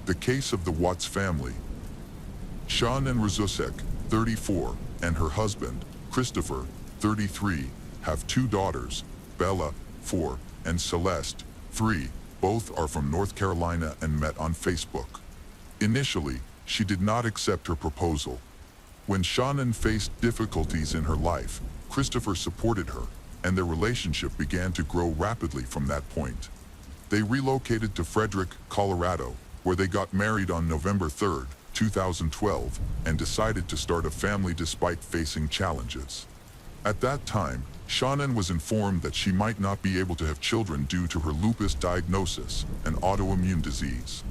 The case of the Watts family. Shannon Razusek, 34, and her husband, Christopher, 33, have two daughters, Bella, 4, and Celeste, 3. Both are from North Carolina and met on Facebook. Initially, she did not accept her proposal. When Shannon faced difficulties in her life, Christopher supported her, and their relationship began to grow rapidly from that point. They relocated to Frederick, Colorado, where they got married on November 3, 2012, and decided to start a family despite facing challenges. At that time, Shannon was informed that she might not be able to have children due to her lupus diagnosis, an autoimmune disease.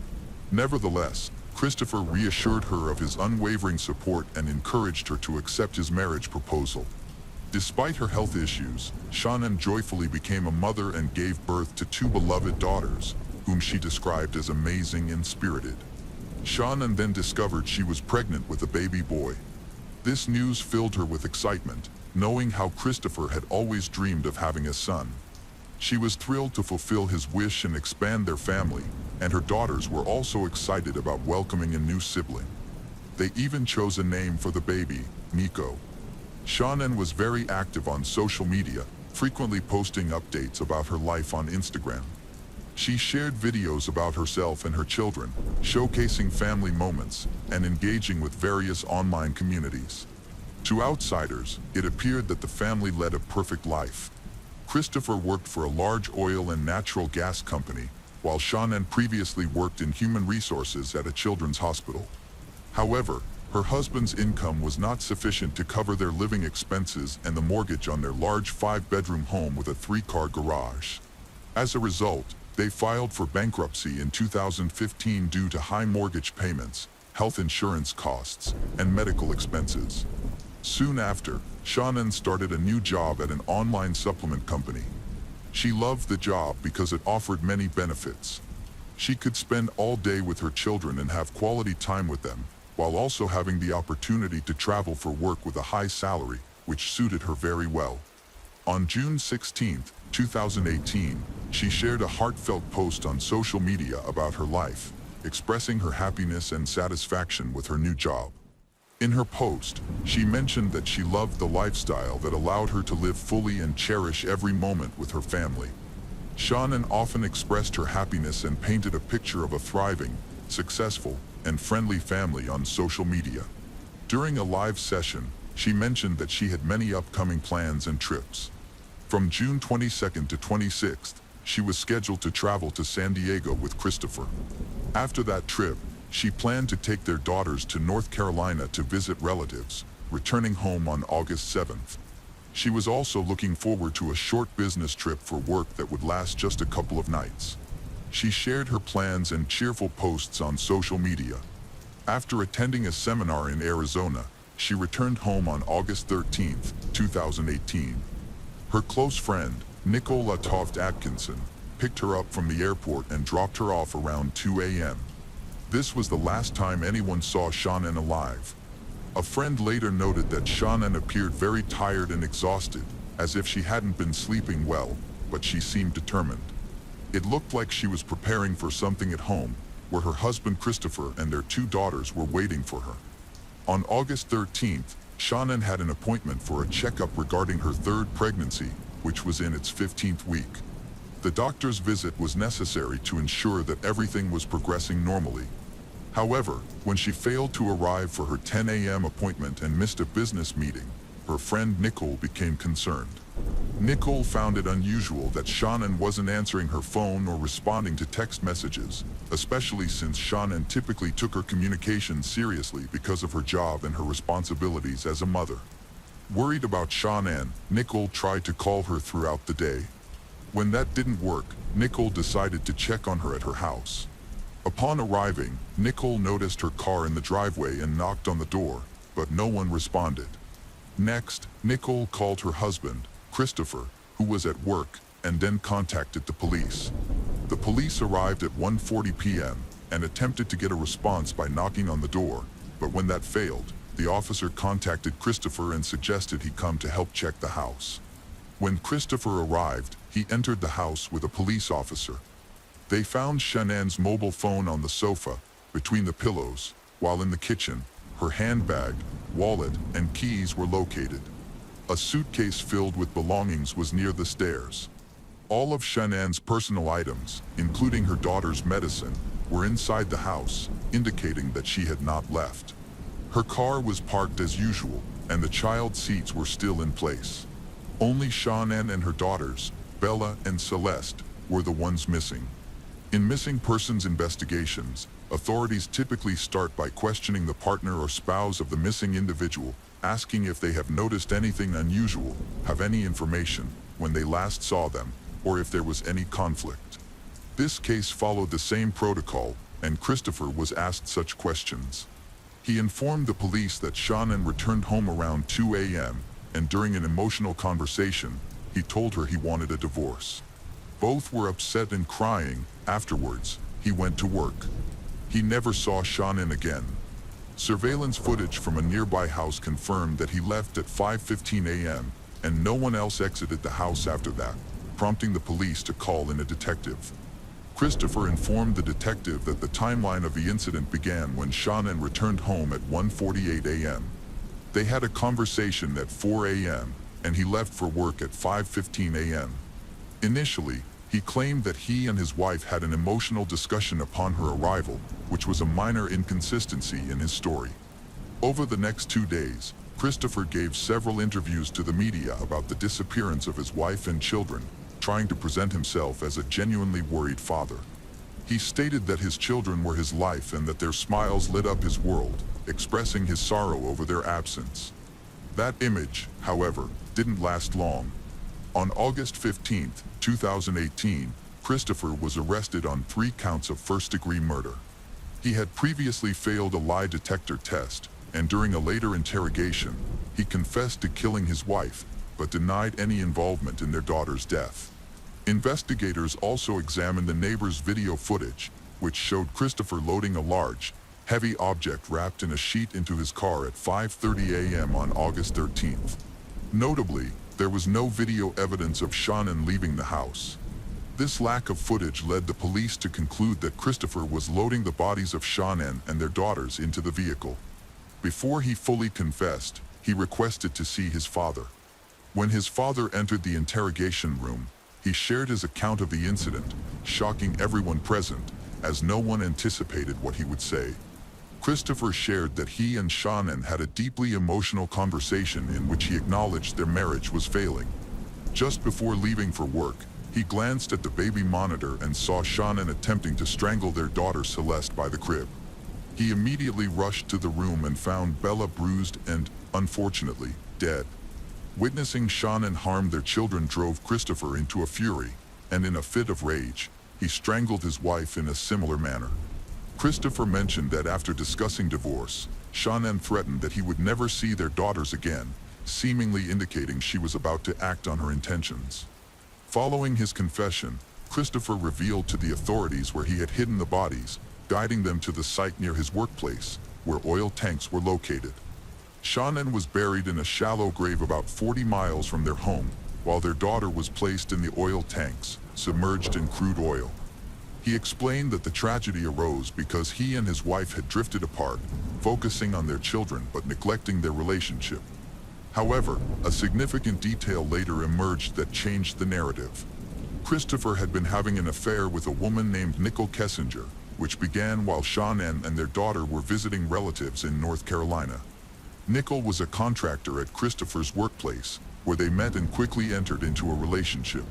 Nevertheless, Christopher reassured her of his unwavering support and encouraged her to accept his marriage proposal. Despite her health issues, Shannon joyfully became a mother and gave birth to two beloved daughters, whom she described as amazing and spirited. Shannon then discovered she was pregnant with a baby boy. This news filled her with excitement, knowing how Christopher had always dreamed of having a son. She was thrilled to fulfill his wish and expand their family, and her daughters were also excited about welcoming a new sibling. They even chose a name for the baby, Nico. Shannon was very active on social media, frequently posting updates about her life on Instagram. She shared videos about herself and her children, showcasing family moments and engaging with various online communities. To outsiders, it appeared that the family led a perfect life. Christopher worked for a large oil and natural gas company, while Shannon previously worked in human resources at a children's hospital. However, her husband's income was not sufficient to cover their living expenses and the mortgage on their large 5-bedroom home with a 3-car garage. As a result, they filed for bankruptcy in 2015 due to high mortgage payments, health insurance costs, and medical expenses. Soon after, Shannon started a new job at an online supplement company. She loved the job because it offered many benefits. She could spend all day with her children and have quality time with them, while also having the opportunity to travel for work with a high salary, which suited her very well. On June 16, 2018, she shared a heartfelt post on social media about her life, expressing her happiness and satisfaction with her new job. In her post, she mentioned that she loved the lifestyle that allowed her to live fully and cherish every moment with her family. Shannon often expressed her happiness and painted a picture of a thriving, successful, and friendly family on social media. During a live session, she mentioned that she had many upcoming plans and trips. From June 22nd to 26th, she was scheduled to travel to San Diego with Christopher. After that trip, she planned to take their daughters to North Carolina to visit relatives, returning home on August 7th. She was also looking forward to a short business trip for work that would last just a couple of nights. She shared her plans and cheerful posts on social media. After attending a seminar in Arizona, she returned home on August 13th, 2018. Her close friend, Nicola Toft Atkinson, picked her up from the airport and dropped her off around 2 a.m. This was the last time anyone saw Shannon alive. A friend later noted that Shannon appeared very tired and exhausted, as if she hadn't been sleeping well, but she seemed determined. It looked like she was preparing for something at home, where her husband Christopher and their two daughters were waiting for her. On August 13th, Shannon had an appointment for a checkup regarding her third pregnancy, which was in its 15th week. The doctor's visit was necessary to ensure that everything was progressing normally. However, when she failed to arrive for her 10 a.m. appointment and missed a business meeting, her friend Nicole became concerned. Nicole found it unusual that Shannon wasn't answering her phone or responding to text messages, especially since Shannon typically took her communication seriously because of her job and her responsibilities as a mother. Worried about Shannon, Nicole tried to call her throughout the day. When that didn't work, Nicole decided to check on her at her house. Upon arriving, Nicole noticed her car in the driveway and knocked on the door, but no one responded. Next, Nicole called her husband, Christopher, who was at work, and then contacted the police. The police arrived at 1:40 p.m. and attempted to get a response by knocking on the door, but when that failed, the officer contacted Christopher and suggested he come to help check the house. When Christopher arrived, he entered the house with a police officer. They found Shannon's mobile phone on the sofa, between the pillows, while in the kitchen, her handbag, wallet, and keys were located. A suitcase filled with belongings was near the stairs. All of Shannon's personal items, including her daughter's medicine, were inside the house, indicating that she had not left. Her car was parked as usual, and the child seats were still in place. Only Shannon and her daughters, Bella and Celeste, were the ones missing. In missing persons investigations, authorities typically start by questioning the partner or spouse of the missing individual, asking if they have noticed anything unusual, have any information, when they last saw them, or if there was any conflict. This case followed the same protocol, and Christopher was asked such questions. He informed the police that Shannon returned home around 2 a.m., and during an emotional conversation, he told her he wanted a divorce. Both were upset and crying. Afterwards, he went to work. He never saw Shannon again. Surveillance footage from a nearby house confirmed that he left at 5:15 a.m., and no one else exited the house after that, prompting the police to call in a detective. Christopher informed the detective that the timeline of the incident began when Shannon returned home at 1:48 a.m. They had a conversation at 4 a.m., and he left for work at 5:15 a.m. Initially, he claimed that he and his wife had an emotional discussion upon her arrival, which was a minor inconsistency in his story. Over the next 2 days, Christopher gave several interviews to the media about the disappearance of his wife and children, trying to present himself as a genuinely worried father. He stated that his children were his life and that their smiles lit up his world, expressing his sorrow over their absence. That image, however, didn't last long. On August 15, 2018, Christopher was arrested on 3 counts of first-degree murder. He had previously failed a lie detector test, and during a later interrogation, he confessed to killing his wife, but denied any involvement in their daughter's death. Investigators also examined the neighbor's video footage, which showed Christopher loading a large, heavy object wrapped in a sheet into his car at 5:30 a.m. on August 13th. Notably, there was no video evidence of Shannon leaving the house. This lack of footage led the police to conclude that Christopher was loading the bodies of Shannon and their daughters into the vehicle. Before he fully confessed, he requested to see his father. When his father entered the interrogation room, he shared his account of the incident, shocking everyone present, as no one anticipated what he would say. Christopher shared that he and Shannon had a deeply emotional conversation in which he acknowledged their marriage was failing. Just before leaving for work, he glanced at the baby monitor and saw Shannon attempting to strangle their daughter Celeste by the crib. He immediately rushed to the room and found Bella bruised and, unfortunately, dead. Witnessing Shannon harm their children drove Christopher into a fury, and in a fit of rage, he strangled his wife in a similar manner. Christopher mentioned that after discussing divorce, Shannon threatened that he would never see their daughters again, seemingly indicating she was about to act on her intentions. Following his confession, Christopher revealed to the authorities where he had hidden the bodies, guiding them to the site near his workplace, where oil tanks were located. Shannon was buried in a shallow grave about 40 miles from their home, while their daughter was placed in the oil tanks, submerged in crude oil. He explained that the tragedy arose because he and his wife had drifted apart, focusing on their children but neglecting their relationship. However, a significant detail later emerged that changed the narrative. Christopher had been having an affair with a woman named Nicole Kessinger, which began while Shannon and their daughter were visiting relatives in North Carolina. Nicole was a contractor at Christopher's workplace, where they met and quickly entered into a relationship.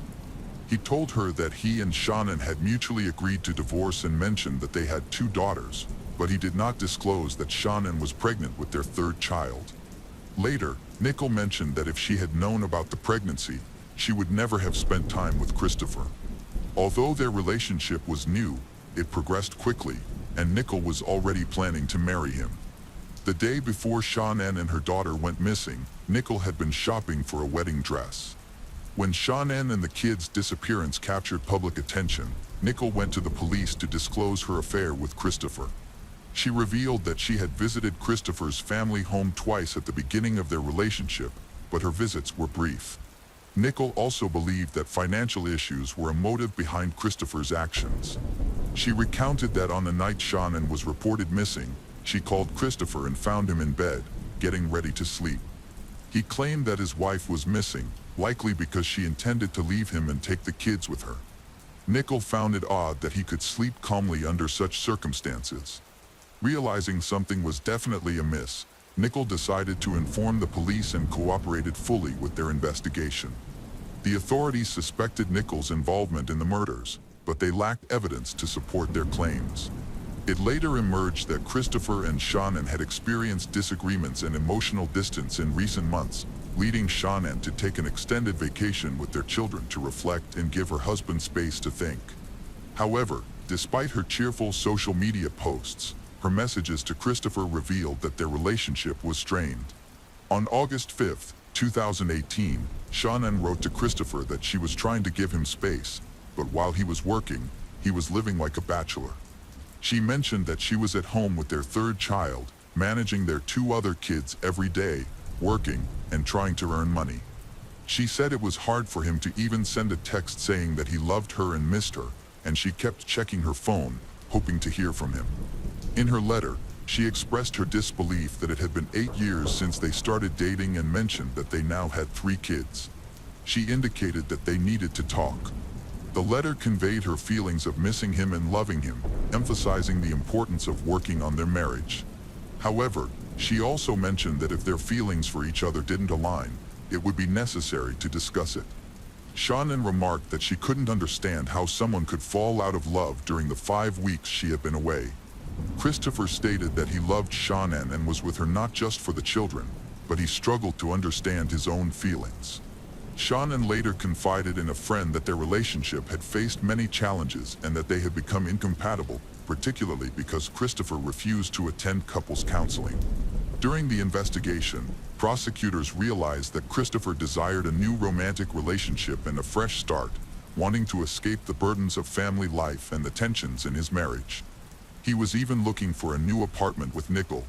He told her that he and Shannon had mutually agreed to divorce and mentioned that they had 2 daughters, but he did not disclose that Shannon was pregnant with their 3rd child. Later, Nicole mentioned that if she had known about the pregnancy, she would never have spent time with Christopher. Although their relationship was new, it progressed quickly, and Nicole was already planning to marry him. The day before Shannon and her daughter went missing, Nicole had been shopping for a wedding dress. When Shannon and the kids' disappearance captured public attention, Nicole went to the police to disclose her affair with Christopher. She revealed that she had visited Christopher's family home twice at the beginning of their relationship, but her visits were brief. Nicole also believed that financial issues were a motive behind Christopher's actions. She recounted that on the night Shannon was reported missing, she called Christopher and found him in bed, getting ready to sleep. He claimed that his wife was missing, likely because she intended to leave him and take the kids with her. Nickel found it odd that he could sleep calmly under such circumstances. Realizing something was definitely amiss, Nickel decided to inform the police and cooperated fully with their investigation. The authorities suspected Nickel's involvement in the murders, but they lacked evidence to support their claims. It later emerged that Christopher and Shannon had experienced disagreements and emotional distance in recent months, leading Shannon to take an extended vacation with their children to reflect and give her husband space to think. However, despite her cheerful social media posts, her messages to Christopher revealed that their relationship was strained. On August 5, 2018, Shannon wrote to Christopher that she was trying to give him space, but while he was working, he was living like a bachelor. She mentioned that she was at home with their third child, managing their two other kids every day, working, and trying to earn money. She said it was hard for him to even send a text saying that he loved her and missed her, and she kept checking her phone, hoping to hear from him. In her letter, she expressed her disbelief that it had been 8 years since they started dating and mentioned that they now had 3 kids. She indicated that they needed to talk. The letter conveyed her feelings of missing him and loving him, emphasizing the importance of working on their marriage. However, she also mentioned that if their feelings for each other didn't align, it would be necessary to discuss it. Shannon remarked that she couldn't understand how someone could fall out of love during the 5 weeks she had been away. Christopher stated that he loved Shannon and was with her not just for the children, but he struggled to understand his own feelings. Shannon later confided in a friend that their relationship had faced many challenges and that they had become incompatible, particularly because Christopher refused to attend couples counseling. During the investigation, prosecutors realized that Christopher desired a new romantic relationship and a fresh start, wanting to escape the burdens of family life and the tensions in his marriage. He was even looking for a new apartment with Nickel.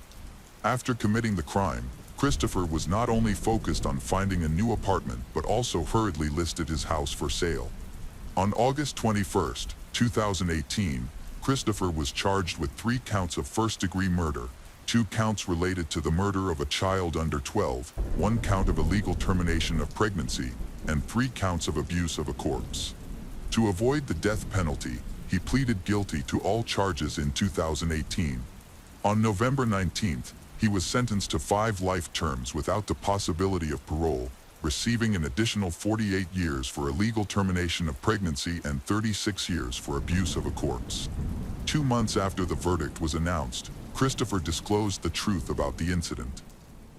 After committing the crime, Christopher was not only focused on finding a new apartment but also hurriedly listed his house for sale. On August 21, 2018, Christopher was charged with 3 counts of first-degree murder, 2 counts related to the murder of a child under 12, 1 count of illegal termination of pregnancy, and 3 counts of abuse of a corpse. To avoid the death penalty, he pleaded guilty to all charges in 2018. On November 19, he was sentenced to 5 life terms without the possibility of parole, receiving an additional 48 years for illegal termination of pregnancy and 36 years for abuse of a corpse. 2 months after the verdict was announced, Christopher disclosed the truth about the incident.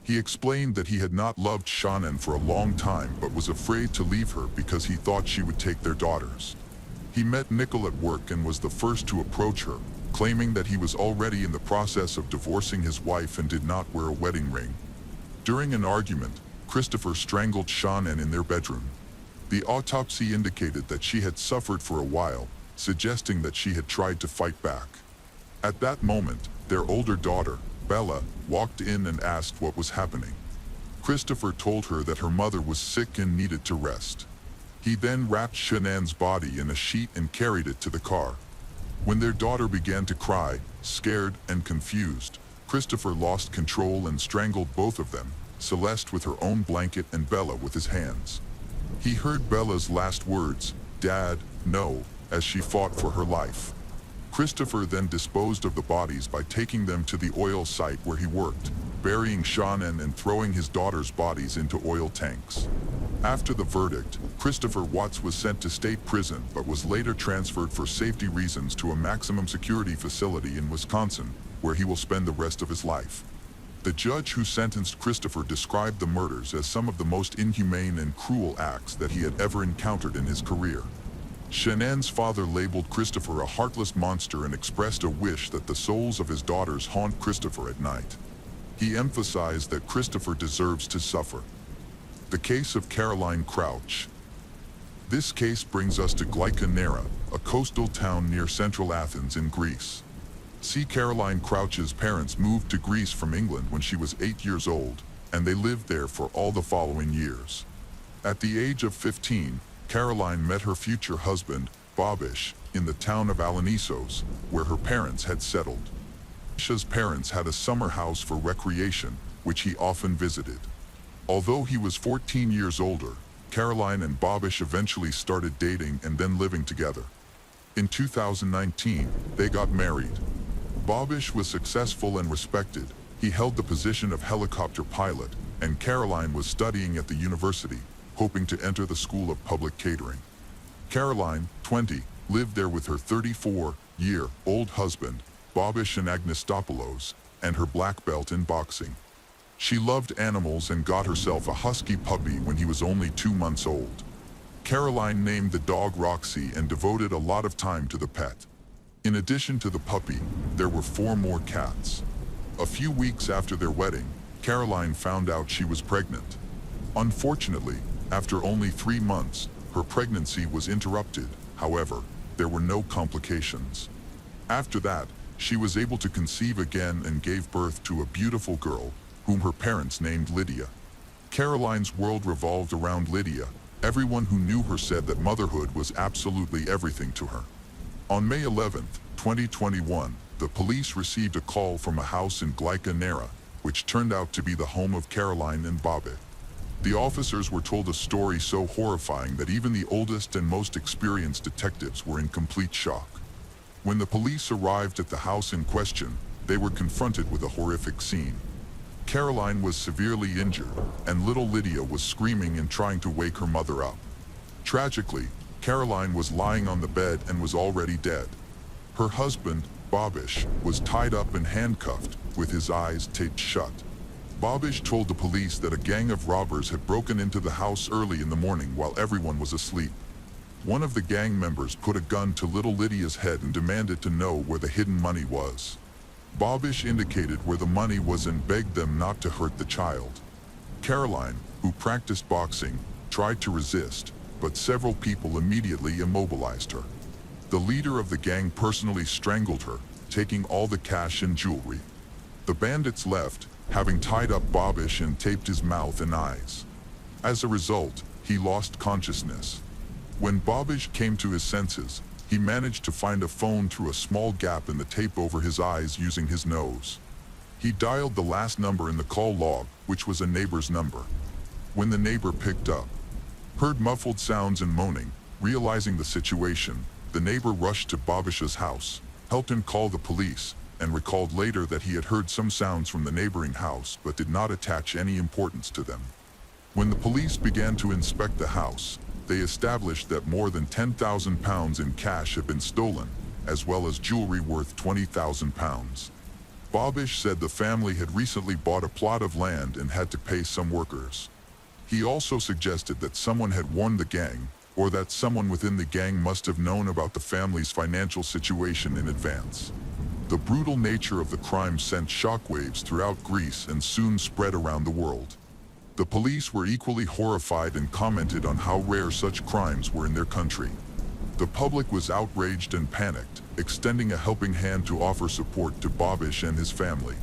He explained that he had not loved Shannon for a long time but was afraid to leave her because he thought she would take their daughters. He met Nickel at work and was the first to approach her, claiming that he was already in the process of divorcing his wife and did not wear a wedding ring. During an argument, Christopher strangled Shannon in their bedroom. The autopsy indicated that she had suffered for a while, suggesting that she had tried to fight back. At that moment, their older daughter, Bella, walked in and asked what was happening. Christopher told her that her mother was sick and needed to rest. He then wrapped Shannon's body in a sheet and carried it to the car. When their daughter began to cry, scared and confused, Christopher lost control and strangled both of them, Celeste with her own blanket and Bella with his hands. He heard Bella's last words, "Dad, no," as she fought for her life. Christopher then disposed of the bodies by taking them to the oil site where he worked, burying Shannon and throwing his daughter's bodies into oil tanks. After the verdict, Christopher Watts was sent to state prison but was later transferred for safety reasons to a maximum security facility in Wisconsin, where he will spend the rest of his life. The judge who sentenced Christopher described the murders as some of the most inhumane and cruel acts that he had ever encountered in his career. Shannon's father labeled Christopher a heartless monster and expressed a wish that the souls of his daughters haunt Christopher at night. He emphasized that Christopher deserves to suffer. The case of Caroline Crouch. This case brings us to Glyconera, a coastal town near central Athens in Greece. C. Caroline Crouch's parents moved to Greece from England when she was 8 years old, and they lived there for all the following years. At the age of 15, Caroline met her future husband, Babish, in the town of Alanisos, where her parents had settled. Babish's parents had a summer house for recreation, which he often visited. Although he was 14 years older, Caroline and Babish eventually started dating and then living together. In 2019, they got married. Babish was successful and respected. He held the position of helicopter pilot, and Caroline was studying at the university, hoping to enter the School of Public Catering. Caroline, 20, lived there with her 34-year-old husband, Babish Anagnostopoulos, and her black belt in boxing. She loved animals and got herself a husky puppy when he was only 2 months old. Caroline named the dog Roxy and devoted a lot of time to the pet. In addition to the puppy, there were 4 more cats. A few weeks after their wedding, Caroline found out she was pregnant. Unfortunately, after only 3 months, her pregnancy was interrupted. However, there were no complications. After that, she was able to conceive again and gave birth to a beautiful girl, whom her parents named Lydia. Caroline's world revolved around Lydia. Everyone who knew her said that motherhood was absolutely everything to her. On May 11, 2021, the police received a call from a house in Glica Nera, which turned out to be the home of Caroline and Babish. The officers were told a story so horrifying that even the oldest and most experienced detectives were in complete shock. When the police arrived at the house in question, they were confronted with a horrific scene. Caroline was severely injured, and little Lydia was screaming and trying to wake her mother up. Tragically, Caroline was lying on the bed and was already dead. Her husband, Babish, was tied up and handcuffed, with his eyes taped shut. Babish told the police that a gang of robbers had broken into the house early in the morning while everyone was asleep. One of the gang members put a gun to little Lydia's head and demanded to know where the hidden money was. Babish indicated where the money was and begged them not to hurt the child. Caroline, who practiced boxing, tried to resist, but several people immediately immobilized her. The leader of the gang personally strangled her, taking all the cash and jewelry. The bandits left, having tied up Babish and taped his mouth and eyes. As a result, he lost consciousness. When Babish came to his senses, he managed to find a phone through a small gap in the tape over his eyes using his nose. He dialed the last number in the call log, which was a neighbor's number. When the neighbor picked up, heard muffled sounds and moaning, realizing the situation, the neighbor rushed to Babish's house, helped him call the police, and recalled later that he had heard some sounds from the neighboring house but did not attach any importance to them. When the police began to inspect the house, they established that more than £10,000 in cash had been stolen, as well as jewelry worth £20,000. Babish said the family had recently bought a plot of land and had to pay some workers. He also suggested that someone had warned the gang, or that someone within the gang must have known about the family's financial situation in advance. The brutal nature of the crime sent shockwaves throughout Greece and soon spread around the world. The police were equally horrified and commented on how rare such crimes were in their country. The public was outraged and panicked, extending a helping hand to offer support to Babish and his family.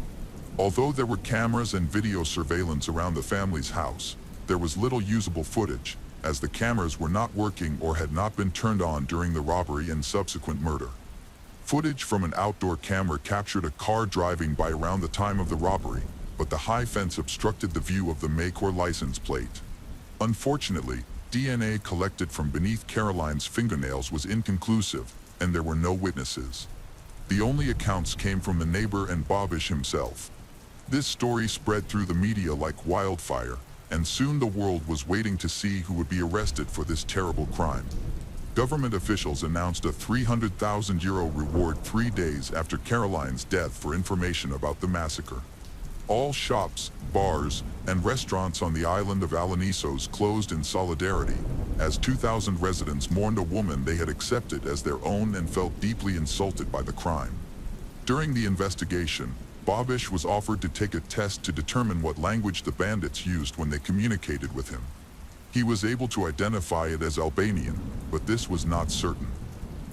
Although there were cameras and video surveillance around the family's house, there was little usable footage, as the cameras were not working or had not been turned on during the robbery and subsequent murder. Footage from an outdoor camera captured a car driving by around the time of the robbery, but the high fence obstructed the view of the make or license plate. Unfortunately, DNA collected from beneath Caroline's fingernails was inconclusive, and there were no witnesses. The only accounts came from the neighbor and Babish himself. This story spread through the media like wildfire, and soon the world was waiting to see who would be arrested for this terrible crime. Government officials announced a €300,000 reward 3 days after Caroline's death for information about the massacre. All shops, bars, and restaurants on the island of Alanisos closed in solidarity, as 2,000 residents mourned a woman they had accepted as their own and felt deeply insulted by the crime. During the investigation, Babish was offered to take a test to determine what language the bandits used when they communicated with him. He was able to identify it as Albanian, but this was not certain.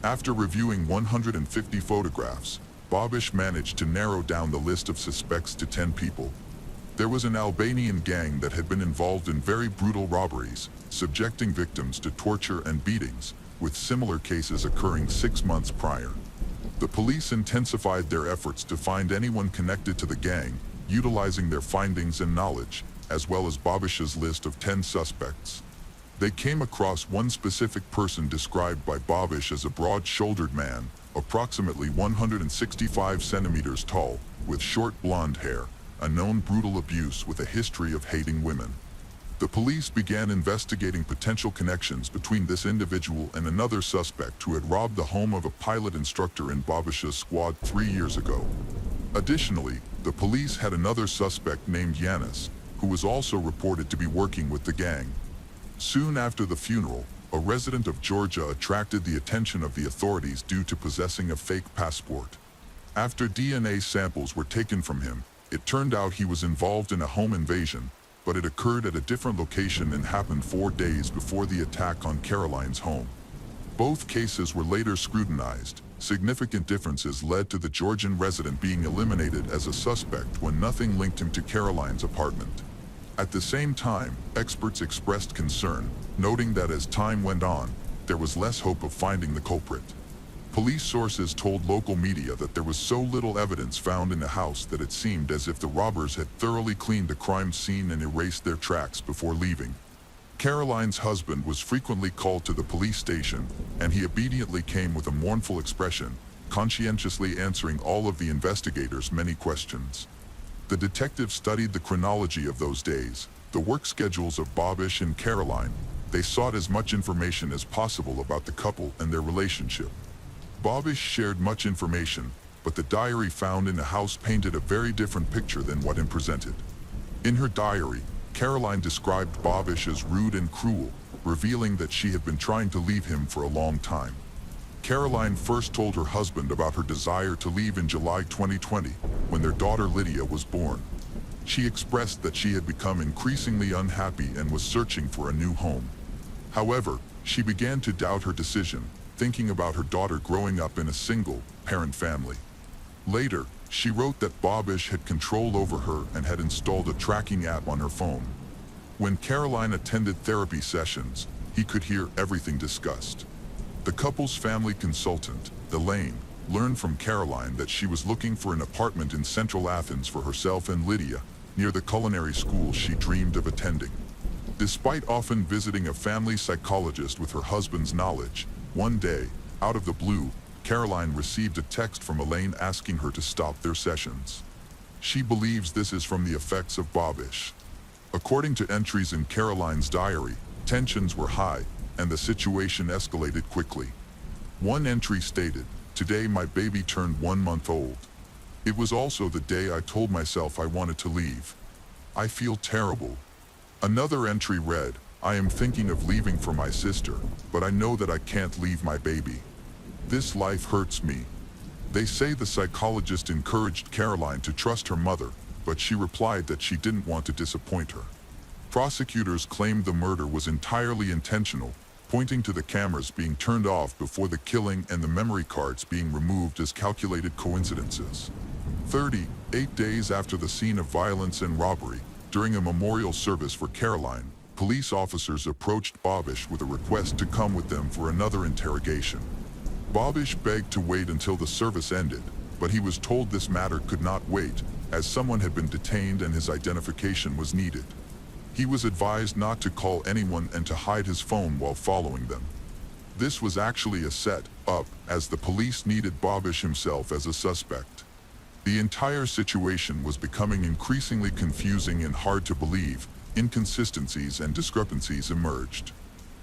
After reviewing 150 photographs, Babish managed to narrow down the list of suspects to 10 people. There was an Albanian gang that had been involved in very brutal robberies, subjecting victims to torture and beatings, with similar cases occurring 6 months prior. The police intensified their efforts to find anyone connected to the gang, utilizing their findings and knowledge, as well as Babish's list of 10 suspects. They came across one specific person described by Babish as a broad-shouldered man, approximately 165 centimeters tall, with short blonde hair, a known brutal abuse with a history of hating women. The police began investigating potential connections between this individual and another suspect who had robbed the home of a pilot instructor in Babish's squad 3 years ago. Additionally, the police had another suspect named Yanis, who was also reported to be working with the gang. Soon after the funeral, a resident of Georgia attracted the attention of the authorities due to possessing a fake passport. After DNA samples were taken from him, it turned out he was involved in a home invasion, but it occurred at a different location and happened 4 days before the attack on Caroline's home. Both cases were later scrutinized. Significant differences led to the Georgian resident being eliminated as a suspect when nothing linked him to Caroline's apartment. At the same time, experts expressed concern, noting that as time went on, there was less hope of finding the culprit. Police sources told local media that there was so little evidence found in the house that it seemed as if the robbers had thoroughly cleaned the crime scene and erased their tracks before leaving. Caroline's husband was frequently called to the police station, and he obediently came with a mournful expression, conscientiously answering all of the investigators' many questions. The detective studied the chronology of those days, the work schedules of Babish and Caroline. They sought as much information as possible about the couple and their relationship. Babish shared much information, but the diary found in the house painted a very different picture than what it presented. In her diary, Caroline described Babish as rude and cruel, revealing that she had been trying to leave him for a long time. Caroline first told her husband about her desire to leave in July 2020, when their daughter Lydia was born. She expressed that she had become increasingly unhappy and was searching for a new home. However, she began to doubt her decision, thinking about her daughter growing up in a single-parent family. Later, she wrote that Babish had control over her and had installed a tracking app on her phone. When Caroline attended therapy sessions, he could hear everything discussed. The couple's family consultant, Elaine, learned from Caroline that she was looking for an apartment in central Athens for herself and Lydia, near the culinary school she dreamed of attending. Despite often visiting a family psychologist with her husband's knowledge, one day, out of the blue, Caroline received a text from Elaine asking her to stop their sessions. She believes this is from the effects of Babish. According to entries in Caroline's diary, tensions were high, and the situation escalated quickly. One entry stated, "Today my baby turned 1 month old. It was also the day I told myself I wanted to leave. I feel terrible." Another entry read, "I am thinking of leaving for my sister, but I know that I can't leave my baby. This life hurts me." They say the psychologist encouraged Caroline to trust her mother, but she replied that she didn't want to disappoint her. Prosecutors claimed the murder was entirely intentional, pointing to the cameras being turned off before the killing and the memory cards being removed as calculated coincidences. 38 days after the scene of violence and robbery, during a memorial service for Caroline, police officers approached Babish with a request to come with them for another interrogation. Babish begged to wait until the service ended, but he was told this matter could not wait, as someone had been detained and his identification was needed. He was advised not to call anyone and to hide his phone while following them. This was actually a set-up, as the police needed Babish himself as a suspect. The entire situation was becoming increasingly confusing and hard to believe. Inconsistencies and discrepancies emerged.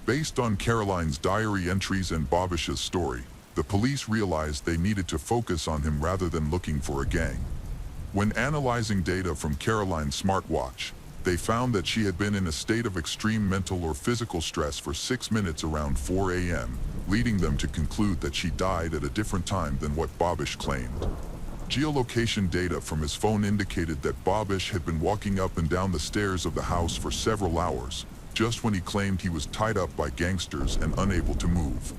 Based on Caroline's diary entries and Babish's story, the police realized they needed to focus on him rather than looking for a gang. When analyzing data from Caroline's smartwatch, they found that she had been in a state of extreme mental or physical stress for 6 minutes around 4 a.m., leading them to conclude that she died at a different time than what Babish claimed. Geolocation data from his phone indicated that Babish had been walking up and down the stairs of the house for several hours, just when he claimed he was tied up by gangsters and unable to move.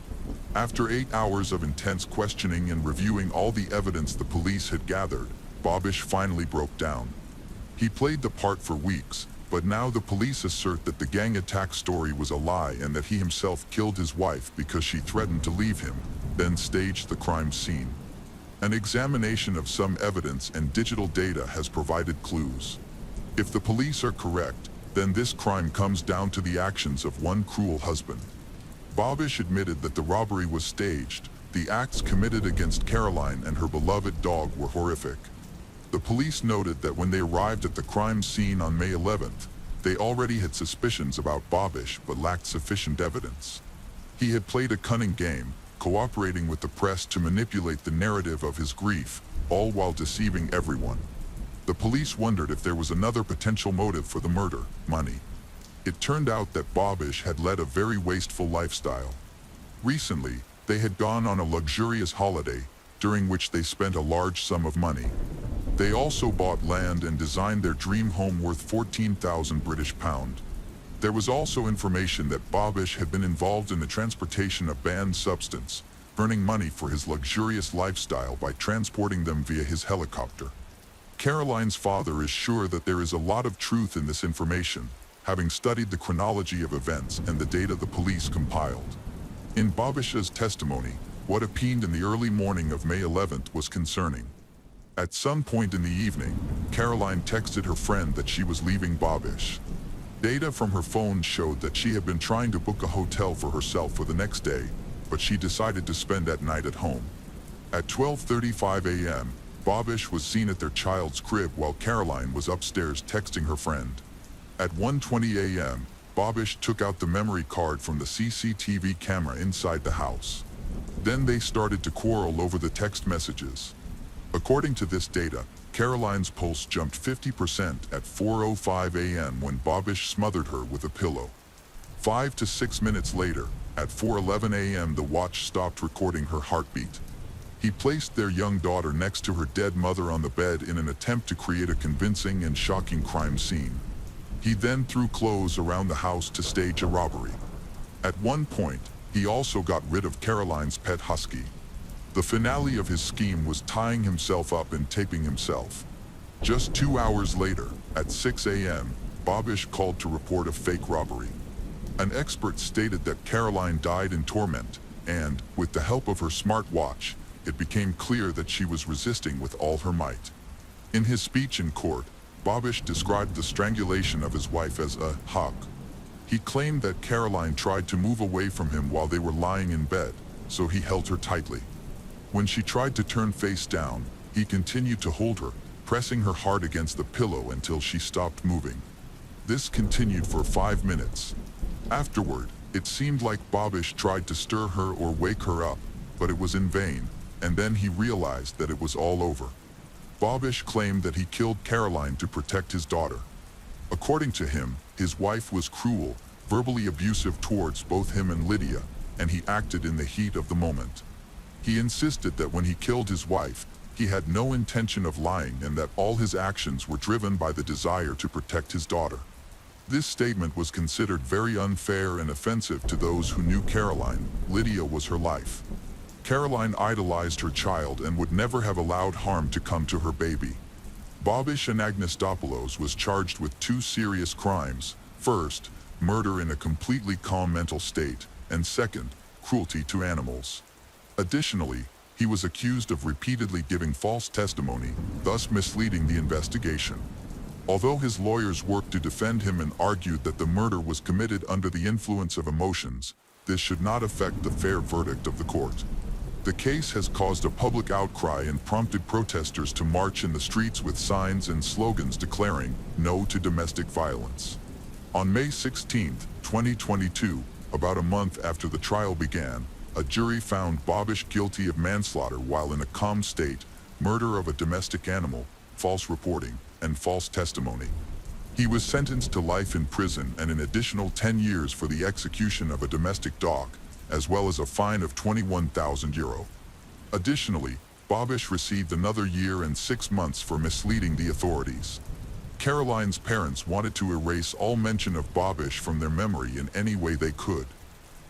After 8 hours of intense questioning and reviewing all the evidence the police had gathered, Babish finally broke down. He played the part for weeks, But now the police assert that the gang attack story was a lie and that he himself killed his wife because she threatened to leave him, then staged the crime scene. An examination of some evidence and digital data has provided clues. If the police are correct, then this crime comes down to the actions of one cruel husband. Bobish admitted that the robbery was staged. The acts committed against Caroline and her beloved dog were horrific. The police noted that when they arrived at the crime scene on May 11th, they already had suspicions about Bobish but lacked sufficient evidence. He had played a cunning game, cooperating with the press to manipulate the narrative of his grief, all while deceiving everyone. The police wondered if there was another potential motive for the murder: money. It turned out that Bobish had led a very wasteful lifestyle. Recently, they had gone on a luxurious holiday, during which they spent a large sum of money. They also bought land and designed their dream home worth 14,000 British pound. There was also information that Bobish had been involved in the transportation of banned substance, earning money for his luxurious lifestyle by transporting them via his helicopter. Caroline's father is sure that there is a lot of truth in this information, having studied the chronology of events and the data the police compiled. In Bobish's testimony, what appeared in the early morning of May 11th was concerning. At some point in the evening, Caroline texted her friend that she was leaving Bobish. Data from her phone showed that she had been trying to book a hotel for herself for the next day, but she decided to spend that night at home. At 12:35 a.m., Bobish was seen at their child's crib while Caroline was upstairs texting her friend. At 1:20 a.m., Bobish took out the memory card from the CCTV camera inside the house. Then they started to quarrel over the text messages. According to this data, Caroline's pulse jumped 50% at 4:05 a.m. when Bobish smothered her with a pillow. 5 to 6 minutes later, at 4:11 a.m. the watch stopped recording her heartbeat. He placed their young daughter next to her dead mother on the bed in an attempt to create a convincing and shocking crime scene. He then threw clothes around the house to stage a robbery. At one point, he also got rid of Caroline's pet husky. The finale of his scheme was tying himself up and taping himself. Just 2 hours later, at 6 a.m., Bobish called to report a fake robbery. An expert stated that Caroline died in torment, and, with the help of her smartwatch, it became clear that she was resisting with all her might. In his speech in court, Bobish described the strangulation of his wife as a hug. He claimed that Caroline tried to move away from him while they were lying in bed, so he held her tightly. When she tried to turn face down, he continued to hold her, pressing her hard against the pillow until she stopped moving. This continued for 5 minutes. Afterward, it seemed like Bobish tried to stir her or wake her up, but it was in vain, and then he realized that it was all over. Bobish claimed that he killed Caroline to protect his daughter. According to him, his wife was cruel, verbally abusive towards both him and Lydia, and he acted in the heat of the moment. He insisted that when he killed his wife, he had no intention of lying and that all his actions were driven by the desire to protect his daughter. This statement was considered very unfair and offensive to those who knew Caroline. Lydia was her life. Caroline idolized her child and would never have allowed harm to come to her baby. Bobish Anagnostopoulos was charged with 2 serious crimes. First, murder in a completely calm mental state, and second, cruelty to animals. Additionally, he was accused of repeatedly giving false testimony, thus misleading the investigation. Although his lawyers worked to defend him and argued that the murder was committed under the influence of emotions, this should not affect the fair verdict of the court. The case has caused a public outcry and prompted protesters to march in the streets with signs and slogans declaring "No to domestic violence." On May 16, 2022, about a month after the trial began, a jury found Bobish guilty of manslaughter while in a calm state, murder of a domestic animal, false reporting, and false testimony. He was sentenced to life in prison and an additional 10 years for the execution of a domestic dog, as well as a fine of €21,000. Additionally, Bobish received another year and 6 months for misleading the authorities. Caroline's parents wanted to erase all mention of Bobish from their memory in any way they could.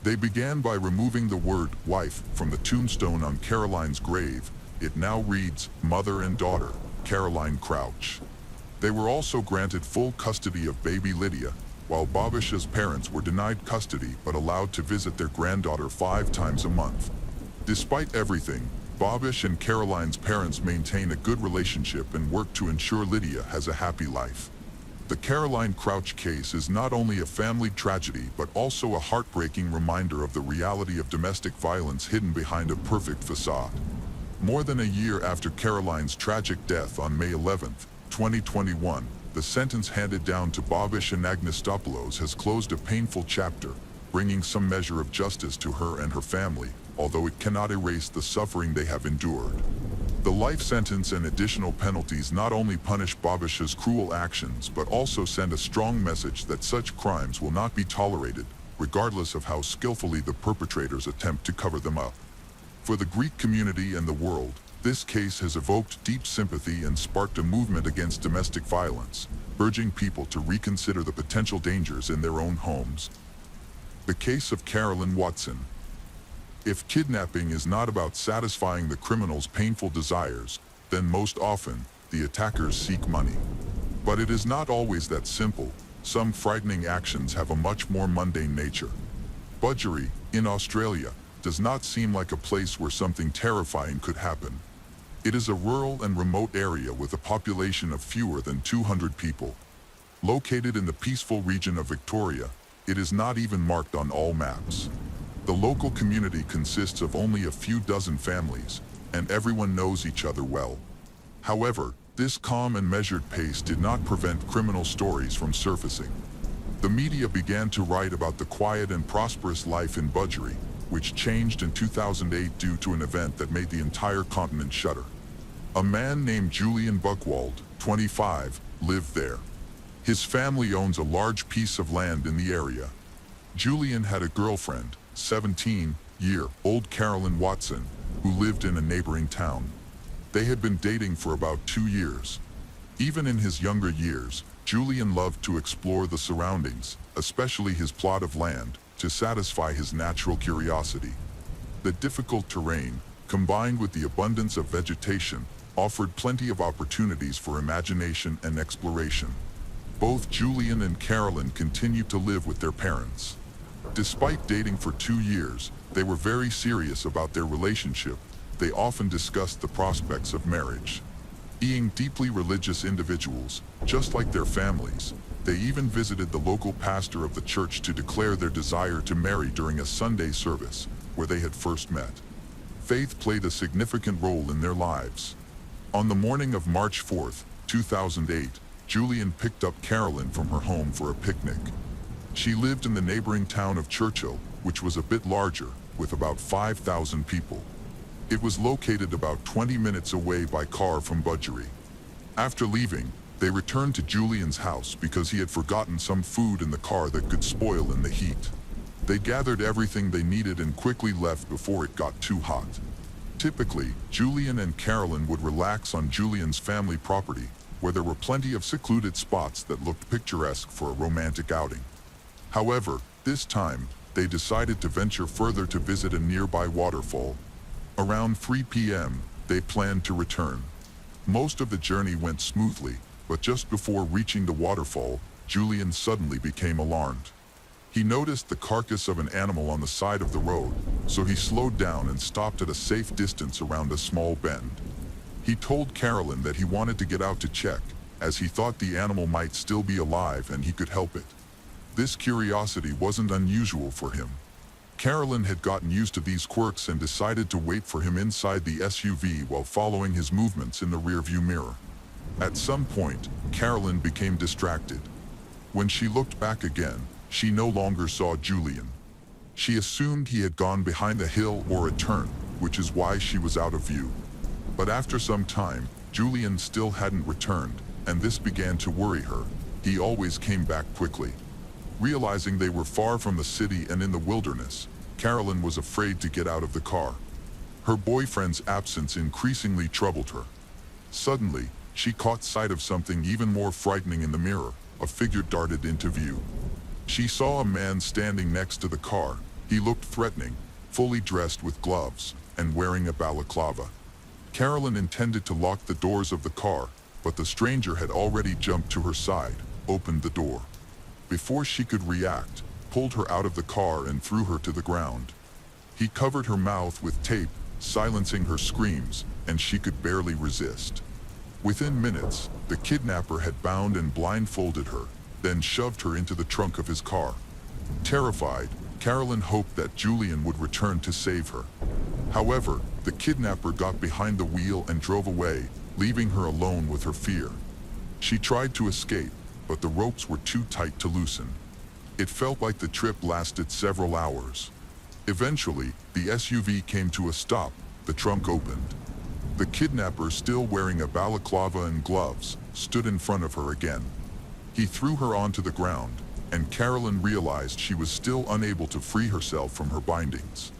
They began by removing the word "wife" from the tombstone on Caroline's grave. It now reads, "Mother and Daughter, Caroline Crouch." They were also granted full custody of baby Lydia, while Babish's parents were denied custody but allowed to visit their granddaughter 5 times a month. Despite everything, Babish and Caroline's parents maintain a good relationship and work to ensure Lydia has a happy life. The Caroline Crouch case is not only a family tragedy but also a heartbreaking reminder of the reality of domestic violence hidden behind a perfect facade. More than a year after Caroline's tragic death on May 11, 2021, the sentence handed down to Babish and Agnostopoulos has closed a painful chapter, bringing some measure of justice to her and her family, although it cannot erase the suffering they have endured. The life sentence and additional penalties not only punish Babish's cruel actions but also send a strong message that such crimes will not be tolerated, regardless of how skillfully the perpetrators attempt to cover them up. For the Greek community and the world, this case has evoked deep sympathy and sparked a movement against domestic violence, urging people to reconsider the potential dangers in their own homes. The case of Carolyn Watson. If kidnapping is not about satisfying the criminal's painful desires, then most often, the attackers seek money. But it is not always that simple. Some frightening actions have a much more mundane nature. Budgery, in Australia, does not seem like a place where something terrifying could happen. It is a rural and remote area with a population of fewer than 200 people. Located in the peaceful region of Victoria, it is not even marked on all maps. The local community consists of only a few dozen families, and everyone knows each other well. However, this calm and measured pace did not prevent criminal stories from surfacing. The media began to write about the quiet and prosperous life in Budgery, which changed in 2008 due to an event that made the entire continent shudder. A man named Julian Buchwald, 25, lived there. His family owns a large piece of land in the area. Julian had a girlfriend, 17-year-old Carolyn Watson, who lived in a neighboring town. They had been dating for about 2 years. Even in his younger years, Julian loved to explore the surroundings, especially his plot of land, to satisfy his natural curiosity. The difficult terrain, combined with the abundance of vegetation, offered plenty of opportunities for imagination and exploration. Both Julian and Carolyn continued to live with their parents. Despite dating for 2 years, they were very serious about their relationship. They often discussed the prospects of marriage. Being deeply religious individuals, just like their families, they even visited the local pastor of the church to declare their desire to marry during a Sunday service, where they had first met. Faith played a significant role in their lives. On the morning of March 4, 2008, Julian picked up Carolyn from her home for a picnic. She lived in the neighboring town of Churchill, which was a bit larger, with about 5,000 people. It was located about 20 minutes away by car from Budgery. After leaving, they returned to Julian's house because he had forgotten some food in the car that could spoil in the heat. They gathered everything they needed and quickly left before it got too hot. Typically, Julian and Carolyn would relax on Julian's family property, where there were plenty of secluded spots that looked picturesque for a romantic outing. However, this time, they decided to venture further to visit a nearby waterfall. Around 3 p.m., they planned to return. Most of the journey went smoothly, but just before reaching the waterfall, Julian suddenly became alarmed. He noticed the carcass of an animal on the side of the road, so he slowed down and stopped at a safe distance around a small bend. He told Carolyn that he wanted to get out to check, as he thought the animal might still be alive and he could help it. This curiosity wasn't unusual for him. Carolyn had gotten used to these quirks and decided to wait for him inside the SUV while following his movements in the rearview mirror. At some point, Carolyn became distracted. When she looked back again, she no longer saw Julian. She assumed he had gone behind a hill or a turn, which is why she was out of view. But after some time, Julian still hadn't returned, and this began to worry her. He always came back quickly. Realizing they were far from the city and in the wilderness, Carolyn was afraid to get out of the car. Her boyfriend's absence increasingly troubled her. Suddenly, she caught sight of something even more frightening in the mirror. A figure darted into view. She saw a man standing next to the car. He looked threatening, fully dressed with gloves, and wearing a balaclava. Carolyn intended to lock the doors of the car, but the stranger had already jumped to her side, opened the door. Before she could react, pulled her out of the car and threw her to the ground. He covered her mouth with tape, silencing her screams, and she could barely resist. Within minutes, the kidnapper had bound and blindfolded her, then shoved her into the trunk of his car. Terrified, Carolyn hoped that Julian would return to save her. However, the kidnapper got behind the wheel and drove away, leaving her alone with her fear. She tried to escape, but the ropes were too tight to loosen. It felt like the trip lasted several hours. Eventually, the SUV came to a stop, the trunk opened. The kidnapper, still wearing a balaclava and gloves, stood in front of her again. He threw her onto the ground, and Carolyn realized she was still unable to free herself from her bindings.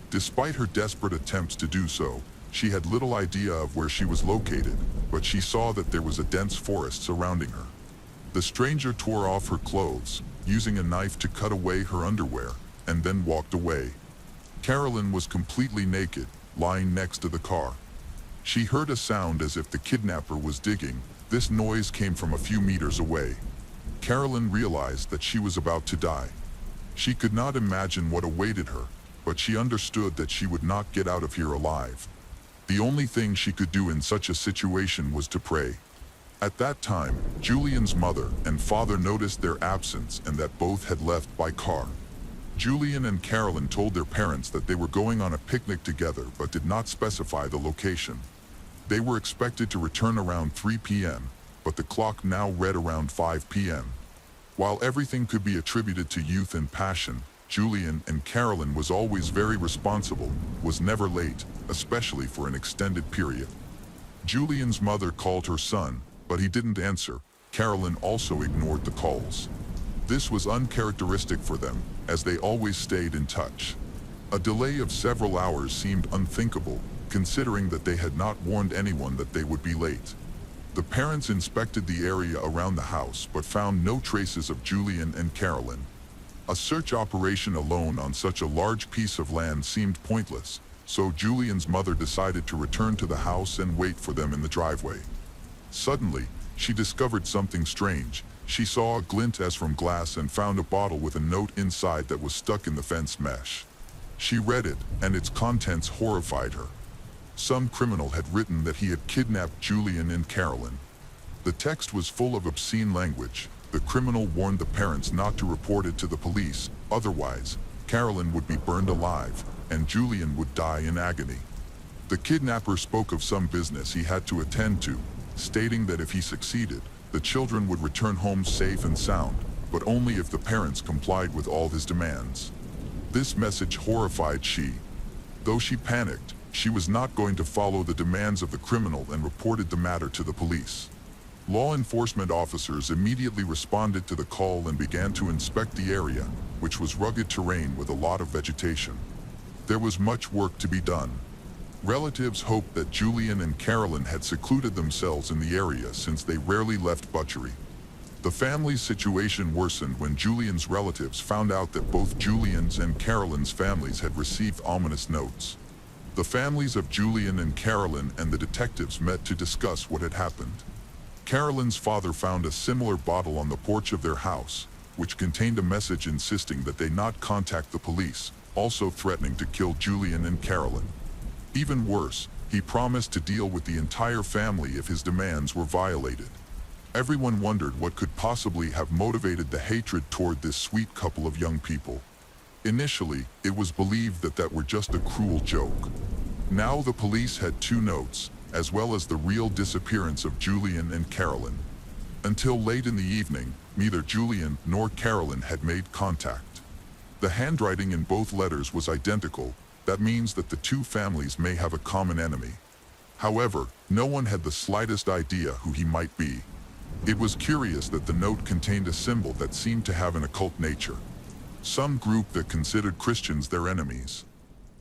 Despite her desperate attempts to do so, she had little idea of where she was located, but she saw that there was a dense forest surrounding her. The stranger tore off her clothes, using a knife to cut away her underwear, and then walked away. Carolyn was completely naked, lying next to the car. She heard a sound as if the kidnapper was digging. This noise came from a few meters away. Carolyn realized that she was about to die. She could not imagine what awaited her, but she understood that she would not get out of here alive. The only thing she could do in such a situation was to pray. At that time, Julian's mother and father noticed their absence and that both had left by car. Julian and Carolyn told their parents that they were going on a picnic together but did not specify the location. They were expected to return around 3 p.m., but the clock now read around 5 p.m. While everything could be attributed to youth and passion, Julian and Carolyn was always very responsible, was never late, especially for an extended period. Julian's mother called her son, but he didn't answer. Carolyn also ignored the calls. This was uncharacteristic for them, as they always stayed in touch. A delay of several hours seemed unthinkable, considering that they had not warned anyone that they would be late. The parents inspected the area around the house but found no traces of Julian and Carolyn. A search operation alone on such a large piece of land seemed pointless, so Julian's mother decided to return to the house and wait for them in the driveway. Suddenly, she discovered something strange. She saw a glint as from glass and found a bottle with a note inside that was stuck in the fence mesh. She read it, and its contents horrified her. Some criminal had written that he had kidnapped Julian and Carolyn. The text was full of obscene language. The criminal warned the parents not to report it to the police, otherwise, Carolyn would be burned alive, and Julian would die in agony. The kidnapper spoke of some business he had to attend to, stating that if he succeeded, the children would return home safe and sound, but only if the parents complied with all his demands. This message horrified she. Though she panicked, she was not going to follow the demands of the criminal and reported the matter to the police. Law enforcement officers immediately responded to the call and began to inspect the area, which was rugged terrain with a lot of vegetation. There was much work to be done. Relatives hoped that Julian and Carolyn had secluded themselves in the area since they rarely left Butchery. The family's situation worsened when Julian's relatives found out that both Julian's and Carolyn's families had received ominous notes. The families of Julian and Carolyn and the detectives met to discuss what had happened. Carolyn's father found a similar bottle on the porch of their house, which contained a message insisting that they not contact the police, also threatening to kill Julian and Carolyn. Even worse, he promised to deal with the entire family if his demands were violated. Everyone wondered what could possibly have motivated the hatred toward this sweet couple of young people. Initially, it was believed that that were just a cruel joke. Now the police had 2 notes, as well as the real disappearance of Julian and Carolyn. Until late in the evening, neither Julian nor Carolyn had made contact. The handwriting in both letters was identical. That means that the 2 families may have a common enemy. However, no one had the slightest idea who he might be. It was curious that the note contained a symbol that seemed to have an occult nature. Some group that considered Christians their enemies.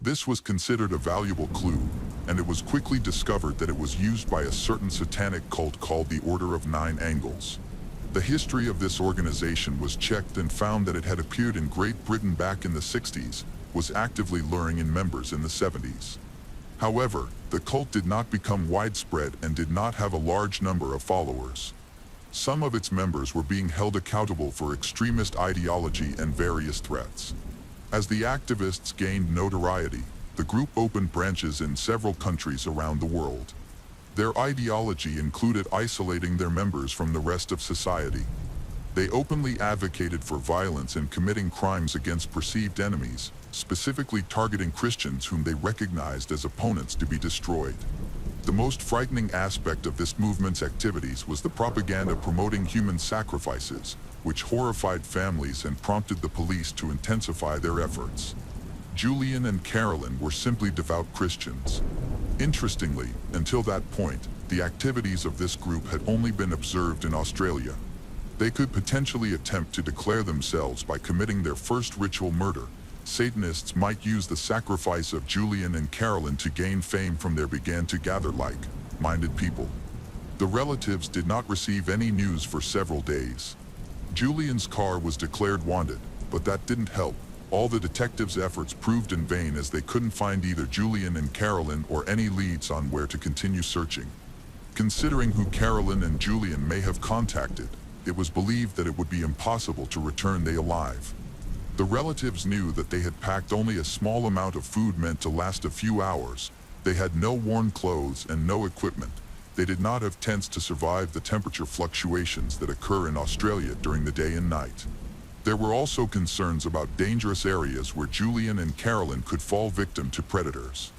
This was considered a valuable clue, and it was quickly discovered that it was used by a certain satanic cult called the Order of Nine Angles. The history of this organization was checked and found that it had appeared in Great Britain back in the 60s, was actively luring in members in the 70s. However, the cult did not become widespread and did not have a large number of followers. Some of its members were being held accountable for extremist ideology and various threats. As the activists gained notoriety, the group opened branches in several countries around the world. Their ideology included isolating their members from the rest of society. They openly advocated for violence and committing crimes against perceived enemies, specifically targeting Christians whom they recognized as opponents to be destroyed. The most frightening aspect of this movement's activities was the propaganda promoting human sacrifices, which horrified families and prompted the police to intensify their efforts. Julian and Carolyn were simply devout Christians. Interestingly, until that point, the activities of this group had only been observed in Australia. They could potentially attempt to declare themselves by committing their first ritual murder. Satanists might use the sacrifice of Julian and Carolyn to gain fame from there began to gather like-minded people. The relatives did not receive any news for several days. Julian's car was declared wanted, but that didn't help. All the detectives' efforts proved in vain as they couldn't find either Julian and Carolyn or any leads on where to continue searching. Considering who Carolyn and Julian may have contacted, it was believed that it would be impossible to return they alive. The relatives knew that they had packed only a small amount of food meant to last a few hours. They had no worn clothes and no equipment. They did not have tents to survive the temperature fluctuations that occur in Australia during the day and night. There were also concerns about dangerous areas where Julian and Carolyn could fall victim to predators.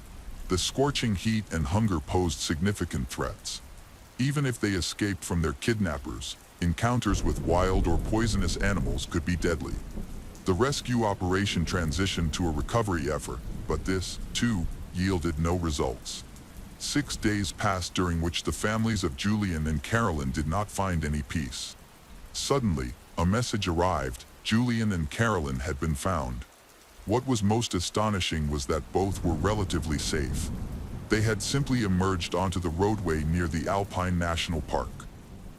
The scorching heat and hunger posed significant threats. Even if they escaped from their kidnappers, encounters with wild or poisonous animals could be deadly. The rescue operation transitioned to a recovery effort, but this, too, yielded no results. 6 days passed during which the families of Julian and Carolyn did not find any peace. Suddenly, a message arrived: Julian and Carolyn had been found. What was most astonishing was that both were relatively safe. They had simply emerged onto the roadway near the Alpine National Park.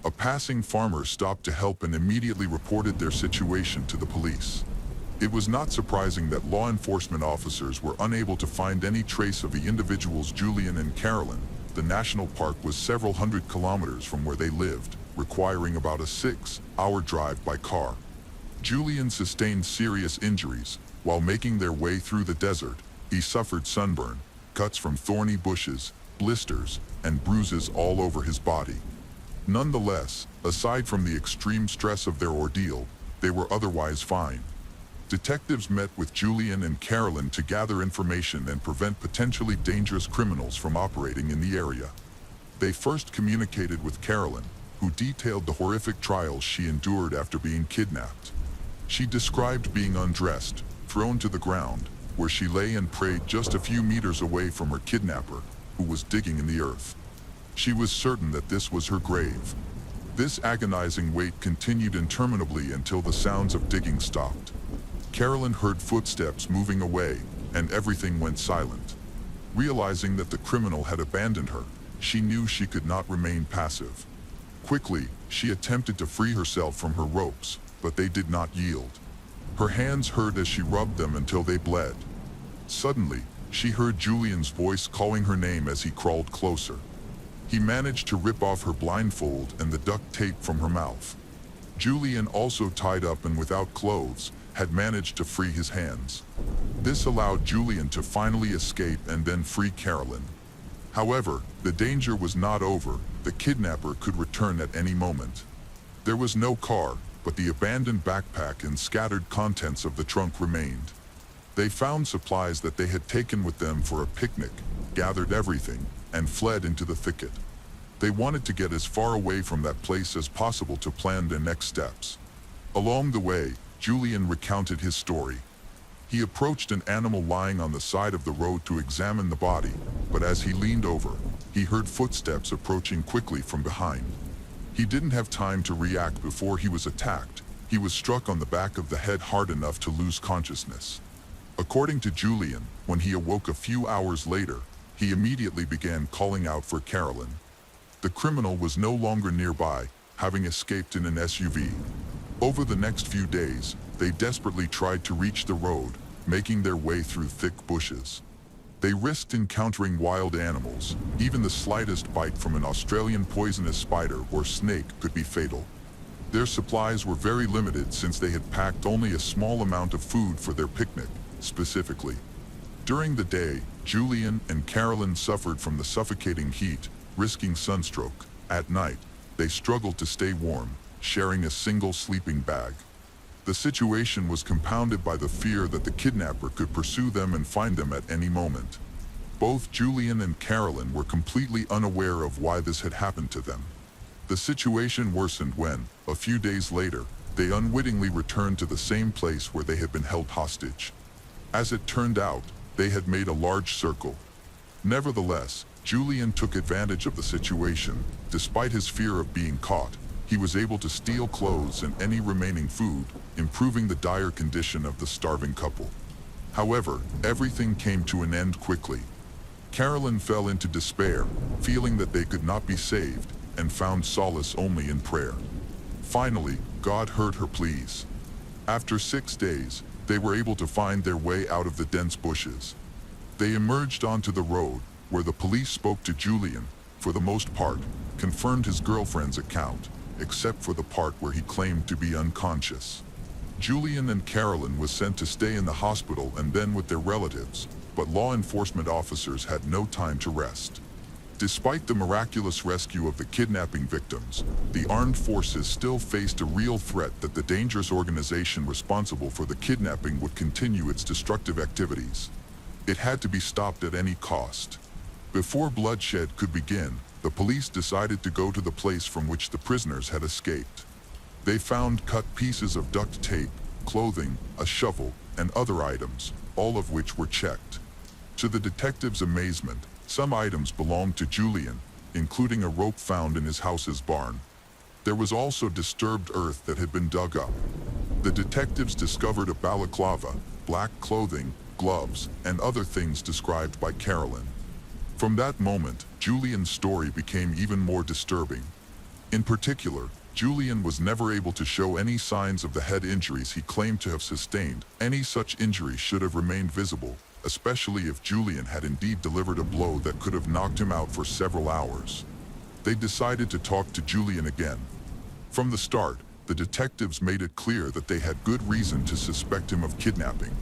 A passing farmer stopped to help and immediately reported their situation to the police. It was not surprising that law enforcement officers were unable to find any trace of the individuals Julian and Carolyn. The national park was several hundred kilometers from where they lived, requiring about a 6-hour drive by car. Julian sustained serious injuries. While making their way through the desert, he suffered sunburn, cuts from thorny bushes, blisters, and bruises all over his body. Nonetheless, aside from the extreme stress of their ordeal, they were otherwise fine. Detectives met with Julian and Carolyn to gather information and prevent potentially dangerous criminals from operating in the area. They first communicated with Carolyn, who detailed the horrific trials she endured after being kidnapped. She described being undressed, thrown to the ground, where she lay and prayed just a few meters away from her kidnapper, who was digging in the earth. She was certain that this was her grave. This agonizing wait continued interminably until the sounds of digging stopped. Carolyn heard footsteps moving away, and everything went silent. Realizing that the criminal had abandoned her, she knew she could not remain passive. Quickly, she attempted to free herself from her ropes, but they did not yield. Her hands hurt as she rubbed them until they bled. Suddenly, she heard Julian's voice calling her name as he crawled closer. He managed to rip off her blindfold and the duct tape from her mouth. Julian, also tied up and without clothes, had managed to free his hands. This allowed Julian to finally escape and then free Carolyn. However, the danger was not over. The kidnapper could return at any moment. There was no car, but the abandoned backpack and scattered contents of the trunk remained. They found supplies that they had taken with them for a picnic, gathered everything, and fled into the thicket. They wanted to get as far away from that place as possible to plan their next steps. Along the way, Julian recounted his story. He approached an animal lying on the side of the road to examine the body, but as he leaned over, he heard footsteps approaching quickly from behind. He didn't have time to react before he was attacked. He was struck on the back of the head hard enough to lose consciousness. According to Julian, when he awoke a few hours later, he immediately began calling out for Carolyn. The criminal was no longer nearby, having escaped in an SUV. Over the next few days, they desperately tried to reach the road, making their way through thick bushes. They risked encountering wild animals. Even the slightest bite from an Australian poisonous spider or snake could be fatal. Their supplies were very limited since they had packed only a small amount of food for their picnic, specifically. During the day, Julian and Carolyn suffered from the suffocating heat, risking sunstroke. At night, they struggled to stay warm, sharing a single sleeping bag. The situation was compounded by the fear that the kidnapper could pursue them and find them at any moment. Both Julian and Carolyn were completely unaware of why this had happened to them. The situation worsened when, a few days later, they unwittingly returned to the same place where they had been held hostage. As it turned out, they had made a large circle. Nevertheless, Julian took advantage of the situation. Despite his fear of being caught, he was able to steal clothes and any remaining food, improving the dire condition of the starving couple. However, everything came to an end quickly. Carolyn fell into despair, feeling that they could not be saved, and found solace only in prayer. Finally, God heard her pleas. After 6 days, they were able to find their way out of the dense bushes. They emerged onto the road, where the police spoke to Julian, for the most part, confirmed his girlfriend's account, except for the part where he claimed to be unconscious. Julian and Carolyn was sent to stay in the hospital and then with their relatives, but law enforcement officers had no time to rest. Despite the miraculous rescue of the kidnapping victims, the armed forces still faced a real threat that the dangerous organization responsible for the kidnapping would continue its destructive activities. It had to be stopped at any cost. Before bloodshed could begin, the police decided to go to the place from which the prisoners had escaped. They found cut pieces of duct tape, clothing, a shovel, and other items, all of which were checked. To the detectives' amazement, some items belonged to Julian, including a rope found in his house's barn. There was also disturbed earth that had been dug up. The detectives discovered a balaclava, black clothing, gloves, and other things described by Carolyn. From that moment, Julian's story became even more disturbing. In particular, Julian was never able to show any signs of the head injuries he claimed to have sustained. Any such injury should have remained visible, especially if Julian had indeed delivered a blow that could have knocked him out for several hours. They decided to talk to Julian again. From the start, the detectives made it clear that they had good reason to suspect him of kidnapping.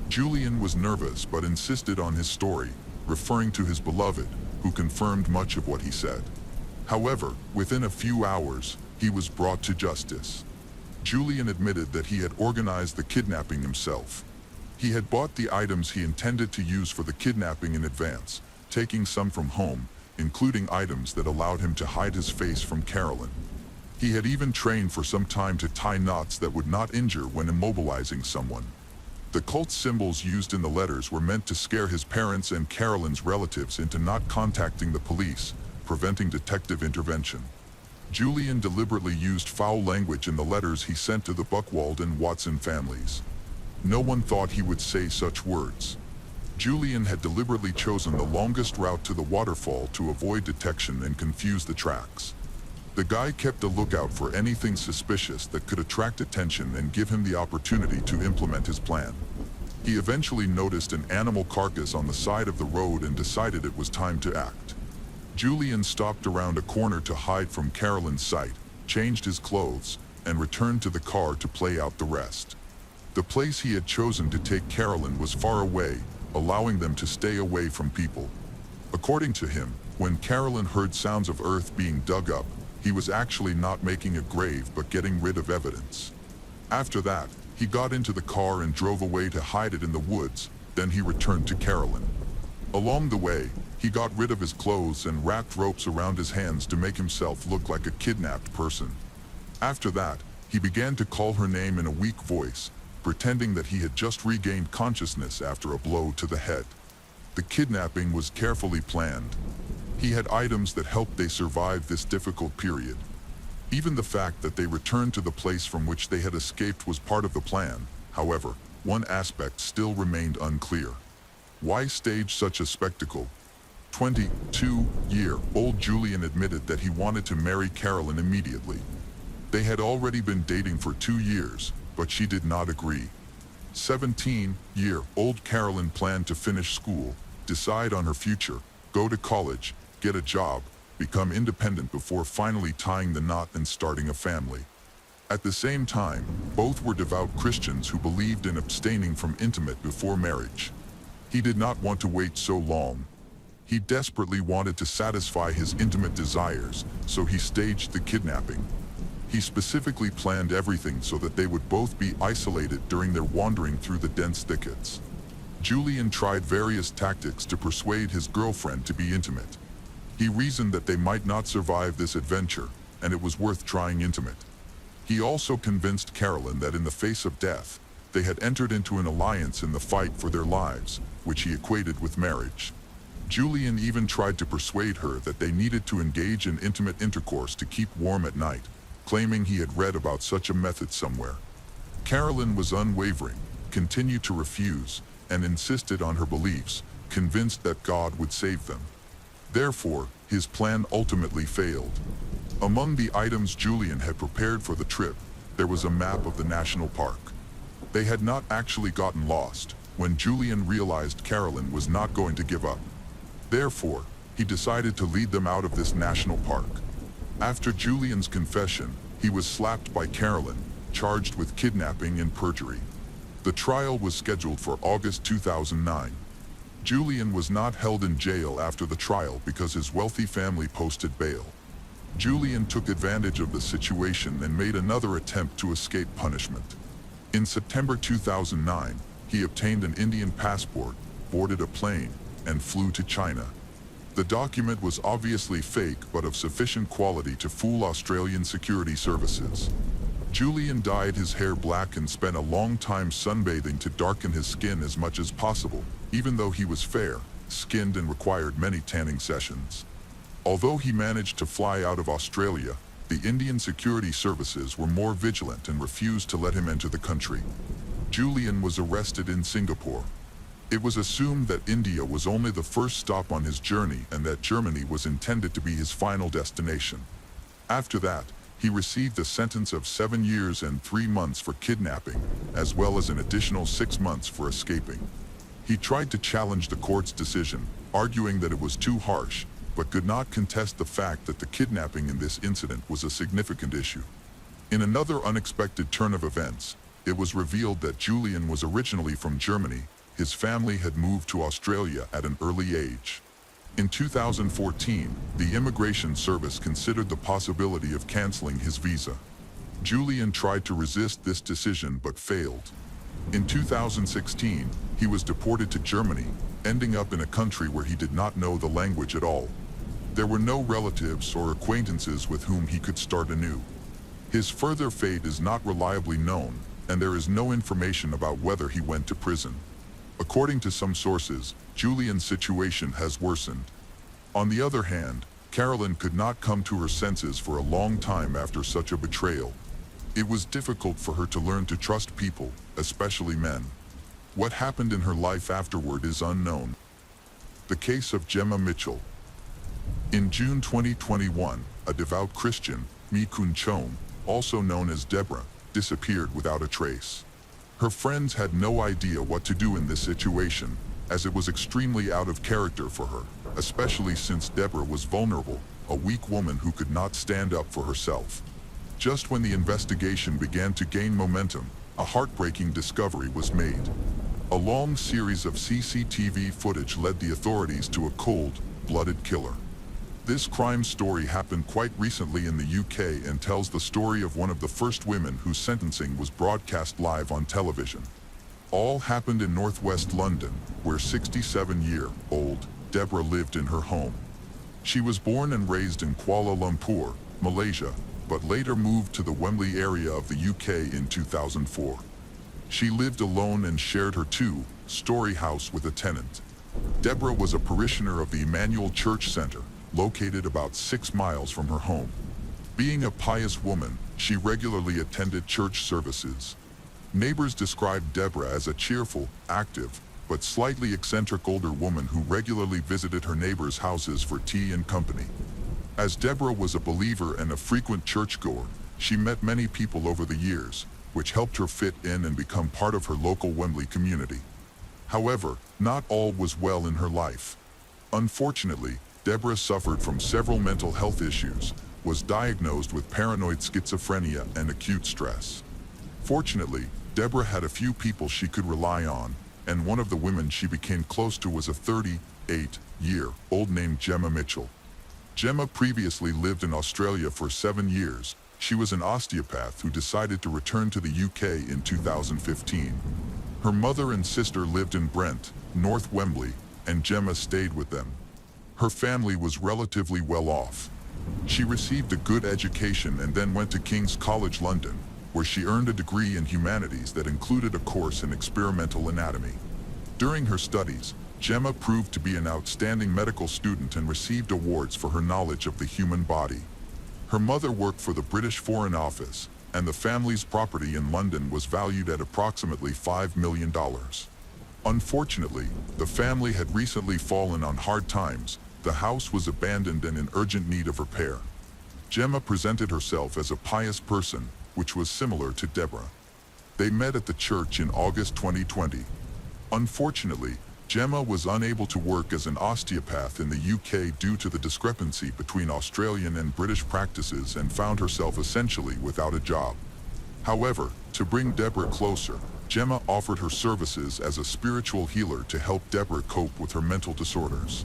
Julian was nervous but insisted on his story, referring to his beloved, who confirmed much of what he said. However, within a few hours, he was brought to justice. Julian admitted that he had organized the kidnapping himself. He had bought the items he intended to use for the kidnapping in advance, taking some from home, including items that allowed him to hide his face from Carolyn. He had even trained for some time to tie knots that would not injure when immobilizing someone. The cult symbols used in the letters were meant to scare his parents and Carolyn's relatives into not contacting the police, preventing detective intervention. Julian deliberately used foul language in the letters he sent to the Buchwald and Watson families. No one thought he would say such words. Julian had deliberately chosen the longest route to the waterfall to avoid detection and confuse the tracks. The guy kept a lookout for anything suspicious that could attract attention and give him the opportunity to implement his plan. He eventually noticed an animal carcass on the side of the road and decided it was time to act. Julian stopped around a corner to hide from Carolyn's sight, changed his clothes, and returned to the car to play out the rest. The place he had chosen to take Carolyn was far away, allowing them to stay away from people. According to him, when Carolyn heard sounds of earth being dug up, he was actually not making a grave but getting rid of evidence. After that, he got into the car and drove away to hide it in the woods, then he returned to Carolyn. Along the way, he got rid of his clothes and wrapped ropes around his hands to make himself look like a kidnapped person. After that, he began to call her name in a weak voice, pretending that he had just regained consciousness after a blow to the head. The kidnapping was carefully planned. He had items that helped they survive this difficult period. Even the fact that they returned to the place from which they had escaped was part of the plan. However, one aspect still remained unclear. Why stage such a spectacle? 22-year-old Julian admitted that he wanted to marry Carolyn immediately. They had already been dating for 2 years, but she did not agree. 17-year-old Carolyn planned to finish school, decide on her future, go to college, get a job, become independent before finally tying the knot and starting a family. At the same time, both were devout Christians who believed in abstaining from intimate before marriage. He did not want to wait so long. He desperately wanted to satisfy his intimate desires, so he staged the kidnapping. He specifically planned everything so that they would both be isolated during their wandering through the dense thickets. Julian tried various tactics to persuade his girlfriend to be intimate. He reasoned that they might not survive this adventure, and it was worth trying intimate. He also convinced Carolyn that in the face of death, they had entered into an alliance in the fight for their lives, which he equated with marriage. Julian even tried to persuade her that they needed to engage in intimate intercourse to keep warm at night, claiming he had read about such a method somewhere. Carolyn was unwavering, continued to refuse, and insisted on her beliefs, convinced that God would save them. Therefore, his plan ultimately failed. Among the items Julian had prepared for the trip, there was a map of the national park. They had not actually gotten lost when Julian realized Carolyn was not going to give up. Therefore, he decided to lead them out of this national park. After Julian's confession, he was slapped by Carolyn, charged with kidnapping and perjury. The trial was scheduled for August 2009. Julian was not held in jail after the trial because his wealthy family posted bail. Julian took advantage of the situation and made another attempt to escape punishment. In September 2009, he obtained an Indian passport, boarded a plane, and flew to China. The document was obviously fake but of sufficient quality to fool Australian security services. Julian dyed his hair black and spent a long time sunbathing to darken his skin as much as possible, even though he was fair-skinned and required many tanning sessions. Although he managed to fly out of Australia, the Indian security services were more vigilant and refused to let him enter the country. Julian was arrested in Singapore. It was assumed that India was only the first stop on his journey and that Germany was intended to be his final destination. After that, he received a sentence of 7 years and 3 months for kidnapping, as well as an additional 6 months for escaping. He tried to challenge the court's decision, arguing that it was too harsh, but could not contest the fact that the kidnapping in this incident was a significant issue. In another unexpected turn of events, it was revealed that Julian was originally from Germany. His family had moved to Australia at an early age. In 2014, the Immigration Service considered the possibility of canceling his visa. Julian tried to resist this decision but failed. In 2016, he was deported to Germany, ending up in a country where he did not know the language at all. There were no relatives or acquaintances with whom he could start anew. His further fate is not reliably known, and there is no information about whether he went to prison. According to some sources, Julian's situation has worsened. On the other hand, Carolyn could not come to her senses for a long time after such a betrayal. It was difficult for her to learn to trust people, especially men. What happened in her life afterward is unknown. The case of Gemma Mitchell. In June 2021, a devout Christian, Mi Kun Chom, also known as Deborah, disappeared without a trace. Her friends had no idea what to do in this situation, as it was extremely out of character for her, especially since Deborah was vulnerable, a weak woman who could not stand up for herself. Just when the investigation began to gain momentum, a heartbreaking discovery was made. A long series of CCTV footage led the authorities to a cold-blooded killer. This crime story happened quite recently in the UK and tells the story of one of the first women whose sentencing was broadcast live on television. All happened in northwest London, where 67-year-old Deborah lived in her home. She was born and raised in Kuala Lumpur, Malaysia, but later moved to the Wembley area of the UK in 2004. She lived alone and shared her two-story house with a tenant. Deborah was a parishioner of the Emmanuel Church Center, located about 6 miles from her home. Being a pious woman, she regularly attended church services. Neighbors described Deborah as a cheerful, active, but slightly eccentric older woman who regularly visited her neighbors' houses for tea and company. As Deborah was a believer and a frequent churchgoer, she met many people over the years, which helped her fit in and become part of her local Wembley community. However, not all was well in her life. Unfortunately, Deborah suffered from several mental health issues, was diagnosed with paranoid schizophrenia and acute stress. Fortunately, Deborah had a few people she could rely on, and one of the women she became close to was a 38-year-old named Gemma Mitchell. Gemma previously lived in Australia for 7 years. She was an osteopath who decided to return to the UK in 2015. Her mother and sister lived in Brent, North Wembley, and Gemma stayed with them. Her family was relatively well off. She received a good education and then went to King's College London, where she earned a degree in humanities that included a course in experimental anatomy. During her studies, Gemma proved to be an outstanding medical student and received awards for her knowledge of the human body. Her mother worked for the British Foreign Office, and the family's property in London was valued at approximately $5 million. Unfortunately, the family had recently fallen on hard times. The house was abandoned and in urgent need of repair. Gemma presented herself as a pious person, which was similar to Deborah. They met at the church in August 2020. Unfortunately, Gemma was unable to work as an osteopath in the UK due to the discrepancy between Australian and British practices and found herself essentially without a job. However, to bring Deborah closer, Gemma offered her services as a spiritual healer to help Deborah cope with her mental disorders.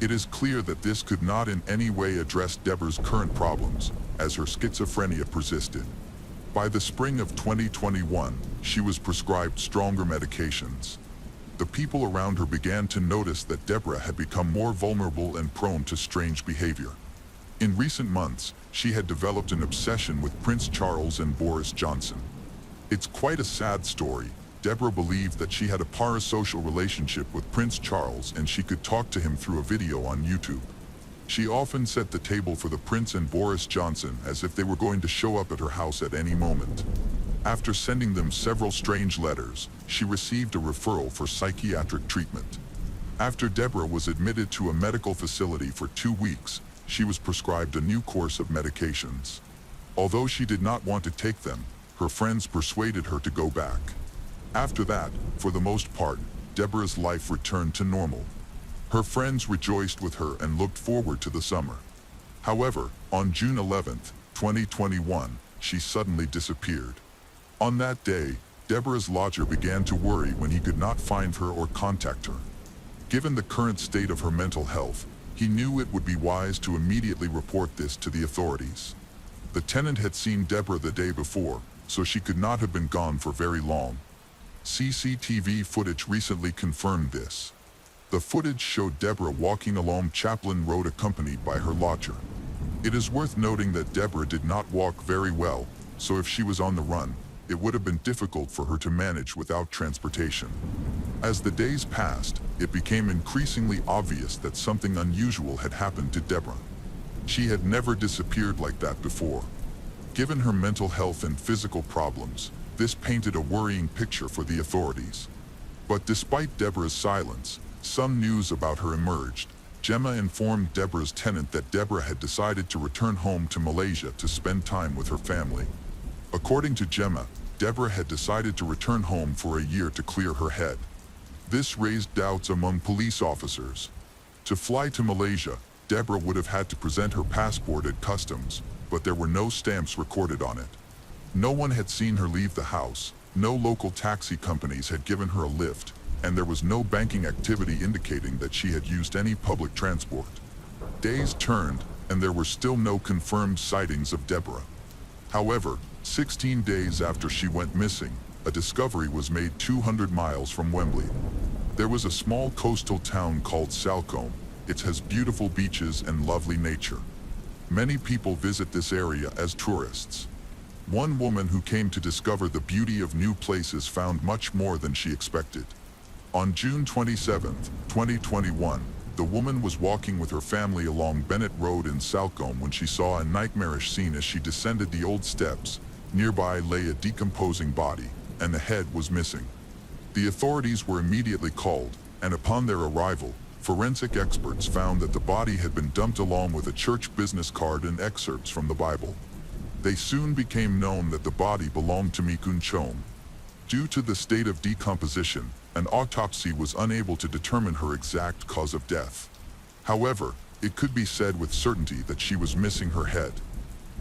It is clear that this could not in any way address Deborah's current problems, as her schizophrenia persisted. By the spring of 2021, she was prescribed stronger medications. The people around her began to notice that Deborah had become more vulnerable and prone to strange behavior. In recent months, she had developed an obsession with Prince Charles and Boris Johnson. It's quite a sad story. Deborah believed that she had a parasocial relationship with Prince Charles and she could talk to him through a video on YouTube. She often set the table for the Prince and Boris Johnson as if they were going to show up at her house at any moment. After sending them several strange letters, she received a referral for psychiatric treatment. After Deborah was admitted to a medical facility for 2 weeks, she was prescribed a new course of medications. Although she did not want to take them, her friends persuaded her to go back. After that, for the most part, Deborah's life returned to normal. Her friends rejoiced with her and looked forward to the summer. However, on June 11, 2021, she suddenly disappeared. On that day, Deborah's lodger began to worry when he could not find her or contact her. Given the current state of her mental health, he knew it would be wise to immediately report this to the authorities. The tenant had seen Deborah the day before, so she could not have been gone for very long. CCTV footage recently confirmed this. The footage showed Deborah walking along Chaplin Road accompanied by her lodger. It is worth noting that Deborah did not walk very well, so if she was on the run, it would have been difficult for her to manage without transportation. As the days passed, it became increasingly obvious that something unusual had happened to Deborah. She had never disappeared like that before. Given her mental health and physical problems, this painted a worrying picture for the authorities. But despite Deborah's silence, some news about her emerged. Gemma informed Deborah's tenant that Deborah had decided to return home to Malaysia to spend time with her family. According to Gemma, Deborah had decided to return home for a year to clear her head. This raised doubts among police officers. To fly to Malaysia, Deborah would have had to present her passport at customs, but there were no stamps recorded on it. No one had seen her leave the house, no local taxi companies had given her a lift, and there was no banking activity indicating that she had used any public transport. Days turned, and there were still no confirmed sightings of Deborah. However, 16 days after she went missing, a discovery was made 200 miles from Wembley. There was a small coastal town called Salcombe. It has beautiful beaches and lovely nature. Many people visit this area as tourists. One woman who came to discover the beauty of new places found much more than she expected. On June 27, 2021, the woman was walking with her family along Bennett Road in Salcombe when she saw a nightmarish scene as she descended the old steps. Nearby lay a decomposing body, and the head was missing. The authorities were immediately called, and upon their arrival, forensic experts found that the body had been dumped along with a church business card and excerpts from the Bible. They soon became known that the body belonged to Mikun Chom. Due to the state of decomposition, an autopsy was unable to determine her exact cause of death. However, it could be said with certainty that she was missing her head.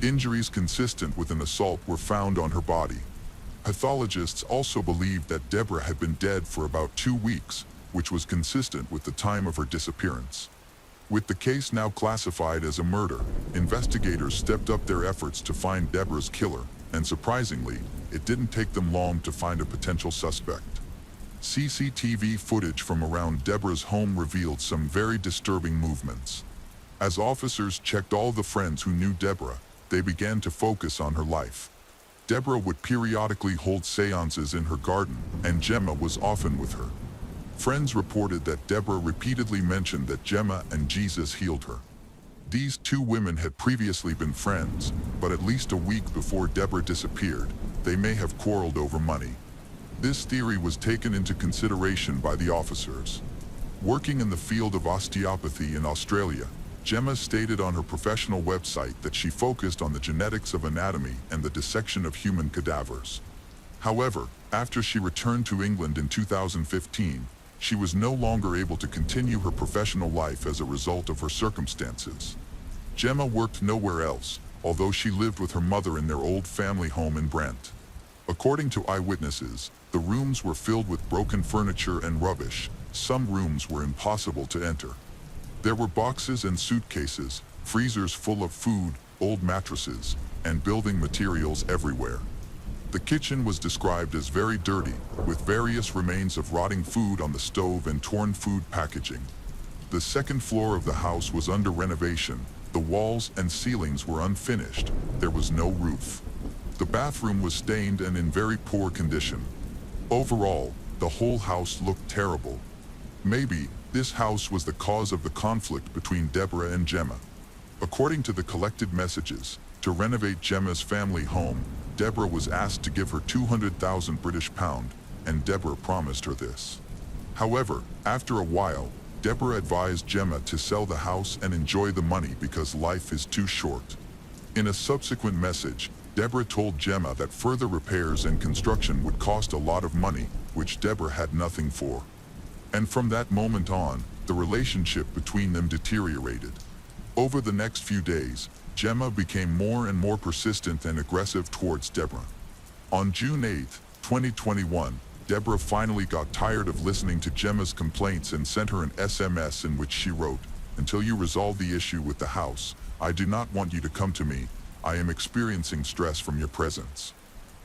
Injuries consistent with an assault were found on her body. Pathologists also believed that Deborah had been dead for about 2 weeks, which was consistent with the time of her disappearance. With the case now classified as a murder, investigators stepped up their efforts to find Deborah's killer, and surprisingly, it didn't take them long to find a potential suspect. CCTV footage from around Deborah's home revealed some very disturbing movements. As officers checked all the friends who knew Deborah, they began to focus on her life. Deborah would periodically hold seances in her garden, and Gemma was often with her. Friends reported that Deborah repeatedly mentioned that Gemma and Jesus healed her. These two women had previously been friends, but at least a week before Deborah disappeared, they may have quarreled over money. This theory was taken into consideration by the officers. Working in the field of osteopathy in Australia, Gemma stated on her professional website that she focused on the genetics of anatomy and the dissection of human cadavers. However, after she returned to England in 2015, she was no longer able to continue her professional life as a result of her circumstances. Gemma worked nowhere else, although she lived with her mother in their old family home in Brent. According to eyewitnesses, the rooms were filled with broken furniture and rubbish. Some rooms were impossible to enter. There were boxes and suitcases, freezers full of food, old mattresses, and building materials everywhere. The kitchen was described as very dirty, with various remains of rotting food on the stove and torn food packaging. The second floor of the house was under renovation. The walls and ceilings were unfinished. There was no roof. The bathroom was stained and in very poor condition. Overall, the whole house looked terrible. Maybe this house was the cause of the conflict between Deborah and Gemma. According to the collected messages, to renovate Gemma's family home, Deborah was asked to give her 200,000 British pound, and Deborah promised her this. However, after a while, Deborah advised Gemma to sell the house and enjoy the money because life is too short. In a subsequent message, Deborah told Gemma that further repairs and construction would cost a lot of money, which Deborah had nothing for. And from that moment on, the relationship between them deteriorated. Over the next few days, Gemma became more and more persistent and aggressive towards Deborah. On June 8, 2021, Deborah finally got tired of listening to Gemma's complaints and sent her an SMS in which she wrote, "Until you resolve the issue with the house, I do not want you to come to me. I am experiencing stress from your presence."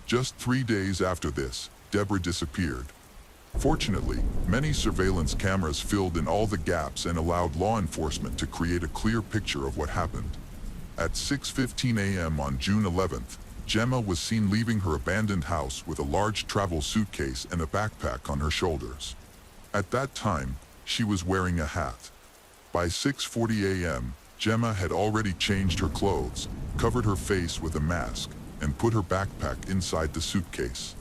Just 3 days after this, Deborah disappeared. Fortunately, many surveillance cameras filled in all the gaps and allowed law enforcement to create a clear picture of what happened. At 6:15 a.m. on June 11th, Gemma was seen leaving her abandoned house with a large travel suitcase and a backpack on her shoulders. At that time, she was wearing a hat. By 6:40 a.m., Gemma had already changed her clothes, covered her face with a mask, and put her backpack inside the suitcase.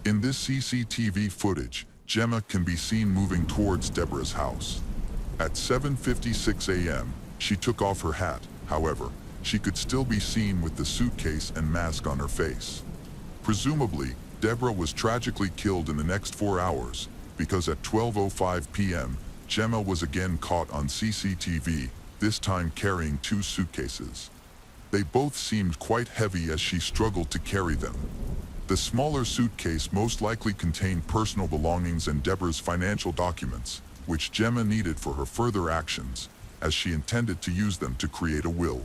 In this CCTV footage, Gemma can be seen moving towards Deborah's house. At 7:56 a.m., she took off her hat. However, she could still be seen with the suitcase and mask on her face. Presumably, Deborah was tragically killed in the next 4 hours, because at 12:05 p.m., Gemma was again caught on CCTV, this time carrying 2 suitcases. They both seemed quite heavy as she struggled to carry them. The smaller suitcase most likely contained personal belongings and Deborah's financial documents, which Gemma needed for her further actions, as she intended to use them to create a will.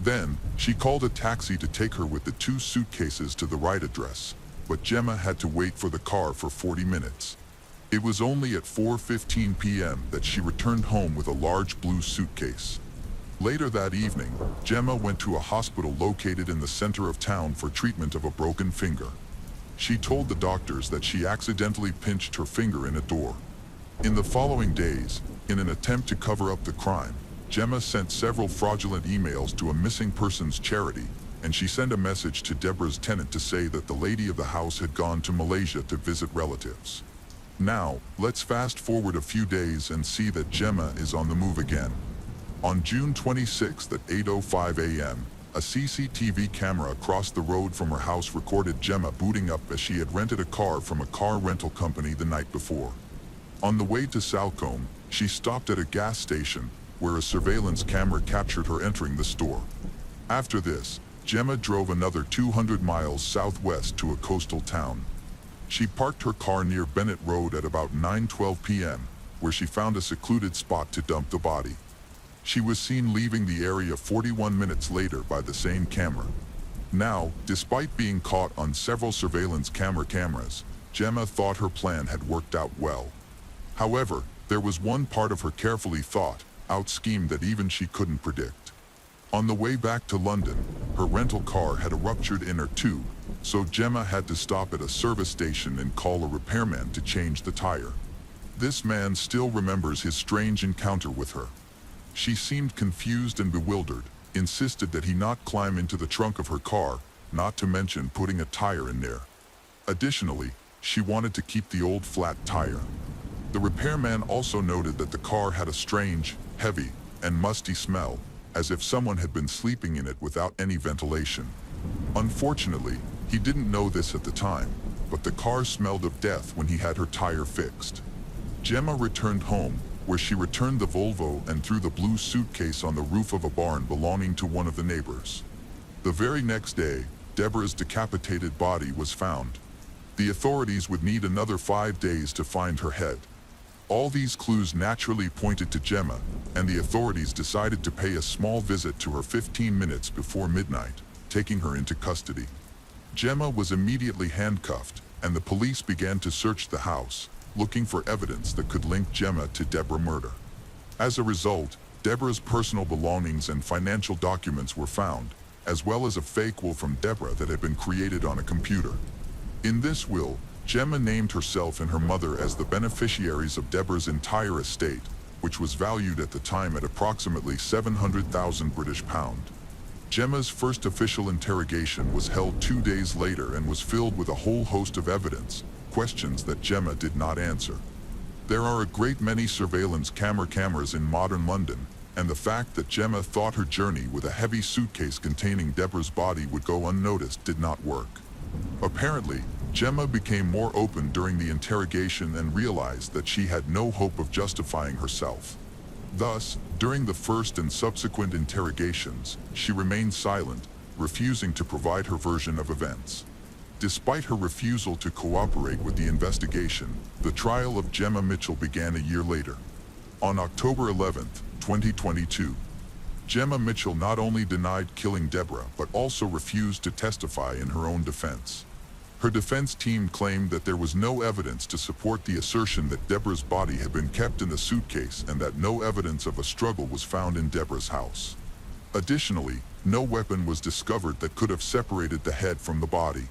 Then, she called a taxi to take her with the 2 suitcases to the right address, but Gemma had to wait for the car for 40 minutes. It was only at 4:15 p.m. that she returned home with a large blue suitcase. Later that evening, Gemma went to a hospital located in the center of town for treatment of a broken finger. She told the doctors that she accidentally pinched her finger in a door. In the following days, in an attempt to cover up the crime, Gemma sent several fraudulent emails to a missing persons charity, and she sent a message to Deborah's tenant to say that the lady of the house had gone to Malaysia to visit relatives. Now, let's fast forward a few days and see that Gemma is on the move again. On June 26th at 8:05 a.m., A CCTV camera across the road from her house recorded Gemma booting up as she had rented a car from a car rental company the night before. On the way to Salcombe, she stopped at a gas station, where a surveillance camera captured her entering the store. After this, Gemma drove another 200 miles southwest to a coastal town. She parked her car near Bennett Road at about 9:12 p.m., where she found a secluded spot to dump the body. She was seen leaving the area 41 minutes later by the same camera. Now, despite being caught on several surveillance cameras, Gemma thought her plan had worked out well. However, there was one part of her carefully thought out scheme that even she couldn't predict. On the way back to London, her rental car had a ruptured inner tube, so Gemma had to stop at a service station and call a repairman to change the tire. This man still remembers his strange encounter with her. She seemed confused and bewildered, insisted that he not climb into the trunk of her car, not to mention putting a tire in there. Additionally, she wanted to keep the old flat tire. The repairman also noted that the car had a strange, heavy, and musty smell, as if someone had been sleeping in it without any ventilation. Unfortunately, he didn't know this at the time, but the car smelled of death when he had her tire fixed. Gemma returned home, where she returned the Volvo and threw the blue suitcase on the roof of a barn belonging to one of the neighbors. The very next day, Deborah's decapitated body was found. The authorities would need another 5 days to find her head. All these clues naturally pointed to Gemma, and the authorities decided to pay a small visit to her 15 minutes before midnight, taking her into custody. Gemma was immediately handcuffed, and the police began to search the house, looking for evidence that could link Gemma to Deborah's murder. As a result, Deborah's personal belongings and financial documents were found, as well as a fake will from Deborah that had been created on a computer. In this will, Gemma named herself and her mother as the beneficiaries of Deborah's entire estate, which was valued at the time at approximately 700,000 British pound. Gemma's first official interrogation was held 2 days later and was filled with a whole host of evidence, questions that Gemma did not answer. There are a great many surveillance cameras in modern London, and the fact that Gemma thought her journey with a heavy suitcase containing Deborah's body would go unnoticed did not work. Apparently, Gemma became more open during the interrogation and realized that she had no hope of justifying herself. Thus, during the first and subsequent interrogations, she remained silent, refusing to provide her version of events. Despite her refusal to cooperate with the investigation, the trial of Gemma Mitchell began a year later. On October 11, 2022, Gemma Mitchell not only denied killing Deborah but also refused to testify in her own defense. Her defense team claimed that there was no evidence to support the assertion that Deborah's body had been kept in the suitcase and that no evidence of a struggle was found in Deborah's house. Additionally, no weapon was discovered that could have separated the head from the body.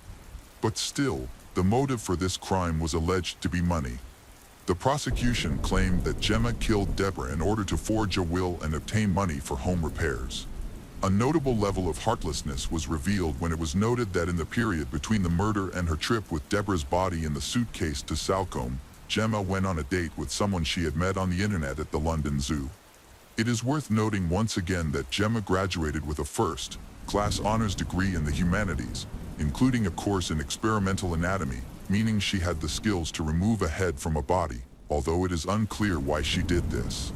But still, the motive for this crime was alleged to be money. The prosecution claimed that Gemma killed Deborah in order to forge a will and obtain money for home repairs. A notable level of heartlessness was revealed when it was noted that in the period between the murder and her trip with Deborah's body in the suitcase to Salcombe, Gemma went on a date with someone she had met on the internet at the London Zoo. It is worth noting once again that Gemma graduated with a first-class honors degree in the humanities, including a course in experimental anatomy, meaning she had the skills to remove a head from a body, although it is unclear why she did this.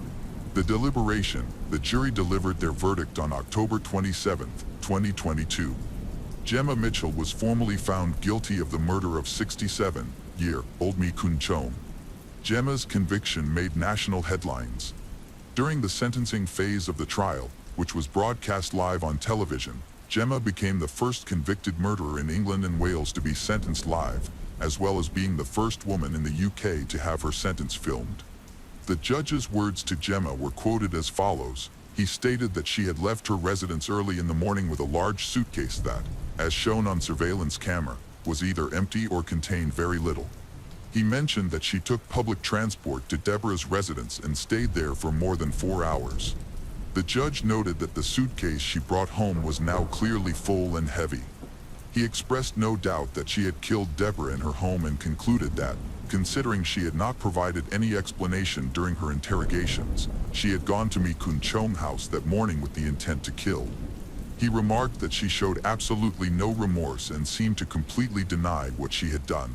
The deliberation, the jury delivered their verdict on October 27, 2022. Gemma Mitchell was formally found guilty of the murder of 67-year-old Mi Kun Chom. Gemma's conviction made national headlines. During the sentencing phase of the trial, which was broadcast live on television, Gemma became the first convicted murderer in England and Wales to be sentenced live, as well as being the first woman in the UK to have her sentence filmed. The judge's words to Gemma were quoted as follows. He stated that she had left her residence early in the morning with a large suitcase that, as shown on surveillance camera, was either empty or contained very little. He mentioned that she took public transport to Deborah's residence and stayed there for more than 4 hours. The judge noted that the suitcase she brought home was now clearly full and heavy. He expressed no doubt that she had killed Deborah in her home and concluded that, considering she had not provided any explanation during her interrogations, she had gone to Mi Kun Chom house that morning with the intent to kill. He remarked that she showed absolutely no remorse and seemed to completely deny what she had done.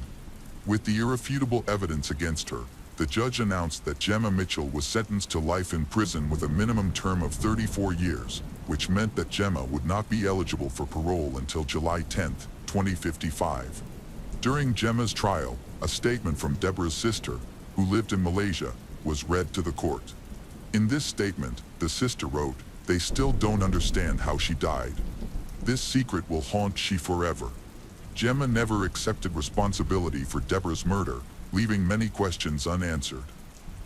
With the irrefutable evidence against her, the judge announced that Gemma Mitchell was sentenced to life in prison with a minimum term of 34 years, which meant that Gemma would not be eligible for parole until July 10, 2055. During Gemma's trial, a statement from Deborah's sister, who lived in Malaysia, was read to the court. In this statement, the sister wrote, "They still don't understand how she died. This secret will haunt she forever." Gemma never accepted responsibility for Deborah's murder, leaving many questions unanswered.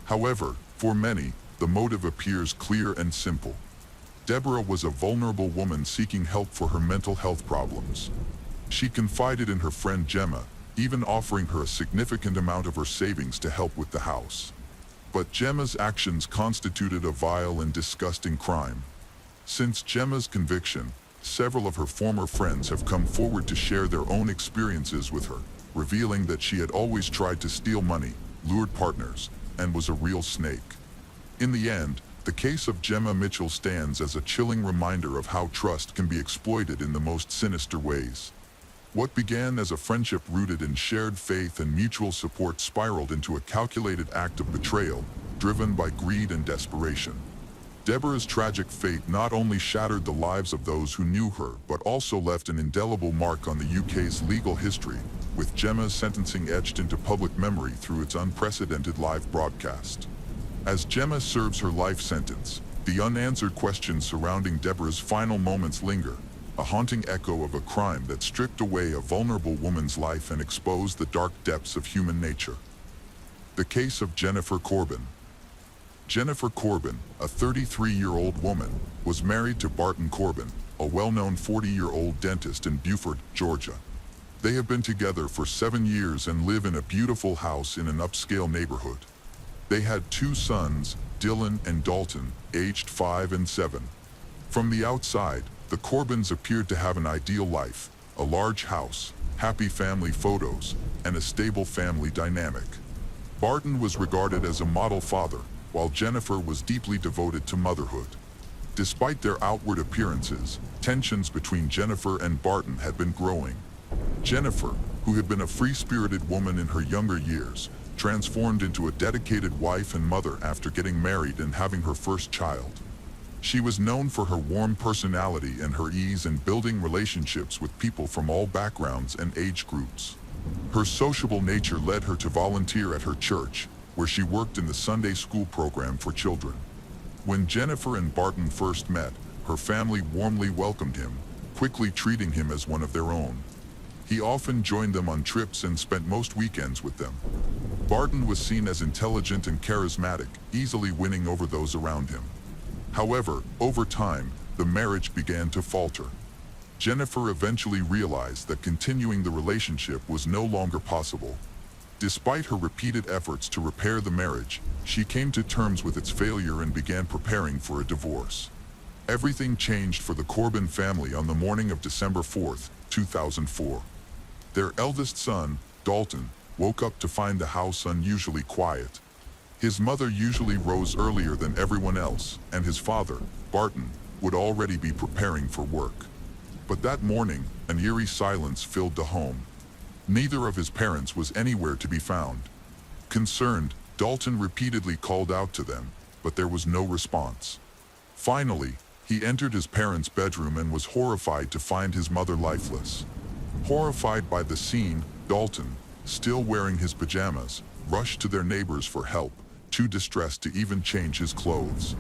However, for many, the motive appears clear and simple. Deborah was a vulnerable woman seeking help for her mental health problems. She confided in her friend Gemma, even offering her a significant amount of her savings to help with the house. But Gemma's actions constituted a vile and disgusting crime. Since Gemma's conviction, several of her former friends have come forward to share their own experiences with her, revealing that she had always tried to steal money, lured partners, and was a real snake. In the end, the case of Gemma Mitchell stands as a chilling reminder of how trust can be exploited in the most sinister ways. What began as a friendship rooted in shared faith and mutual support spiraled into a calculated act of betrayal, driven by greed and desperation. Deborah's tragic fate not only shattered the lives of those who knew her, but also left an indelible mark on the UK's legal history, with Gemma's sentencing etched into public memory through its unprecedented live broadcast. As Gemma serves her life sentence, the unanswered questions surrounding Deborah's final moments linger, a haunting echo of a crime that stripped away a vulnerable woman's life and exposed the dark depths of human nature. The case of Jennifer Corbin. Jennifer Corbin, a 33-year-old woman, was married to Barton Corbin, a well-known 40-year-old dentist in Beaufort, Georgia. They have been together for 7 years and live in a beautiful house in an upscale neighborhood. They had 2 sons, Dylan and Dalton, aged 5 and 7. From the outside, the Corbins appeared to have an ideal life, a large house, happy family photos, and a stable family dynamic. Barton was regarded as a model father, while Jennifer was deeply devoted to motherhood. Despite their outward appearances, tensions between Jennifer and Barton had been growing. Jennifer, who had been a free-spirited woman in her younger years, transformed into a dedicated wife and mother after getting married and having her first child. She was known for her warm personality and her ease in building relationships with people from all backgrounds and age groups. Her sociable nature led her to volunteer at her church, where she worked in the Sunday school program for children. When Jennifer and Barton first met, her family warmly welcomed him, quickly treating him as one of their own. He often joined them on trips and spent most weekends with them. Barton was seen as intelligent and charismatic, easily winning over those around him. However, over time, the marriage began to falter. Jennifer eventually realized that continuing the relationship was no longer possible. Despite her repeated efforts to repair the marriage, she came to terms with its failure and began preparing for a divorce. Everything changed for the Corbin family on the morning of December 4, 2004. Their eldest son, Dalton, woke up to find the house unusually quiet. His mother usually rose earlier than everyone else, and his father, Barton, would already be preparing for work. But that morning, an eerie silence filled the home. Neither of his parents was anywhere to be found. Concerned, Dalton repeatedly called out to them, but there was no response. Finally, he entered his parents' bedroom and was horrified to find his mother lifeless. Horrified by the scene, Dalton, still wearing his pajamas, rushed to their neighbors for help, too distressed to even change his clothes.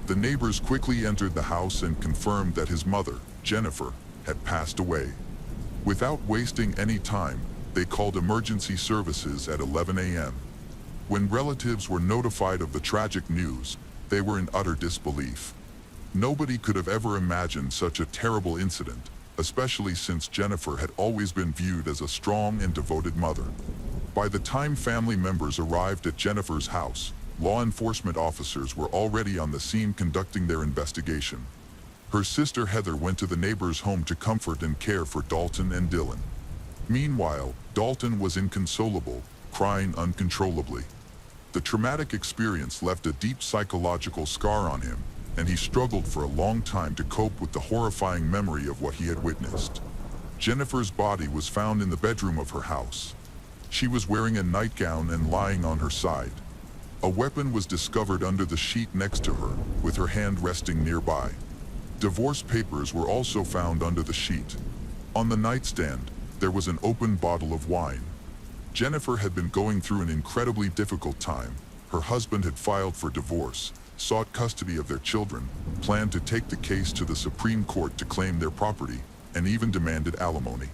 The neighbors quickly entered the house and confirmed that his mother, Jennifer, had passed away. Without wasting any time, they called emergency services at 11 a.m. When relatives were notified of the tragic news, they were in utter disbelief. Nobody could have ever imagined such a terrible incident, especially since Jennifer had always been viewed as a strong and devoted mother. By the time family members arrived at Jennifer's house, law enforcement officers were already on the scene conducting their investigation. Her sister Heather went to the neighbor's home to comfort and care for Dalton and Dylan. Meanwhile, Dalton was inconsolable, crying uncontrollably. The traumatic experience left a deep psychological scar on him, and he struggled for a long time to cope with the horrifying memory of what he had witnessed. Jennifer's body was found in the bedroom of her house. She was wearing a nightgown and lying on her side. A weapon was discovered under the sheet next to her, with her hand resting nearby. Divorce papers were also found under the sheet. On the nightstand, there was an open bottle of wine. Jennifer had been going through an incredibly difficult time. Her husband had filed for divorce, sought custody of their children, planned to take the case to the Supreme Court to claim their property, and even demanded alimony.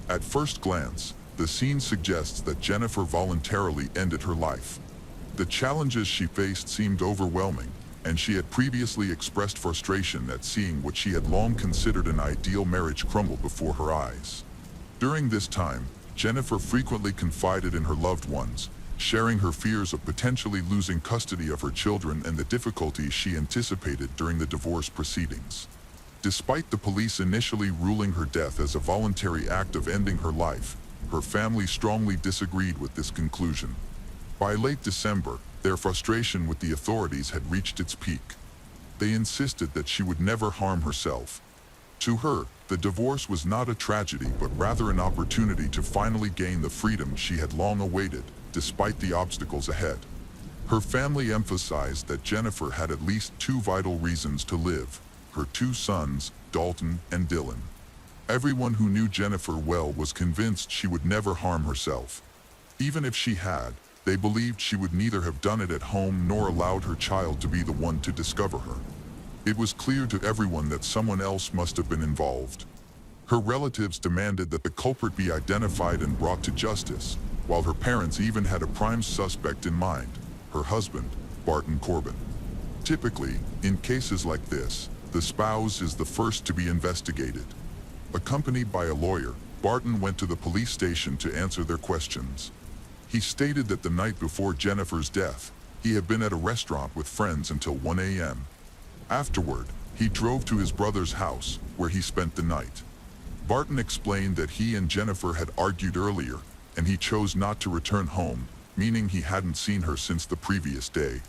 At first glance, the scene suggests that Jennifer voluntarily ended her life. The challenges she faced seemed overwhelming, and she had previously expressed frustration at seeing what she had long considered an ideal marriage crumble before her eyes. During this time, Jennifer frequently confided in her loved ones, sharing her fears of potentially losing custody of her children and the difficulties she anticipated during the divorce proceedings. Despite the police initially ruling her death as a voluntary act of ending her life, her family strongly disagreed with this conclusion. By late December, their frustration with the authorities had reached its peak. They insisted that she would never harm herself. To her, the divorce was not a tragedy but rather an opportunity to finally gain the freedom she had long awaited, despite the obstacles ahead. Her family emphasized that Jennifer had at least two vital reasons to live: her two sons, Dalton and Dylan. Everyone who knew Jennifer well was convinced she would never harm herself. Even if she had, they believed she would neither have done it at home nor allowed her child to be the one to discover her. It was clear to everyone that someone else must have been involved. Her relatives demanded that the culprit be identified and brought to justice, while her parents even had a prime suspect in mind: her husband, Barton Corbin. Typically, in cases like this, the spouse is the first to be investigated. Accompanied by a lawyer, Barton went to the police station to answer their questions. He stated that the night before Jennifer's death, he had been at a restaurant with friends until 1 a.m. Afterward, he drove to his brother's house, where he spent the night. Barton explained that he and Jennifer had argued earlier, and he chose not to return home, meaning he hadn't seen her since the previous day.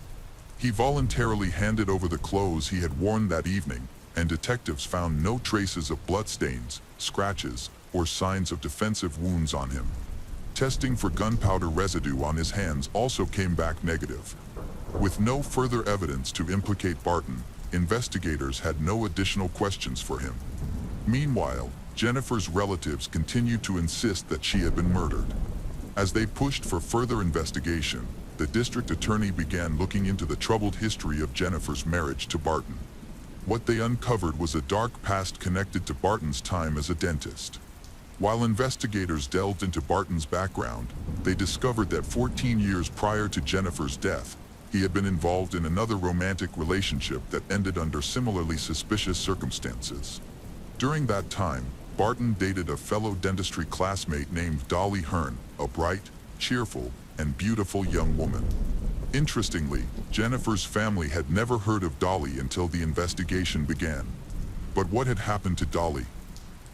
He voluntarily handed over the clothes he had worn that evening, and detectives found no traces of bloodstains, scratches, or signs of defensive wounds on him. Testing for gunpowder residue on his hands also came back negative. With no further evidence to implicate Barton, investigators had no additional questions for him. Meanwhile, Jennifer's relatives continued to insist that she had been murdered. As they pushed for further investigation, the district attorney began looking into the troubled history of Jennifer's marriage to Barton. What they uncovered was a dark past connected to Barton's time as a dentist. While investigators delved into Barton's background, they discovered that 14 years prior to Jennifer's death, he had been involved in another romantic relationship that ended under similarly suspicious circumstances. During that time, Barton dated a fellow dentistry classmate named Dolly Hearn, a bright, cheerful, and beautiful young woman. Interestingly, Jennifer's family had never heard of Dolly until the investigation began. But what had happened to Dolly?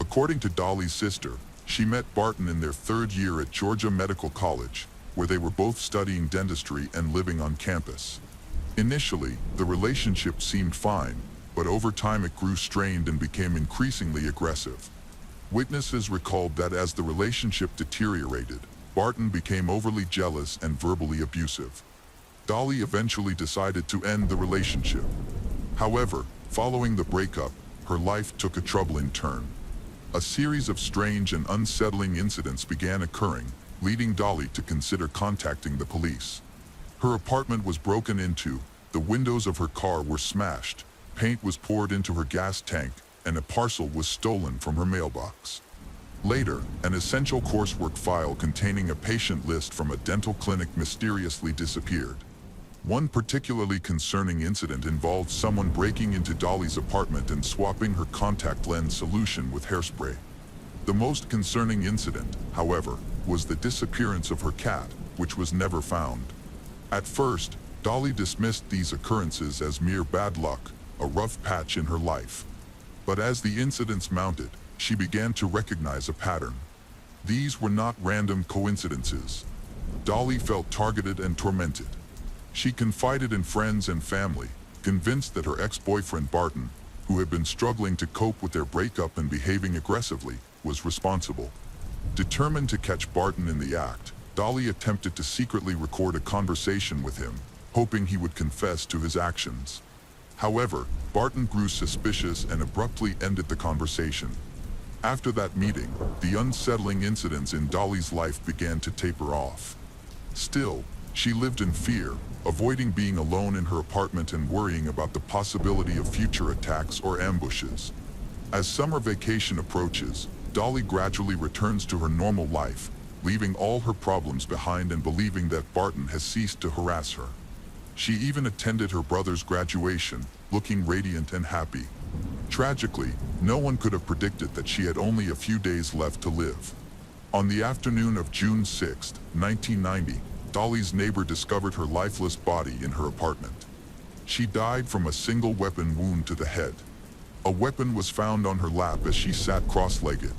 According to Dolly's sister, she met Barton in their third year at Georgia Medical College, where they were both studying dentistry and living on campus. Initially, the relationship seemed fine, but over time it grew strained and became increasingly aggressive. Witnesses recalled that as the relationship deteriorated, Barton became overly jealous and verbally abusive. Dolly eventually decided to end the relationship. However, following the breakup, her life took a troubling turn. A series of strange and unsettling incidents began occurring, leading Dolly to consider contacting the police. Her apartment was broken into, the windows of her car were smashed, paint was poured into her gas tank, and a parcel was stolen from her mailbox. Later, an essential coursework file containing a patient list from a dental clinic mysteriously disappeared. One particularly concerning incident involved someone breaking into Dolly's apartment and swapping her contact lens solution with hairspray. The most concerning incident, however, was the disappearance of her cat, which was never found. At first, Dolly dismissed these occurrences as mere bad luck, a rough patch in her life. But as the incidents mounted, she began to recognize a pattern. These were not random coincidences. Dolly felt targeted and tormented. She confided in friends and family, convinced that her ex-boyfriend Barton, who had been struggling to cope with their breakup and behaving aggressively, was responsible. Determined to catch Barton in the act, Dolly attempted to secretly record a conversation with him, hoping he would confess to his actions. However, Barton grew suspicious and abruptly ended the conversation. After that meeting, the unsettling incidents in Dolly's life began to taper off. Still, she lived in fear, avoiding being alone in her apartment and worrying about the possibility of future attacks or ambushes. As summer vacation approaches, Dolly gradually returns to her normal life, leaving all her problems behind and believing that Barton has ceased to harass her. She even attended her brother's graduation, looking radiant and happy. Tragically, no one could have predicted that she had only a few days left to live. On the afternoon of June 6, 1990, Dolly's neighbor discovered her lifeless body in her apartment. She died from a single weapon wound to the head. A weapon was found on her lap as she sat cross-legged.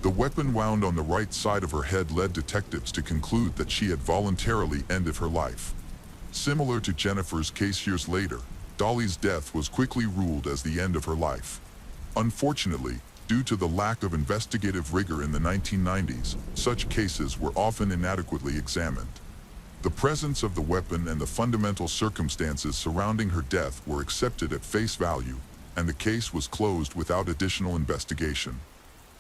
The weapon wound on the right side of her head led detectives to conclude that she had voluntarily ended her life. Similar to Jennifer's case years later, Dolly's death was quickly ruled as the end of her life. Unfortunately, due to the lack of investigative rigor in the 1990s, such cases were often inadequately examined. The presence of the weapon and the fundamental circumstances surrounding her death were accepted at face value, and the case was closed without additional investigation.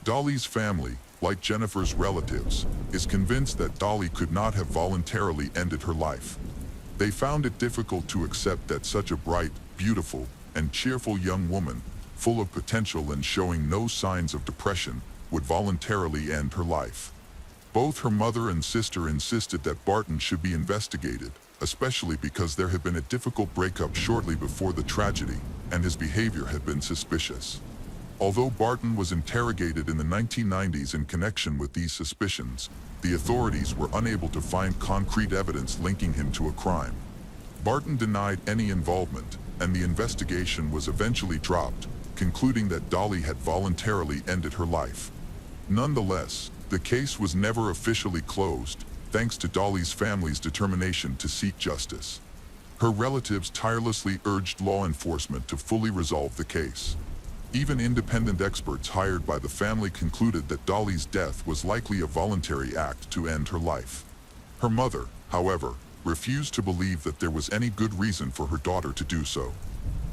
Dolly's family, like Jennifer's relatives, is convinced that Dolly could not have voluntarily ended her life. They found it difficult to accept that such a bright, beautiful, and cheerful young woman, full of potential and showing no signs of depression, would voluntarily end her life. Both her mother and sister insisted that Barton should be investigated, especially because there had been a difficult breakup shortly before the tragedy, and his behavior had been suspicious. Although Barton was interrogated in the 1990s in connection with these suspicions, the authorities were unable to find concrete evidence linking him to a crime. Barton denied any involvement, and the investigation was eventually dropped, concluding that Dolly had voluntarily ended her life. Nonetheless, the case was never officially closed, thanks to Dolly's family's determination to seek justice. Her relatives tirelessly urged law enforcement to fully resolve the case. Even independent experts hired by the family concluded that Dolly's death was likely a voluntary act to end her life. Her mother, however, refused to believe that there was any good reason for her daughter to do so.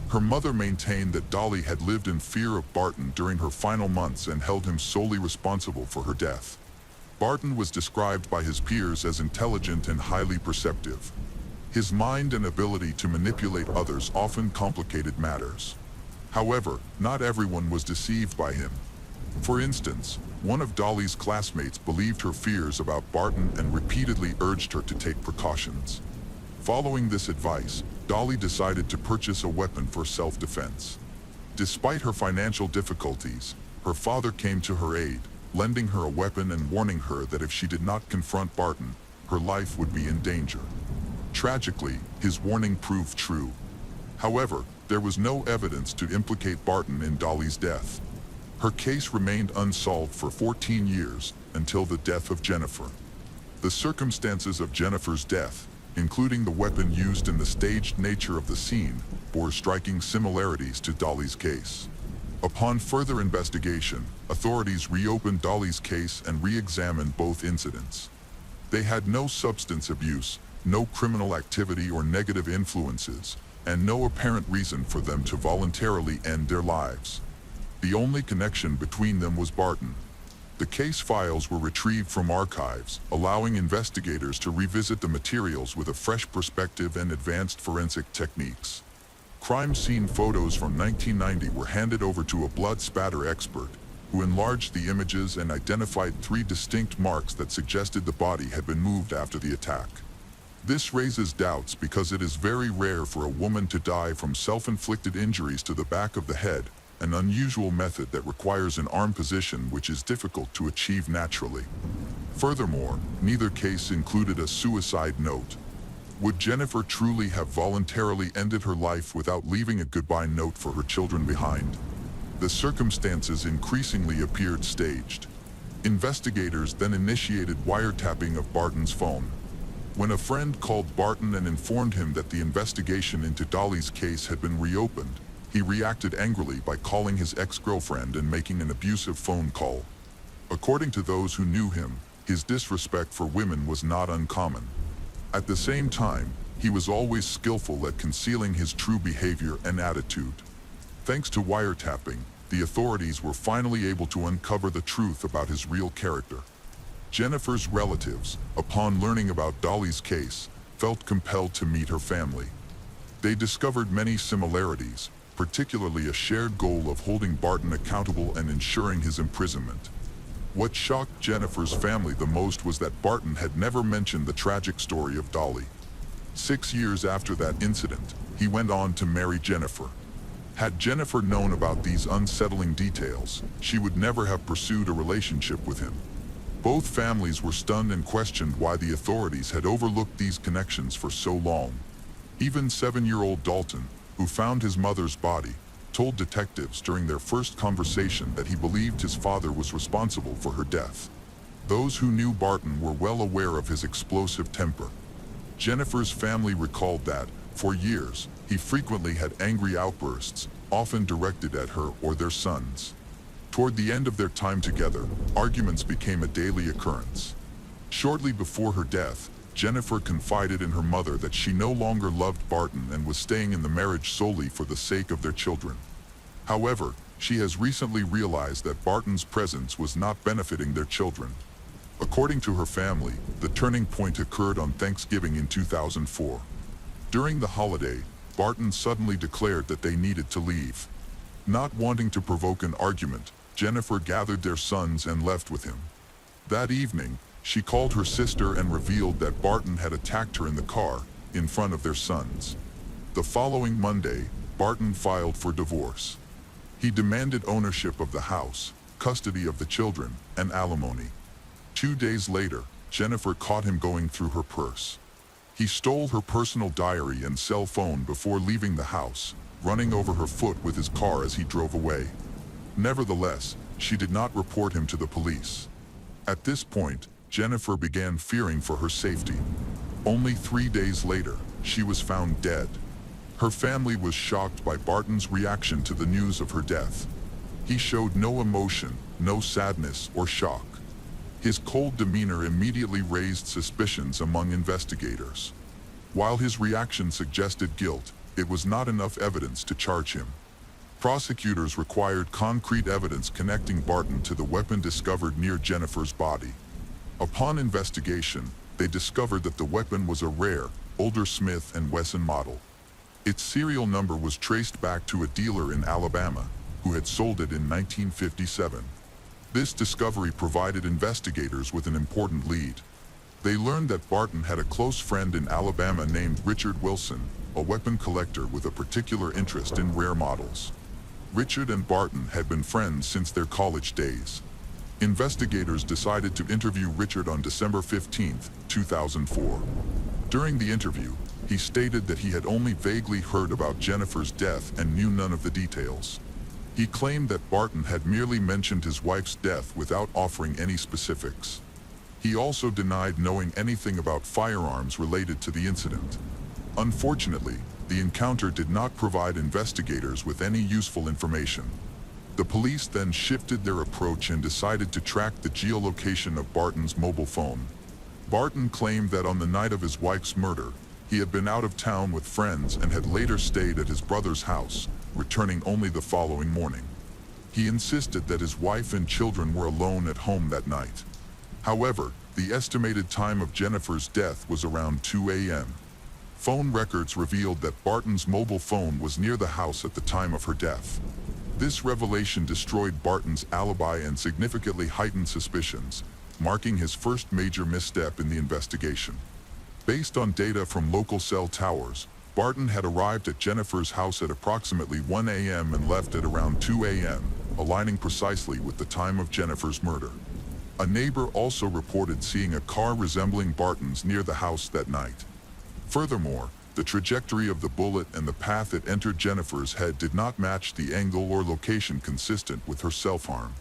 Her mother maintained that Dolly had lived in fear of Barton during her final months and held him solely responsible for her death. Barton was described by his peers as intelligent and highly perceptive. His mind and ability to manipulate others often complicated matters. However, not everyone was deceived by him. For instance, one of Dolly's classmates believed her fears about Barton and repeatedly urged her to take precautions. Following this advice, Dolly decided to purchase a weapon for self-defense. Despite her financial difficulties, her father came to her aid, lending her a weapon and warning her that if she did not confront Barton, her life would be in danger. Tragically, his warning proved true. However, there was no evidence to implicate Barton in Dolly's death. Her case remained unsolved for 14 years, until the death of Jennifer. The circumstances of Jennifer's death, including the weapon used in the staged nature of the scene, bore striking similarities to Dolly's case. Upon further investigation, authorities reopened Dolly's case and re-examined both incidents. They had no substance abuse, no criminal activity or negative influences, and no apparent reason for them to voluntarily end their lives. The only connection between them was Barton. The case files were retrieved from archives, allowing investigators to revisit the materials with a fresh perspective and advanced forensic techniques. Crime scene photos from 1990 were handed over to a blood spatter expert, who enlarged the images and identified 3 distinct marks that suggested the body had been moved after the attack. This raises doubts because it is very rare for a woman to die from self-inflicted injuries to the back of the head, an unusual method that requires an arm position which is difficult to achieve naturally. Furthermore, neither case included a suicide note. Would Jennifer truly have voluntarily ended her life without leaving a goodbye note for her children behind? The circumstances increasingly appeared staged. Investigators then initiated wiretapping of Barton's phone. When a friend called Barton and informed him that the investigation into Dolly's case had been reopened, he reacted angrily by calling his ex-girlfriend and making an abusive phone call. According to those who knew him, his disrespect for women was not uncommon. At the same time, he was always skillful at concealing his true behavior and attitude. Thanks to wiretapping, the authorities were finally able to uncover the truth about his real character. Jennifer's relatives, upon learning about Dolly's case, felt compelled to meet her family. They discovered many similarities, particularly a shared goal of holding Barton accountable and ensuring his imprisonment. What shocked Jennifer's family the most was that Barton had never mentioned the tragic story of Dolly. 6 years after that incident, he went on to marry Jennifer. Had Jennifer known about these unsettling details, she would never have pursued a relationship with him. Both families were stunned and questioned why the authorities had overlooked these connections for so long. Even 7-year-old Dalton, who found his mother's body, told detectives during their first conversation that he believed his father was responsible for her death. Those who knew Barton were well aware of his explosive temper. Jennifer's family recalled that, for years, he frequently had angry outbursts, often directed at her or their sons. Toward the end of their time together, arguments became a daily occurrence. Shortly before her death, Jennifer confided in her mother that she no longer loved Barton and was staying in the marriage solely for the sake of their children. However, she has recently realized that Barton's presence was not benefiting their children. According to her family, the turning point occurred on Thanksgiving in 2004. During the holiday, Barton suddenly declared that they needed to leave. Not wanting to provoke an argument, Jennifer gathered their sons and left with him. That evening, she called her sister and revealed that Barton had attacked her in the car, in front of their sons. The following Monday, Barton filed for divorce. He demanded ownership of the house, custody of the children, and alimony. 2 days later, Jennifer caught him going through her purse. He stole her personal diary and cell phone before leaving the house, running over her foot with his car as he drove away. Nevertheless, she did not report him to the police. At this point, Jennifer began fearing for her safety. Only 3 days later, she was found dead. Her family was shocked by Barton's reaction to the news of her death. He showed no emotion, no sadness or shock. His cold demeanor immediately raised suspicions among investigators. While his reaction suggested guilt, it was not enough evidence to charge him. Prosecutors required concrete evidence connecting Barton to the weapon discovered near Jennifer's body. Upon investigation, they discovered that the weapon was a rare, older Smith & Wesson model. Its serial number was traced back to a dealer in Alabama, who had sold it in 1957. This discovery provided investigators with an important lead. They learned that Barton had a close friend in Alabama named Richard Wilson, a weapon collector with a particular interest in rare models. Richard and Barton had been friends since their college days. Investigators decided to interview Richard on December 15, 2004. During the interview, he stated that he had only vaguely heard about Jennifer's death and knew none of the details. He claimed that Barton had merely mentioned his wife's death without offering any specifics. He also denied knowing anything about firearms related to the incident. Unfortunately, the encounter did not provide investigators with any useful information. The police then shifted their approach and decided to track the geolocation of Barton's mobile phone. Barton claimed that on the night of his wife's murder, he had been out of town with friends and had later stayed at his brother's house, returning only the following morning. He insisted that his wife and children were alone at home that night. However, the estimated time of Jennifer's death was around 2 a.m. Phone records revealed that Barton's mobile phone was near the house at the time of her death. This revelation destroyed Barton's alibi and significantly heightened suspicions, marking his first major misstep in the investigation. Based on data from local cell towers, Barton had arrived at Jennifer's house at approximately 1 a.m. and left at around 2 a.m., aligning precisely with the time of Jennifer's murder. A neighbor also reported seeing a car resembling Barton's near the house that night. Furthermore, the trajectory of the bullet and the path it entered Jennifer's head did not match the angle or location consistent with her self-harm.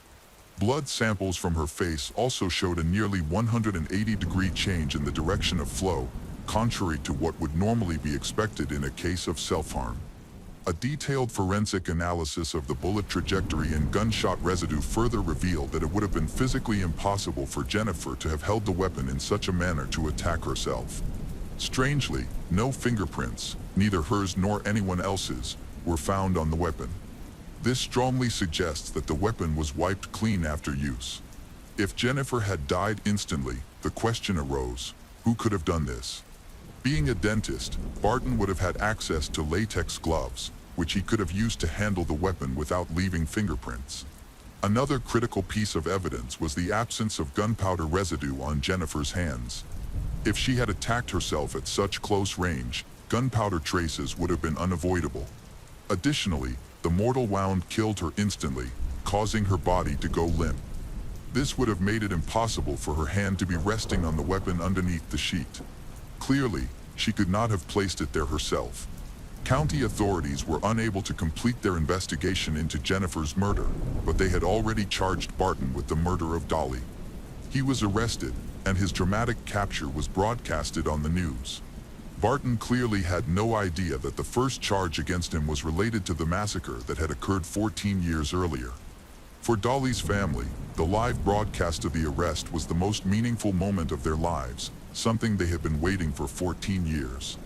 Blood samples from her face also showed a nearly 180-degree change in the direction of flow, contrary to what would normally be expected in a case of self-harm. A detailed forensic analysis of the bullet trajectory and gunshot residue further revealed that it would have been physically impossible for Jennifer to have held the weapon in such a manner to attack herself. Strangely, no fingerprints, neither hers nor anyone else's, were found on the weapon. This strongly suggests that the weapon was wiped clean after use. If Jennifer had died instantly, the question arose, who could have done this? Being a dentist, Barton would have had access to latex gloves, which he could have used to handle the weapon without leaving fingerprints. Another critical piece of evidence was the absence of gunpowder residue on Jennifer's hands. If she had attacked herself at such close range, gunpowder traces would have been unavoidable. Additionally, the mortal wound killed her instantly, causing her body to go limp. This would have made it impossible for her hand to be resting on the weapon underneath the sheet. Clearly, she could not have placed it there herself. County authorities were unable to complete their investigation into Jennifer's murder, but they had already charged Barton with the murder of Dolly. He was arrested, and his dramatic capture was broadcasted on the news. Barton clearly had no idea that the first charge against him was related to the massacre that had occurred 14 years earlier. For Dolly's family, the live broadcast of the arrest was the most meaningful moment of their lives, something they had been waiting for 14 years.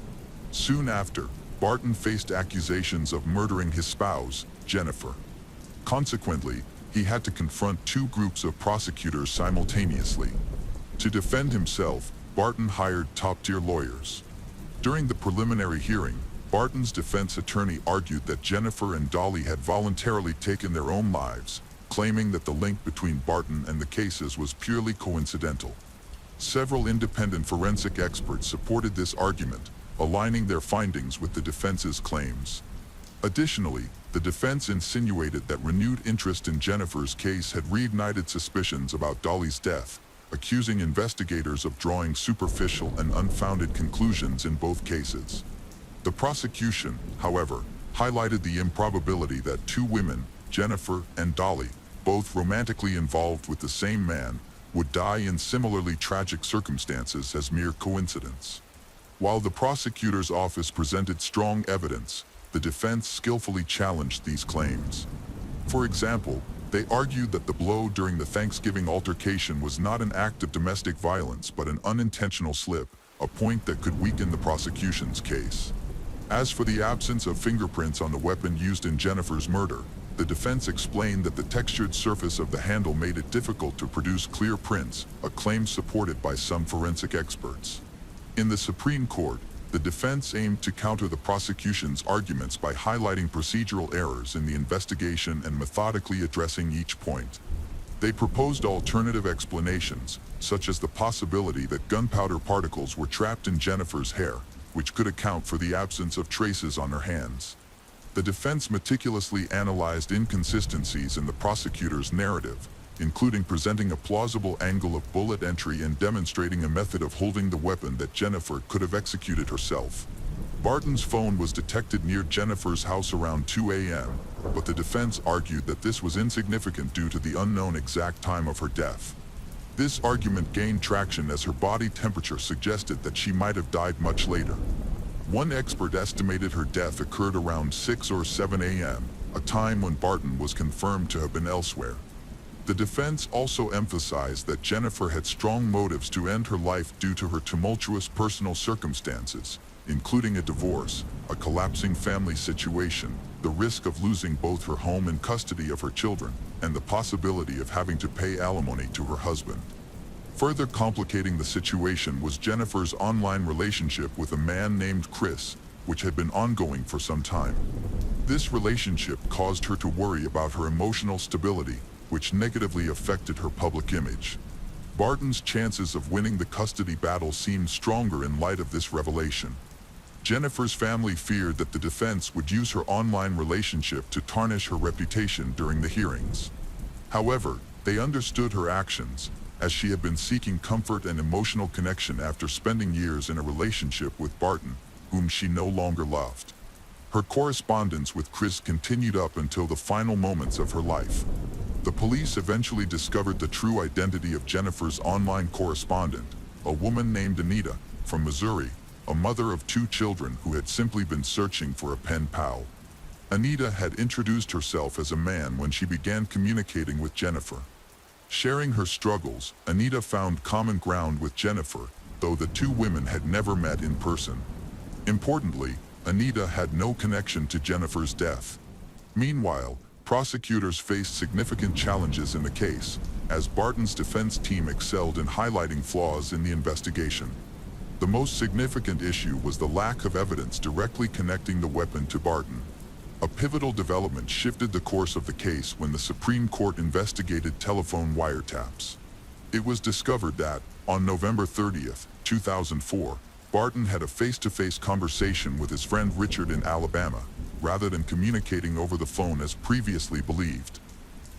Soon after, Barton faced accusations of murdering his spouse, Jennifer. Consequently, he had to confront two groups of prosecutors simultaneously. To defend himself, Barton hired top-tier lawyers. During the preliminary hearing, Barton's defense attorney argued that Jennifer and Dolly had voluntarily taken their own lives, claiming that the link between Barton and the cases was purely coincidental. Several independent forensic experts supported this argument, aligning their findings with the defense's claims. Additionally, the defense insinuated that renewed interest in Jennifer's case had reignited suspicions about Dolly's death, accusing investigators of drawing superficial and unfounded conclusions in both cases. The prosecution, however, highlighted the improbability that two women, Jennifer and Dolly, both romantically involved with the same man, would die in similarly tragic circumstances as mere coincidence. While the prosecutor's office presented strong evidence, the defense skillfully challenged these claims. For example, they argued that the blow during the Thanksgiving altercation was not an act of domestic violence but an unintentional slip, a point that could weaken the prosecution's case. As for the absence of fingerprints on the weapon used in Jennifer's murder, the defense explained that the textured surface of the handle made it difficult to produce clear prints, a claim supported by some forensic experts. In the Supreme Court, the defense aimed to counter the prosecution's arguments by highlighting procedural errors in the investigation and methodically addressing each point. They proposed alternative explanations, such as the possibility that gunpowder particles were trapped in Jennifer's hair, which could account for the absence of traces on her hands. The defense meticulously analyzed inconsistencies in the prosecutor's narrative, including presenting a plausible angle of bullet entry and demonstrating a method of holding the weapon that Jennifer could have executed herself. Barton's phone was detected near Jennifer's house around 2 a.m., but the defense argued that this was insignificant due to the unknown exact time of her death. This argument gained traction as her body temperature suggested that she might have died much later. One expert estimated her death occurred around 6 or 7 a.m., a time when Barton was confirmed to have been elsewhere. The defense also emphasized that Jennifer had strong motives to end her life due to her tumultuous personal circumstances, including a divorce, a collapsing family situation, the risk of losing both her home and custody of her children, and the possibility of having to pay alimony to her husband. Further complicating the situation was Jennifer's online relationship with a man named Chris, which had been ongoing for some time. This relationship caused her to worry about her emotional stability, which negatively affected her public image. Barton's chances of winning the custody battle seemed stronger in light of this revelation. Jennifer's family feared that the defense would use her online relationship to tarnish her reputation during the hearings. However, they understood her actions, as she had been seeking comfort and emotional connection after spending years in a relationship with Barton, whom she no longer loved. Her correspondence with Chris continued up until the final moments of her life. The police eventually discovered the true identity of Jennifer's online correspondent, a woman named Anita, from Missouri, a mother of 2 children who had simply been searching for a pen pal. Anita had introduced herself as a man when she began communicating with Jennifer. Sharing her struggles, Anita found common ground with Jennifer, though the 2 women had never met in person. Importantly, Anita had no connection to Jennifer's death. Meanwhile, prosecutors faced significant challenges in the case, as Barton's defense team excelled in highlighting flaws in the investigation. The most significant issue was the lack of evidence directly connecting the weapon to Barton. A pivotal development shifted the course of the case when the Supreme Court investigated telephone wiretaps. It was discovered that, on November 30th, 2004, Barton had a face-to-face conversation with his friend Richard in Alabama, rather than communicating over the phone as previously believed.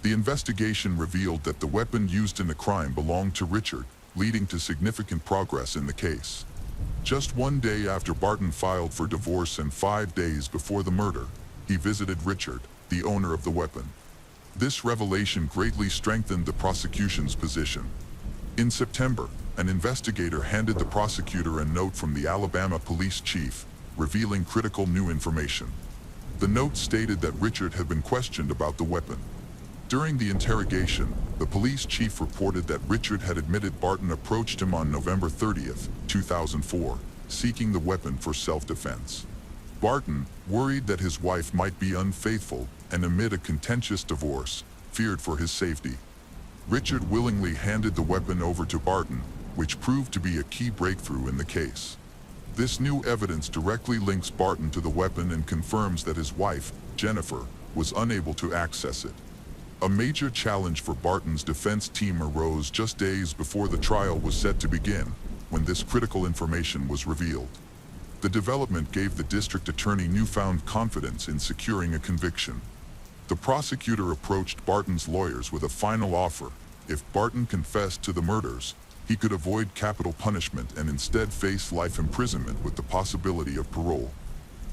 The investigation revealed that the weapon used in the crime belonged to Richard, leading to significant progress in the case. Just 1 day after Barton filed for divorce and 5 days before the murder, he visited Richard, the owner of the weapon. This revelation greatly strengthened the prosecution's position. In September, an investigator handed the prosecutor a note from the Alabama police chief, revealing critical new information. The note stated that Richard had been questioned about the weapon. During the interrogation, the police chief reported that Richard had admitted Barton approached him on November 30th, 2004, seeking the weapon for self-defense. Barton, worried that his wife might be unfaithful and amid a contentious divorce, feared for his safety. Richard willingly handed the weapon over to Barton, which proved to be a key breakthrough in the case. This new evidence directly links Barton to the weapon and confirms that his wife, Jennifer, was unable to access it. A major challenge for Barton's defense team arose just days before the trial was set to begin, when this critical information was revealed. The development gave the district attorney newfound confidence in securing a conviction. The prosecutor approached Barton's lawyers with a final offer. If Barton confessed to the murders, he could avoid capital punishment and instead face life imprisonment with the possibility of parole.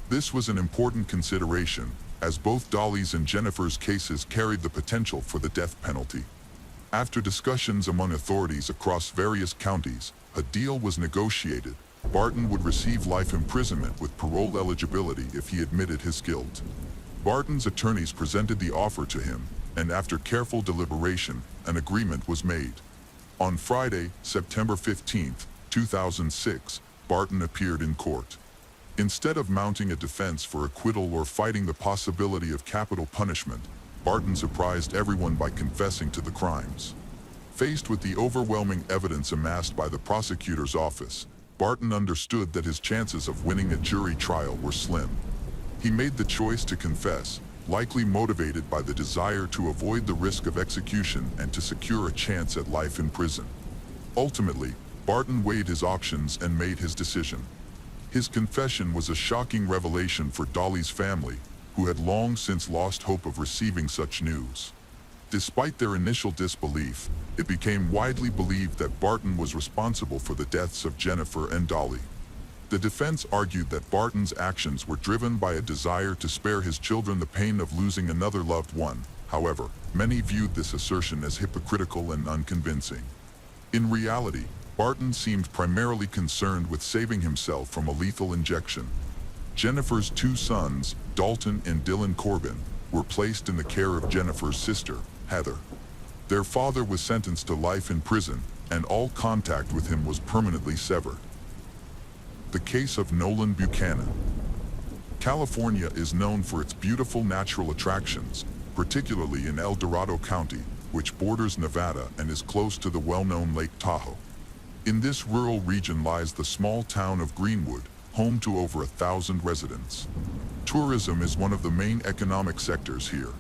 This was an important consideration, as both Dolly's and Jennifer's cases carried the potential for the death penalty. After discussions among authorities across various counties, a deal was negotiated. Barton would receive life imprisonment with parole eligibility if he admitted his guilt. Barton's attorneys presented the offer to him, and after careful deliberation, an agreement was made. On Friday, September 15, 2006, Barton appeared in court. Instead of mounting a defense for acquittal or fighting the possibility of capital punishment, Barton surprised everyone by confessing to the crimes. Faced with the overwhelming evidence amassed by the prosecutor's office, Barton understood that his chances of winning a jury trial were slim. He made the choice to confess, likely motivated by the desire to avoid the risk of execution and to secure a chance at life in prison. Ultimately, Barton weighed his options and made his decision. His confession was a shocking revelation for Dolly's family, who had long since lost hope of receiving such news. Despite their initial disbelief, it became widely believed that Barton was responsible for the deaths of Jennifer and Dolly. The defense argued that Barton's actions were driven by a desire to spare his children the pain of losing another loved one. However, many viewed this assertion as hypocritical and unconvincing. In reality, Barton seemed primarily concerned with saving himself from a lethal injection. Jennifer's 2 sons, Dalton and Dylan Corbin, were placed in the care of Jennifer's sister, Heather. Their father was sentenced to life in prison, and all contact with him was permanently severed. The case of Nolan Buchanan. California is known for its beautiful natural attractions, particularly in El Dorado County, which borders Nevada and is close to the well-known Lake Tahoe. In this rural region lies the small town of Greenwood, home to over 1,000 residents. Tourism is one of the main economic sectors here.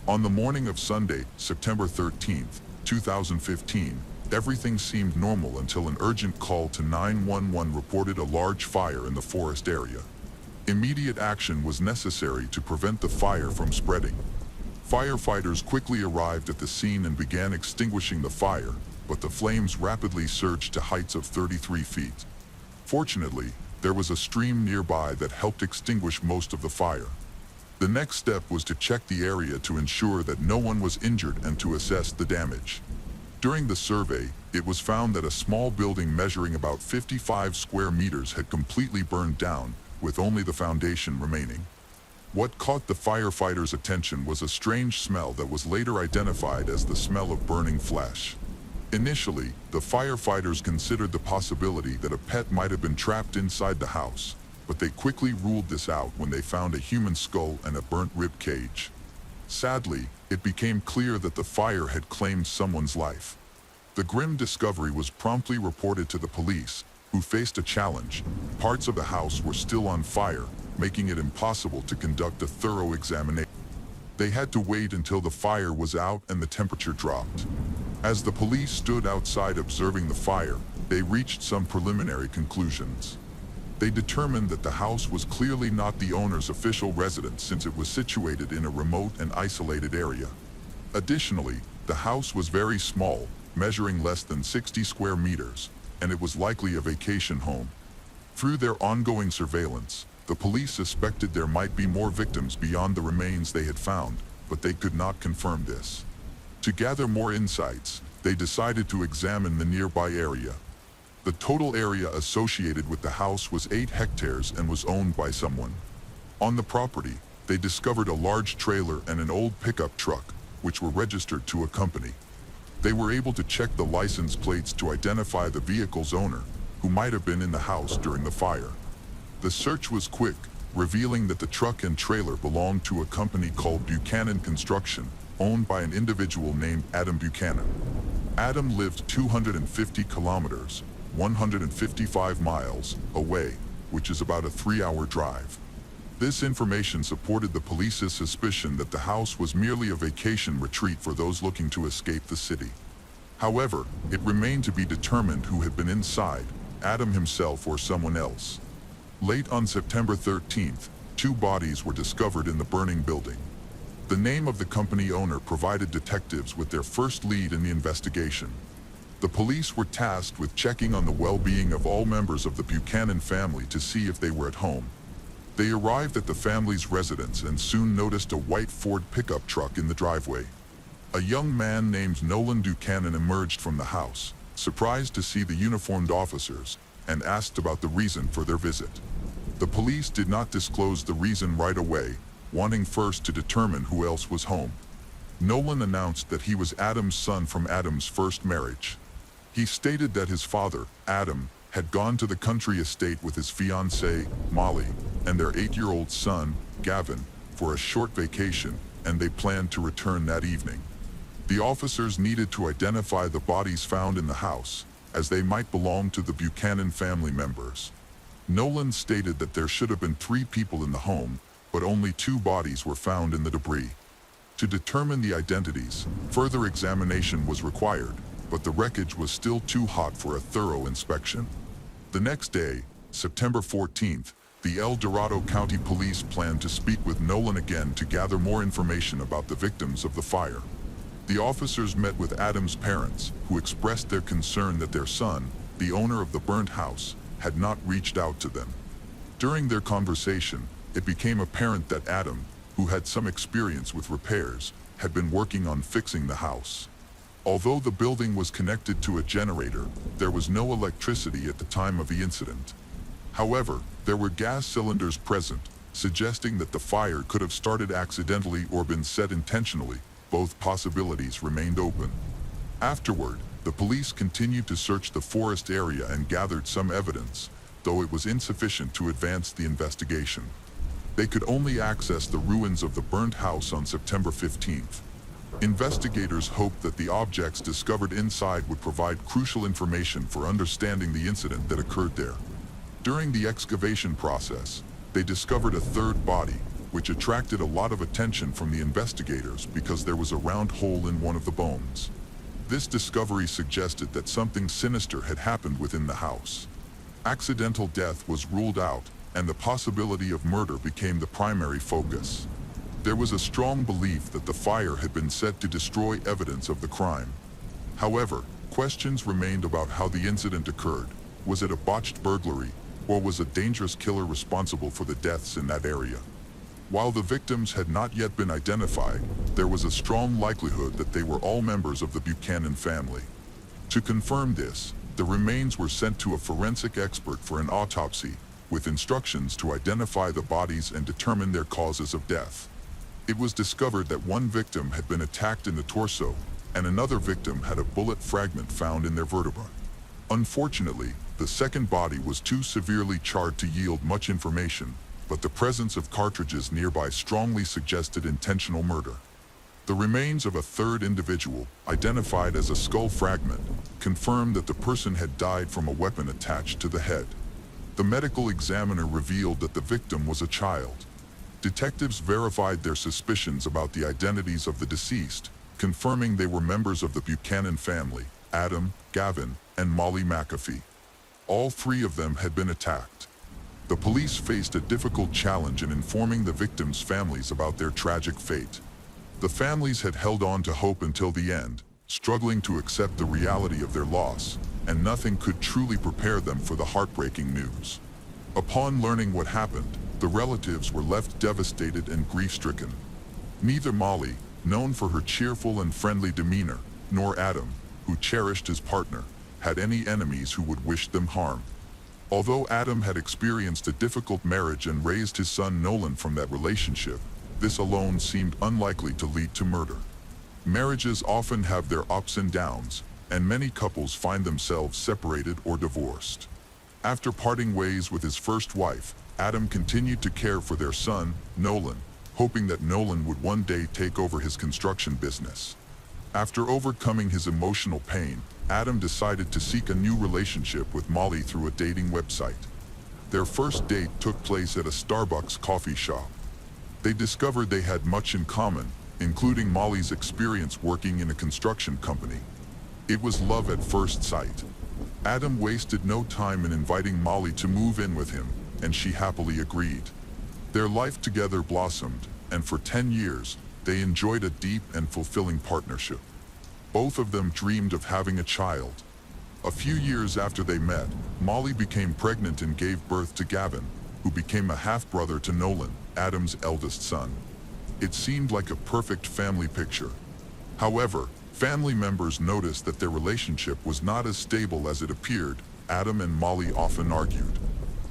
On the morning of Sunday, September 13, 2015, everything seemed normal until an urgent call to 911 reported a large fire in the forest area. Immediate action was necessary to prevent the fire from spreading. Firefighters quickly arrived at the scene and began extinguishing the fire, but the flames rapidly surged to heights of 33 feet. Fortunately, there was a stream nearby that helped extinguish most of the fire. The next step was to check the area to ensure that no one was injured and to assess the damage. During the survey, it was found that a small building measuring about 55 square meters had completely burned down, with only the foundation remaining. What caught the firefighters' attention was a strange smell that was later identified as the smell of burning flesh. Initially, the firefighters considered the possibility that a pet might have been trapped inside the house, but they quickly ruled this out when they found a human skull and a burnt rib cage. Sadly, it became clear that the fire had claimed someone's life. The grim discovery was promptly reported to the police, who faced a challenge. Parts of the house were still on fire, making it impossible to conduct a thorough examination. They had to wait until the fire was out and the temperature dropped. As the police stood outside observing the fire, they reached some preliminary conclusions. They determined that the house was clearly not the owner's official residence since it was situated in a remote and isolated area. Additionally, the house was very small, measuring less than 60 square meters, and it was likely a vacation home. Through their ongoing surveillance, the police suspected there might be more victims beyond the remains they had found, but they could not confirm this. To gather more insights, they decided to examine the nearby area. The total area associated with the house was 8 hectares and was owned by someone. On the property, they discovered a large trailer and an old pickup truck, which were registered to a company. They were able to check the license plates to identify the vehicle's owner, who might have been in the house during the fire. The search was quick, revealing that the truck and trailer belonged to a company called Buchanan Construction, owned by an individual named Adam Buchanan. Adam lived 250 kilometers, 155 miles, away, which is about a 3-hour drive. This information supported the police's suspicion that the house was merely a vacation retreat for those looking to escape the city. However, it remained to be determined who had been inside, Adam himself or someone else. Late on September 13th, 2 bodies were discovered in the burning building. The name of the company owner provided detectives with their first lead in the investigation. The police were tasked with checking on the well-being of all members of the Buchanan family to see if they were at home. They arrived at the family's residence and soon noticed a white Ford pickup truck in the driveway. A young man named Nolan Buchanan emerged from the house, surprised to see the uniformed officers, and asked about the reason for their visit. The police did not disclose the reason right away, wanting first to determine who else was home. Nolan announced that he was Adam's son from Adam's first marriage. He stated that his father, Adam, had gone to the country estate with his fiancée, Molly, and their 8-year-old son, Gavin, for a short vacation, and they planned to return that evening. The officers needed to identify the bodies found in the house, as they might belong to the Buchanan family members. Nolan stated that there should have been 3 people in the home, but only 2 bodies were found in the debris. To determine the identities, further examination was required, but the wreckage was still too hot for a thorough inspection. The next day, September 14th, the El Dorado County Police planned to speak with Nolan again to gather more information about the victims of the fire. The officers met with Adam's parents, who expressed their concern that their son, the owner of the burnt house, had not reached out to them. During their conversation, it became apparent that Adam, who had some experience with repairs, had been working on fixing the house. Although the building was connected to a generator, there was no electricity at the time of the incident. However, there were gas cylinders present, suggesting that the fire could have started accidentally or been set intentionally. Both possibilities remained open. Afterward, the police continued to search the forest area and gathered some evidence, though it was insufficient to advance the investigation. They could only access the ruins of the burnt house on September 15th. Investigators hoped that the objects discovered inside would provide crucial information for understanding the incident that occurred there. During the excavation process, they discovered a 3rd body, which attracted a lot of attention from the investigators because there was a round hole in one of the bones. This discovery suggested that something sinister had happened within the house. Accidental death was ruled out, and the possibility of murder became the primary focus. There was a strong belief that the fire had been set to destroy evidence of the crime. However, questions remained about how the incident occurred. Was it a botched burglary, or was a dangerous killer responsible for the deaths in that area? While the victims had not yet been identified, there was a strong likelihood that they were all members of the Buchanan family. To confirm this, the remains were sent to a forensic expert for an autopsy, with instructions to identify the bodies and determine their causes of death. It was discovered that one victim had been attacked in the torso, and another victim had a bullet fragment found in their vertebra. Unfortunately, the second body was too severely charred to yield much information, but the presence of cartridges nearby strongly suggested intentional murder. The remains of a third individual, identified as a skull fragment, confirmed that the person had died from a weapon attached to the head. The medical examiner revealed that the victim was a child. Detectives verified their suspicions about the identities of the deceased, confirming they were members of the Buchanan family, Adam, Gavin, and Molly McAfee. All three of them had been attacked. The police faced a difficult challenge in informing the victims' families about their tragic fate. The families had held on to hope until the end, struggling to accept the reality of their loss, and nothing could truly prepare them for the heartbreaking news. Upon learning what happened, the relatives were left devastated and grief-stricken. Neither Molly, known for her cheerful and friendly demeanor, nor Adam, who cherished his partner, had any enemies who would wish them harm. Although Adam had experienced a difficult marriage and raised his son Nolan from that relationship, this alone seemed unlikely to lead to murder. Marriages often have their ups and downs, and many couples find themselves separated or divorced. After parting ways with his first wife, Adam continued to care for their son, Nolan, hoping that Nolan would one day take over his construction business. After overcoming his emotional pain, Adam decided to seek a new relationship with Molly through a dating website. Their first date took place at a Starbucks coffee shop. They discovered they had much in common, including Molly's experience working in a construction company. It was love at first sight. Adam wasted no time in inviting Molly to move in with him, and she happily agreed. Their life together blossomed, and for 10 years, they enjoyed a deep and fulfilling partnership. Both of them dreamed of having a child. A few years after they met, Molly became pregnant and gave birth to Gavin, who became a half-brother to Nolan, Adam's eldest son. It seemed like a perfect family picture. However, family members noticed that their relationship was not as stable as it appeared. Adam and Molly often argued.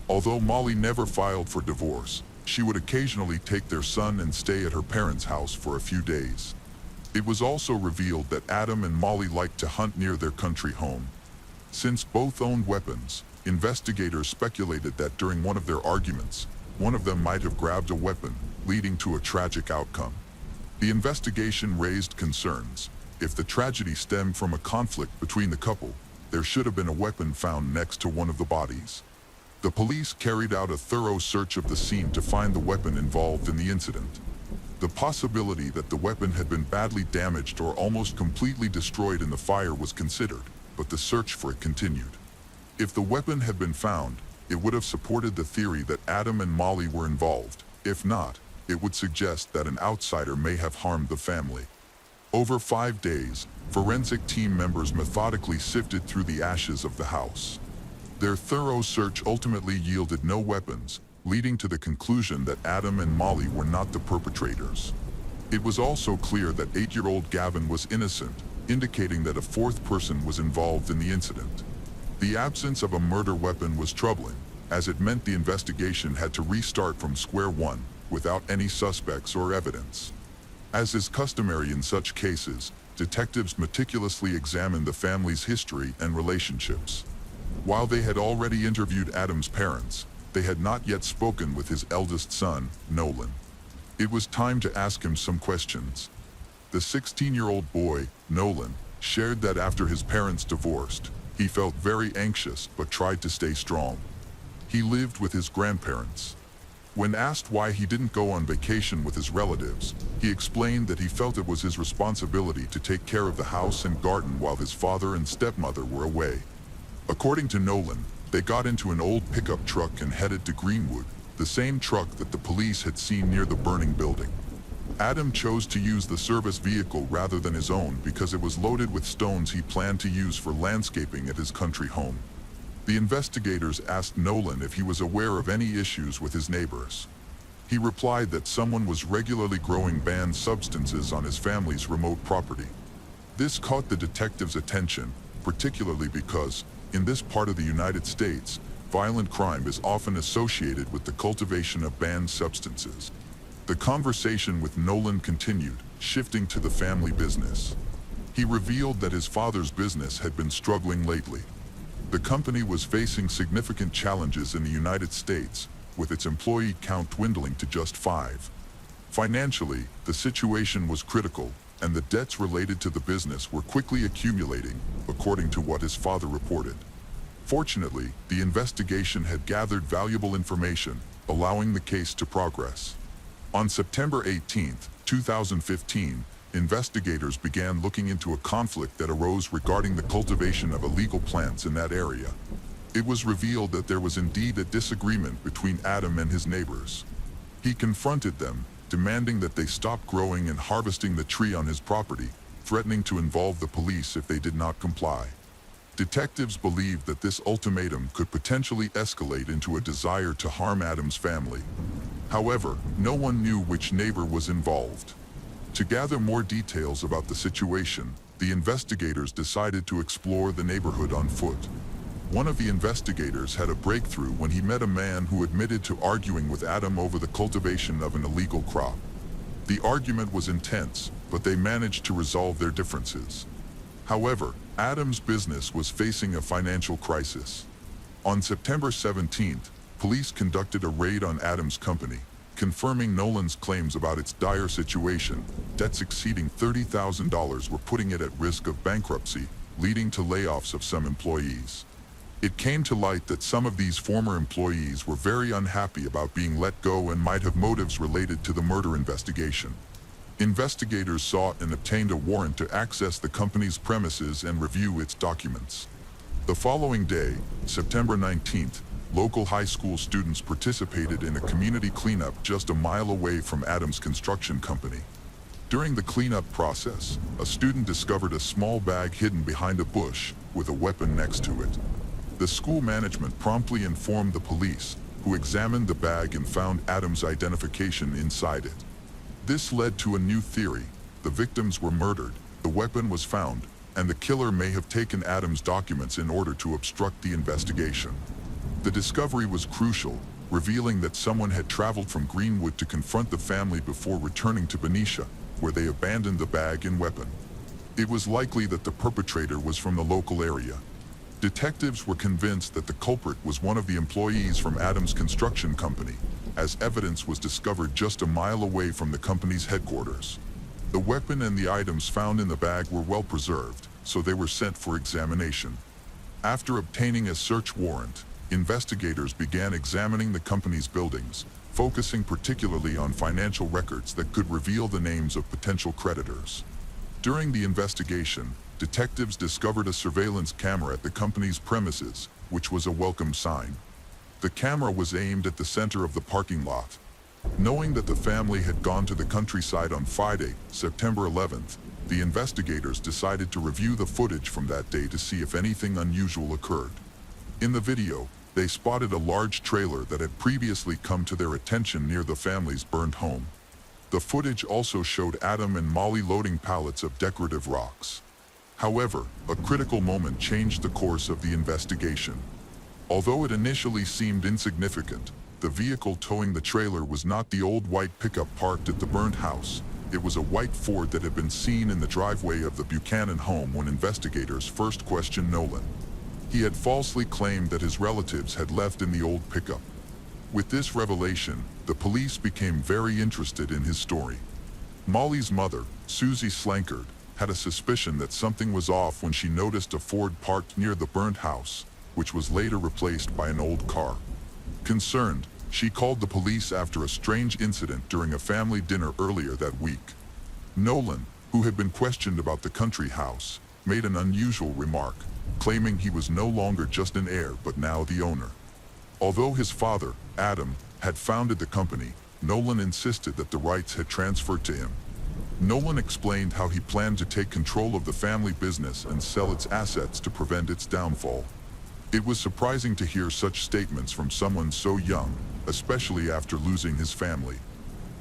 Although Molly never filed for divorce, she would occasionally take their son and stay at her parents' house for a few days. It was also revealed that Adam and Molly liked to hunt near their country home. Since both owned weapons, investigators speculated that during one of their arguments, one of them might have grabbed a weapon, leading to a tragic outcome. The investigation raised concerns. If the tragedy stemmed from a conflict between the couple, there should have been a weapon found next to one of the bodies. The police carried out a thorough search of the scene to find the weapon involved in the incident. The possibility that the weapon had been badly damaged or almost completely destroyed in the fire was considered, but the search for it continued. If the weapon had been found, it would have supported the theory that Adam and Molly were involved. If not, it would suggest that an outsider may have harmed the family. Over 5 days, forensic team members methodically sifted through the ashes of the house. Their thorough search ultimately yielded no weapons, leading to the conclusion that Adam and Molly were not the perpetrators. It was also clear that 8-year-old Gavin was innocent, indicating that a fourth person was involved in the incident. The absence of a murder weapon was troubling, as it meant the investigation had to restart from square one, without any suspects or evidence. As is customary in such cases, detectives meticulously examined the family's history and relationships. While they had already interviewed Adam's parents, they had not yet spoken with his eldest son, Nolan. It was time to ask him some questions. The 16-year-old boy, Nolan, shared that after his parents divorced, he felt very anxious but tried to stay strong. He lived with his grandparents. When asked why he didn't go on vacation with his relatives, he explained that he felt it was his responsibility to take care of the house and garden while his father and stepmother were away. According to Nolan, they got into an old pickup truck and headed to Greenwood, the same truck that the police had seen near the burning building. Adam chose to use the service vehicle rather than his own because it was loaded with stones he planned to use for landscaping at his country home. The investigators asked Nolan if he was aware of any issues with his neighbors. He replied that someone was regularly growing banned substances on his family's remote property. This caught the detectives' attention, particularly because, in this part of the United States, violent crime is often associated with the cultivation of banned substances. The conversation with Nolan continued, shifting to the family business. He revealed that his father's business had been struggling lately. The company was facing significant challenges in the United States, with its employee count dwindling to just 5. Financially, the situation was critical, and the debts related to the business were quickly accumulating, according to what his father reported. Fortunately, the investigation had gathered valuable information, allowing the case to progress. On September 18, 2015, investigators began looking into a conflict that arose regarding the cultivation of illegal plants in that area. It was revealed that there was indeed a disagreement between Adam and his neighbors. He confronted them, demanding that they stop growing and harvesting the tree on his property, threatening to involve the police if they did not comply. Detectives believed that this ultimatum could potentially escalate into a desire to harm Adam's family. However, no one knew which neighbor was involved. To gather more details about the situation, the investigators decided to explore the neighborhood on foot. One of the investigators had a breakthrough when he met a man who admitted to arguing with Adam over the cultivation of an illegal crop. The argument was intense, but they managed to resolve their differences. However, Adam's business was facing a financial crisis. On September 17th, police conducted a raid on Adam's company, confirming Nolan's claims about its dire situation. Debts exceeding $30,000 were putting it at risk of bankruptcy, leading to layoffs of some employees. It came to light that some of these former employees were very unhappy about being let go and might have motives related to the murder investigation. Investigators sought and obtained a warrant to access the company's premises and review its documents. The following day, September 19th, local high school students participated in a community cleanup just a mile away from Adam's construction company. During the cleanup process, a student discovered a small bag hidden behind a bush, with a weapon next to it. The school management promptly informed the police, who examined the bag and found Adam's identification inside it. This led to a new theory. The victims were murdered, the weapon was found, and the killer may have taken Adam's documents in order to obstruct the investigation. The discovery was crucial, revealing that someone had traveled from Greenwood to confront the family before returning to Benicia, where they abandoned the bag and weapon. It was likely that the perpetrator was from the local area. Detectives were convinced that the culprit was one of the employees from Adam's construction company, as evidence was discovered just a mile away from the company's headquarters. The weapon and the items found in the bag were well preserved, so they were sent for examination. After obtaining a search warrant, investigators began examining the company's buildings, focusing particularly on financial records that could reveal the names of potential creditors. During the investigation, detectives discovered a surveillance camera at the company's premises, which was a welcome sign. The camera was aimed at the center of the parking lot. Knowing that the family had gone to the countryside on Friday, September 11th, the investigators decided to review the footage from that day to see if anything unusual occurred. In the video, they spotted a large trailer that had previously come to their attention near the family's burned home. The footage also showed Adam and Molly loading pallets of decorative rocks. However, a critical moment changed the course of the investigation. Although it initially seemed insignificant, the vehicle towing the trailer was not the old white pickup parked at the burned house. It was a white Ford that had been seen in the driveway of the Buchanan home when investigators first questioned Nolan. He had falsely claimed that his relatives had left in the old pickup. With this revelation, the police became very interested in his story. Molly's mother, Susie Slankard, had a suspicion that something was off when she noticed a Ford parked near the burnt house, which was later replaced by an old car. Concerned, she called the police after a strange incident during a family dinner earlier that week. Nolan, who had been questioned about the country house, made an unusual remark, claiming he was no longer just an heir but now the owner. Although his father, Adam, had founded the company, Nolan insisted that the rights had transferred to him. Nolan explained how he planned to take control of the family business and sell its assets to prevent its downfall. It was surprising to hear such statements from someone so young, especially after losing his family.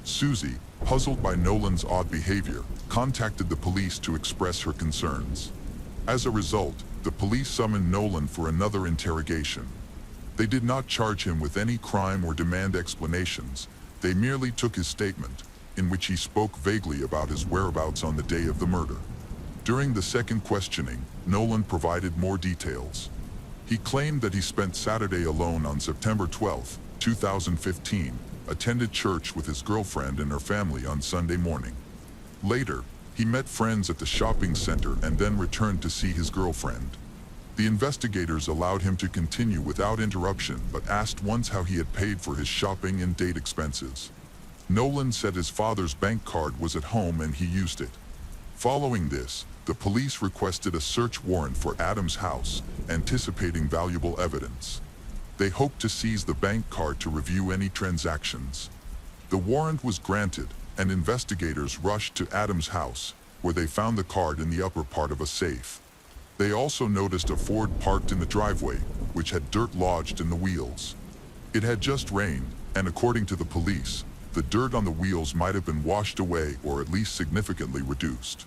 Susie, puzzled by Nolan's odd behavior, contacted the police to express her concerns. As a result, the police summoned Nolan for another interrogation. They did not charge him with any crime or demand explanations. They merely took his statement, in which he spoke vaguely about his whereabouts on the day of the murder. During the second questioning, Nolan provided more details. He claimed that he spent Saturday alone on September 12, 2015, attended church with his girlfriend and her family on Sunday morning. Later, he met friends at the shopping center and then returned to see his girlfriend. The investigators allowed him to continue without interruption but asked once how he had paid for his shopping and date expenses. Nolan said his father's bank card was at home and he used it. Following this, the police requested a search warrant for Adam's house, anticipating valuable evidence. They hoped to seize the bank card to review any transactions. The warrant was granted, and investigators rushed to Adam's house, where they found the card in the upper part of a safe. They also noticed a Ford parked in the driveway, which had dirt lodged in the wheels. It had just rained, and according to the police, the dirt on the wheels might have been washed away or at least significantly reduced.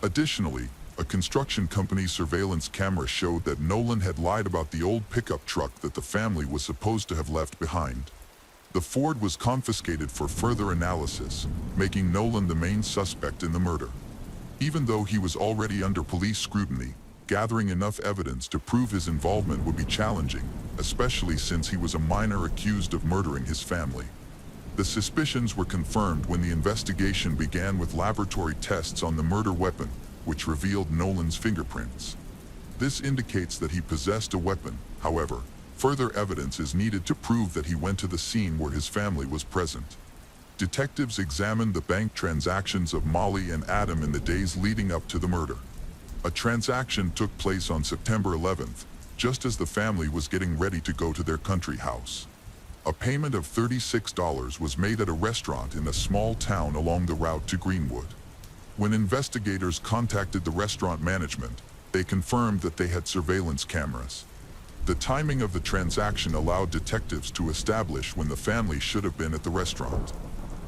Additionally, a construction company's surveillance camera showed that Nolan had lied about the old pickup truck that the family was supposed to have left behind. The Ford was confiscated for further analysis, making Nolan the main suspect in the murder. Even though he was already under police scrutiny, gathering enough evidence to prove his involvement would be challenging, especially since he was a minor accused of murdering his family. The suspicions were confirmed when the investigation began with laboratory tests on the murder weapon, which revealed Nolan's fingerprints. This indicates that he possessed a weapon. However, further evidence is needed to prove that he went to the scene where his family was present. Detectives examined the bank transactions of Molly and Adam in the days leading up to the murder. A transaction took place on September 11th, just as the family was getting ready to go to their country house. A payment of $36 was made at a restaurant in a small town along the route to Greenwood. When investigators contacted the restaurant management, they confirmed that they had surveillance cameras. The timing of the transaction allowed detectives to establish when the family should have been at the restaurant.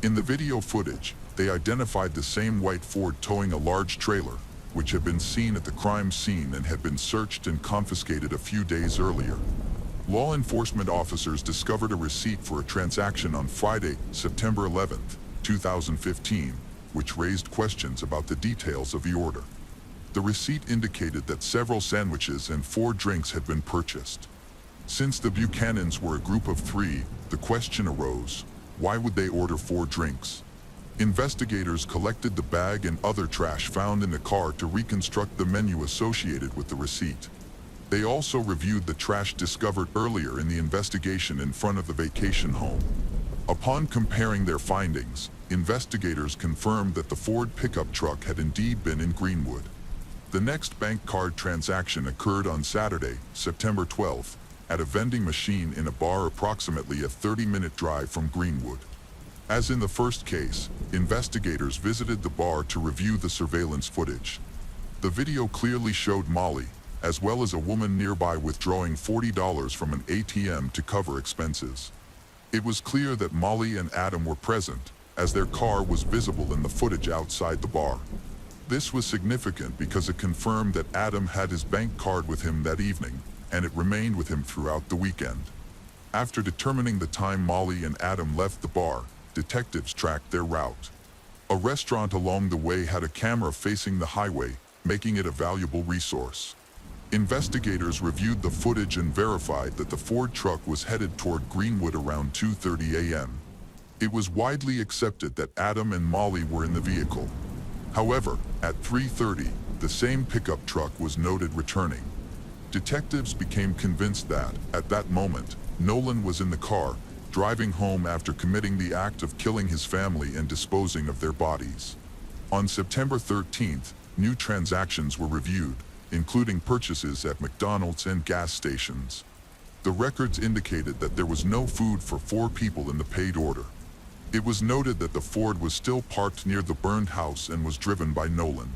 In the video footage, they identified the same white Ford towing a large trailer, which had been seen at the crime scene and had been searched and confiscated a few days earlier. Law enforcement officers discovered a receipt for a transaction on Friday, September 11, 2015, which raised questions about the details of the order. The receipt indicated that several sandwiches and 4 drinks had been purchased. Since the Buchanans were a group of 3, the question arose, why would they order 4 drinks? Investigators collected the bag and other trash found in the car to reconstruct the menu associated with the receipt. They also reviewed the trash discovered earlier in the investigation in front of the vacation home. Upon comparing their findings, investigators confirmed that the Ford pickup truck had indeed been in Greenwood. The next bank card transaction occurred on Saturday, September 12th, at a vending machine in a bar approximately a 30-minute drive from Greenwood. As in the first case, investigators visited the bar to review the surveillance footage. The video clearly showed Molly, as well as a woman nearby withdrawing $40 from an ATM to cover expenses. It was clear that Molly and Adam were present, as their car was visible in the footage outside the bar. This was significant because it confirmed that Adam had his bank card with him that evening, and it remained with him throughout the weekend. After determining the time Molly and Adam left the bar, detectives tracked their route. A restaurant along the way had a camera facing the highway, making it a valuable resource. Investigators reviewed the footage and verified that the Ford truck was headed toward Greenwood around 2:30 a.m. It was widely accepted that Adam and Molly were in the vehicle. However, at 3:30, the same pickup truck was noted returning. Detectives became convinced that, at that moment, Nolan was in the car, driving home after committing the act of killing his family and disposing of their bodies. On September 13th, new transactions were reviewed, including purchases at McDonald's and gas stations. The records indicated that there was no food for 4 people in the paid order. It was noted that the Ford was still parked near the burned house and was driven by Nolan.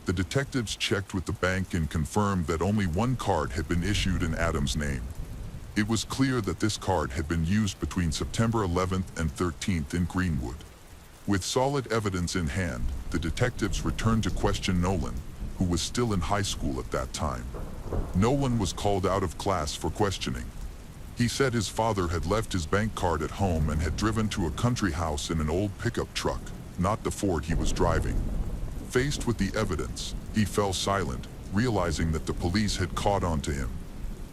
The detectives checked with the bank and confirmed that only one card had been issued in Adam's name. It was clear that this card had been used between September 11th and 13th in Greenwood. With solid evidence in hand, the detectives returned to question Nolan, who was still in high school at that time. Nolan was called out of class for questioning. He said his father had left his bank card at home and had driven to a country house in an old pickup truck, not the Ford he was driving. Faced with the evidence, he fell silent, realizing that the police had caught on to him.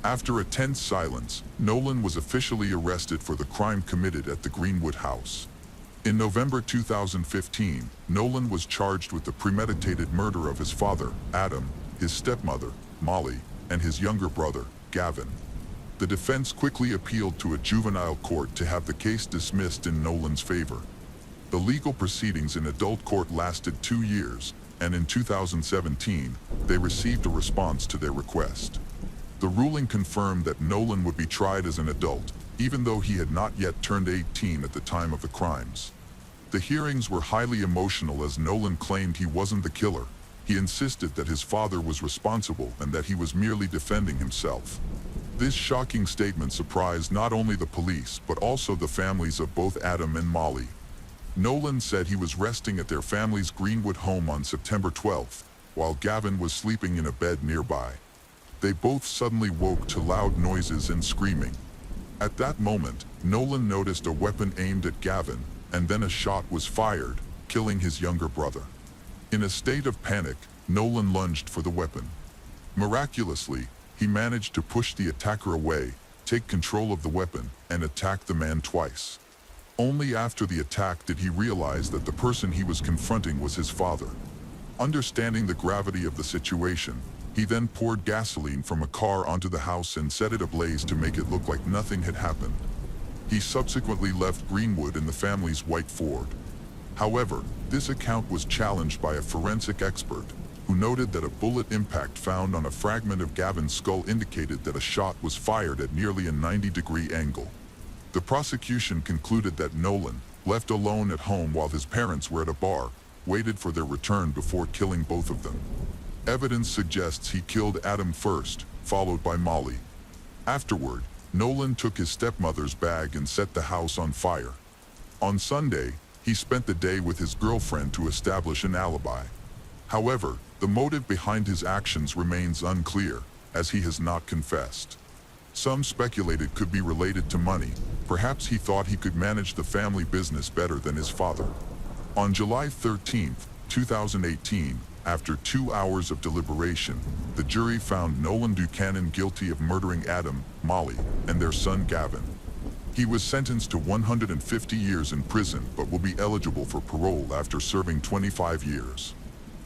After a tense silence, Nolan was officially arrested for the crime committed at the Greenwood house. In November 2015, Nolan was charged with the premeditated murder of his father, Adam, his stepmother, Molly, and his younger brother, Gavin. The defense quickly appealed to a juvenile court to have the case dismissed in Nolan's favor. The legal proceedings in adult court lasted 2 years, and in 2017, they received a response to their request. The ruling confirmed that Nolan would be tried as an adult, even though he had not yet turned 18 at the time of the crimes. The hearings were highly emotional as Nolan claimed he wasn't the killer. He insisted that his father was responsible and that he was merely defending himself. This shocking statement surprised not only the police but also the families of both Adam and Molly. Nolan said he was resting at their family's Greenwood home on September 12th, while Gavin was sleeping in a bed nearby. They both suddenly woke to loud noises and screaming. At that moment, Nolan noticed a weapon aimed at Gavin, and then a shot was fired, killing his younger brother. In a state of panic, Nolan lunged for the weapon. Miraculously, he managed to push the attacker away, take control of the weapon, and attack the man twice. Only after the attack did he realize that the person he was confronting was his father. Understanding the gravity of the situation, he then poured gasoline from a car onto the house and set it ablaze to make it look like nothing had happened. He subsequently left Greenwood in the family's white Ford. However, this account was challenged by a forensic expert, who noted that a bullet impact found on a fragment of Gavin's skull indicated that a shot was fired at nearly a 90-degree angle. The prosecution concluded that Nolan, left alone at home while his parents were at a bar, waited for their return before killing both of them. Evidence suggests he killed Adam first, followed by Molly. Afterward, Nolan took his stepmother's bag and set the house on fire. On Sunday, he spent the day with his girlfriend to establish an alibi. However, the motive behind his actions remains unclear, as he has not confessed. Some speculated could be related to money. Perhaps he thought he could manage the family business better than his father. On July 13, 2018, after 2 hours of deliberation, the jury found Nolan Buchanan guilty of murdering Adam, Molly, and their son Gavin. He was sentenced to 150 years in prison but will be eligible for parole after serving 25 years.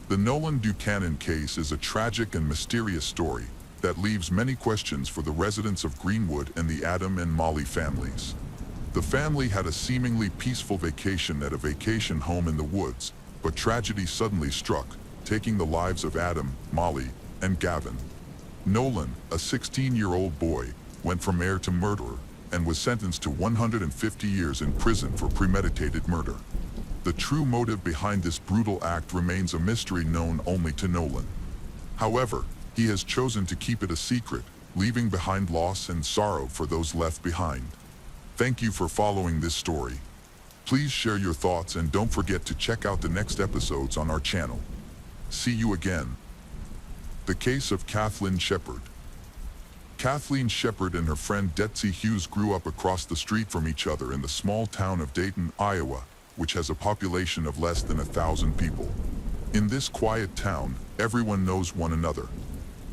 The Nolan Buchanan case is a tragic and mysterious story that leaves many questions for the residents of Greenwood and the Adam and Molly families. The family had a seemingly peaceful vacation at a vacation home in the woods, but tragedy suddenly struck, taking the lives of Adam, Molly, and Gavin. Nolan, a 16-year-old boy, went from heir to murderer and was sentenced to 150 years in prison for premeditated murder. The true motive behind this brutal act remains a mystery known only to Nolan. However, he has chosen to keep it a secret, leaving behind loss and sorrow for those left behind. Thank you for following this story. Please share your thoughts and don't forget to check out the next episodes on our channel. See you again. The Case of Kathleen Shepard. Kathleen Shepard and her friend Detsy Hughes grew up across the street from each other in the small town of Dayton, Iowa, which has a population of less than 1,000 people. In this quiet town, everyone knows one another.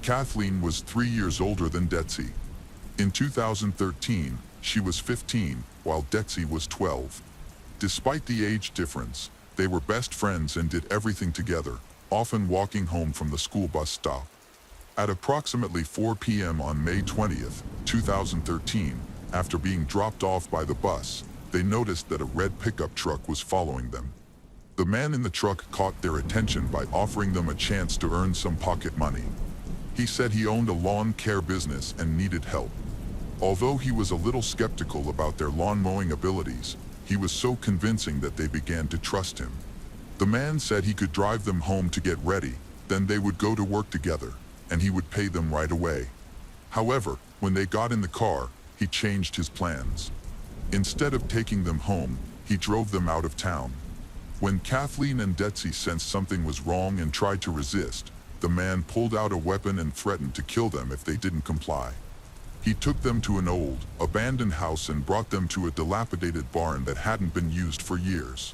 Kathleen was 3 years older than Detsy. In 2013, she was 15, while Detsy was 12. Despite the age difference, they were best friends and did everything together, often walking home from the school bus stop. At approximately 4 p.m. on May 20th, 2013, after being dropped off by the bus, they noticed that a red pickup truck was following them. The man in the truck caught their attention by offering them a chance to earn some pocket money. He said he owned a lawn care business and needed help. Although he was a little skeptical about their lawn mowing abilities, he was so convincing that they began to trust him. The man said he could drive them home to get ready, then they would go to work together, and he would pay them right away. However, when they got in the car, he changed his plans. Instead of taking them home, he drove them out of town. When Kathleen and Detsy sensed something was wrong and tried to resist, the man pulled out a weapon and threatened to kill them if they didn't comply. He took them to an old, abandoned house and brought them to a dilapidated barn that hadn't been used for years.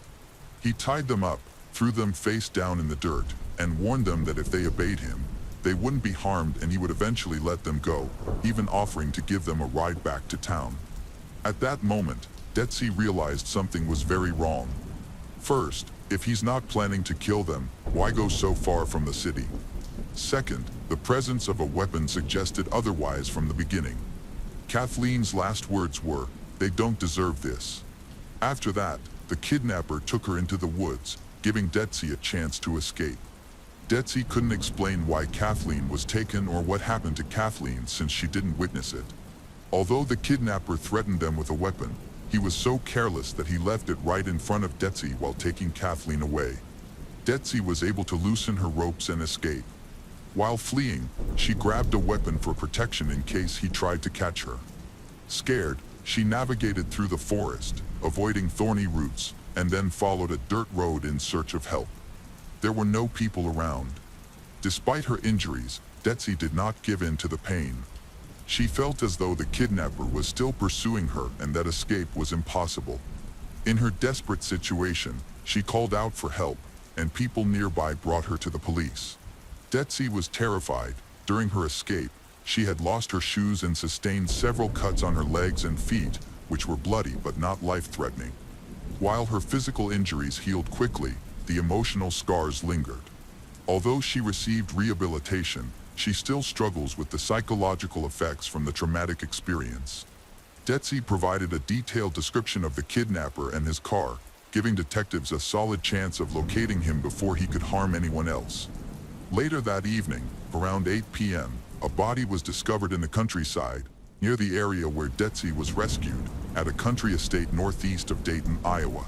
He tied them up, threw them face down in the dirt, and warned them that if they obeyed him, they wouldn't be harmed and he would eventually let them go, even offering to give them a ride back to town. At that moment, Detsy realized something was very wrong. First, if he's not planning to kill them, why go so far from the city? Second, the presence of a weapon suggested otherwise from the beginning. Kathleen's last words were, "They don't deserve this." After that, the kidnapper took her into the woods, giving Detsy a chance to escape. Detsy couldn't explain why Kathleen was taken or what happened to Kathleen since she didn't witness it. Although the kidnapper threatened them with a weapon, he was so careless that he left it right in front of Detsy while taking Kathleen away. Detsy was able to loosen her ropes and escape. While fleeing, she grabbed a weapon for protection in case he tried to catch her. Scared, she navigated through the forest, avoiding thorny roots, and then followed a dirt road in search of help. There were no people around. Despite her injuries, Detsy did not give in to the pain. She felt as though the kidnapper was still pursuing her and that escape was impossible. In her desperate situation, she called out for help, and people nearby brought her to the police. Detsy was terrified. During her escape, she had lost her shoes and sustained several cuts on her legs and feet, which were bloody but not life-threatening. While her physical injuries healed quickly, the emotional scars lingered. Although she received rehabilitation, she still struggles with the psychological effects from the traumatic experience. Detsy provided a detailed description of the kidnapper and his car, giving detectives a solid chance of locating him before he could harm anyone else. Later that evening, around 8 p.m., a body was discovered in the countryside, near the area where Detsy was rescued, at a country estate northeast of Dayton, Iowa.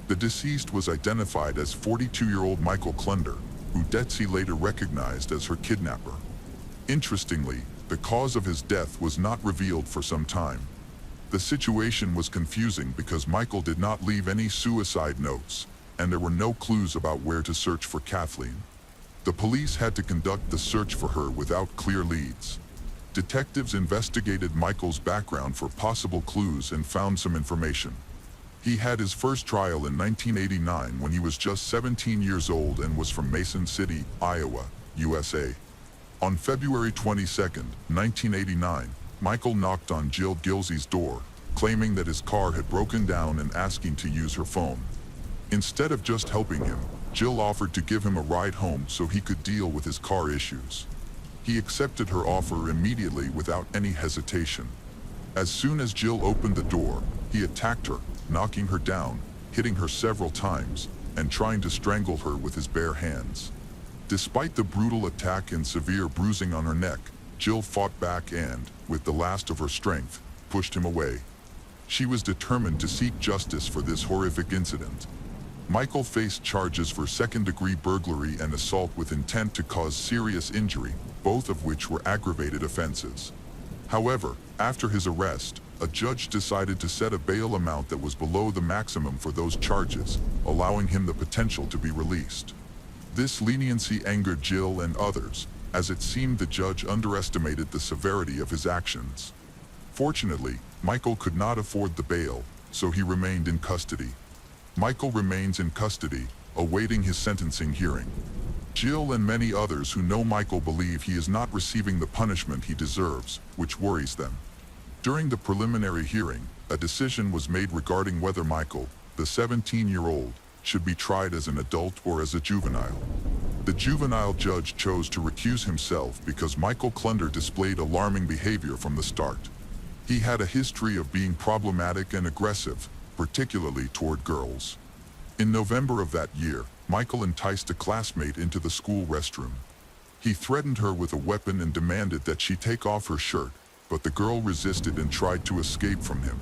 The deceased was identified as 42-year-old Michael Klunder, who Detsy later recognized as her kidnapper. Interestingly, the cause of his death was not revealed for some time. The situation was confusing because Michael did not leave any suicide notes, and there were no clues about where to search for Kathleen. The police had to conduct the search for her without clear leads. Detectives investigated Michael's background for possible clues and found some information. He had his first trial in 1989 when he was just 17 years old and was from Mason City, Iowa, USA. On February 22, 1989, Michael knocked on Jill Gilsey's door, claiming that his car had broken down and asking to use her phone. Instead of just helping him, Jill offered to give him a ride home so he could deal with his car issues. He accepted her offer immediately without any hesitation. As soon as Jill opened the door, he attacked her, knocking her down, hitting her several times, and trying to strangle her with his bare hands. Despite the brutal attack and severe bruising on her neck, Jill fought back and, with the last of her strength, pushed him away. She was determined to seek justice for this horrific incident. Michael faced charges for second-degree burglary and assault with intent to cause serious injury, both of which were aggravated offenses. However, after his arrest, a judge decided to set a bail amount that was below the maximum for those charges, allowing him the potential to be released. This leniency angered Jill and others, as it seemed the judge underestimated the severity of his actions. Fortunately, Michael could not afford the bail, so he remained in custody. Michael remains in custody, awaiting his sentencing hearing. Jill and many others who know Michael believe he is not receiving the punishment he deserves, which worries them. During the preliminary hearing, a decision was made regarding whether Michael, the 17-year-old, should be tried as an adult or as a juvenile. The juvenile judge chose to recuse himself because Michael Klunder displayed alarming behavior from the start. He had a history of being problematic and aggressive, particularly toward girls. In November of that year, Michael enticed a classmate into the school restroom. He threatened her with a weapon and demanded that she take off her shirt, but the girl resisted and tried to escape from him.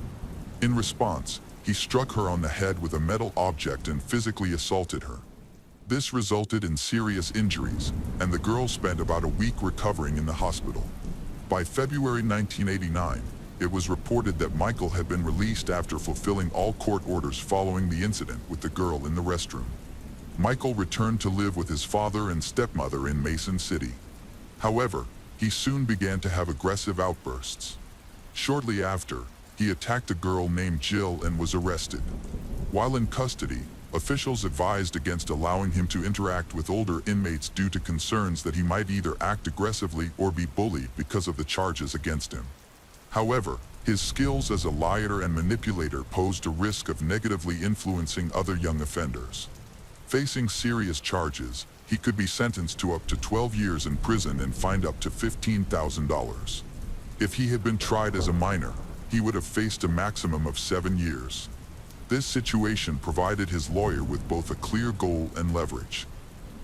In response, he struck her on the head with a metal object and physically assaulted her. This resulted in serious injuries, and the girl spent about a week recovering in the hospital. By February 1989, it was reported that Michael had been released after fulfilling all court orders following the incident with the girl in the restroom. Michael returned to live with his father and stepmother in Mason City. However, he soon began to have aggressive outbursts. Shortly after, he attacked a girl named Jill and was arrested. While in custody, officials advised against allowing him to interact with older inmates due to concerns that he might either act aggressively or be bullied because of the charges against him. However, his skills as a liar and manipulator posed a risk of negatively influencing other young offenders. Facing serious charges, he could be sentenced to up to 12 years in prison and fined up to $15,000. If he had been tried as a minor, he would have faced a maximum of 7 years. This situation provided his lawyer with both a clear goal and leverage.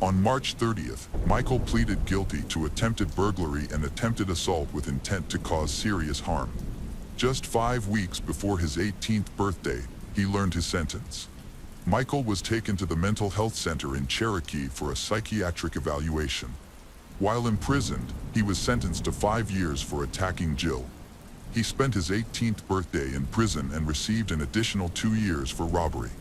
On March 30th, Michael pleaded guilty to attempted burglary and attempted assault with intent to cause serious harm. Just 5 weeks before his 18th birthday, he learned his sentence. Michael was taken to the mental health center in Cherokee for a psychiatric evaluation. While imprisoned, he was sentenced to 5 years for attacking Jill. He spent his 18th birthday in prison and received an additional 2 years for robbery.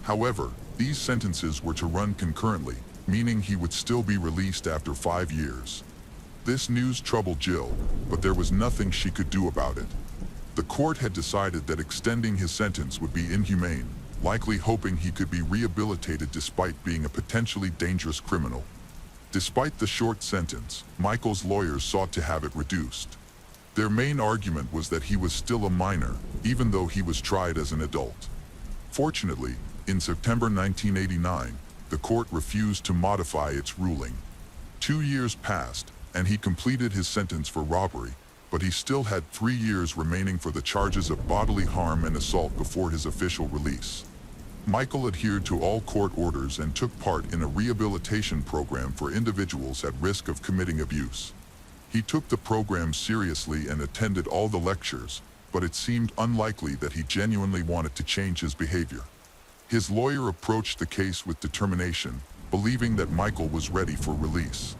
However, these sentences were to run concurrently, meaning he would still be released after 5 years. This news troubled Jill, but there was nothing she could do about it. The court had decided that extending his sentence would be inhumane, likely hoping he could be rehabilitated despite being a potentially dangerous criminal. Despite the short sentence, Michael's lawyers sought to have it reduced. Their main argument was that he was still a minor, even though he was tried as an adult. Fortunately, in September 1989, the court refused to modify its ruling. 2 years passed, and he completed his sentence for robbery, but he still had 3 years remaining for the charges of bodily harm and assault before his official release. Michael adhered to all court orders and took part in a rehabilitation program for individuals at risk of committing abuse. He took the program seriously and attended all the lectures, but it seemed unlikely that he genuinely wanted to change his behavior. His lawyer approached the case with determination, believing that Michael was ready for release.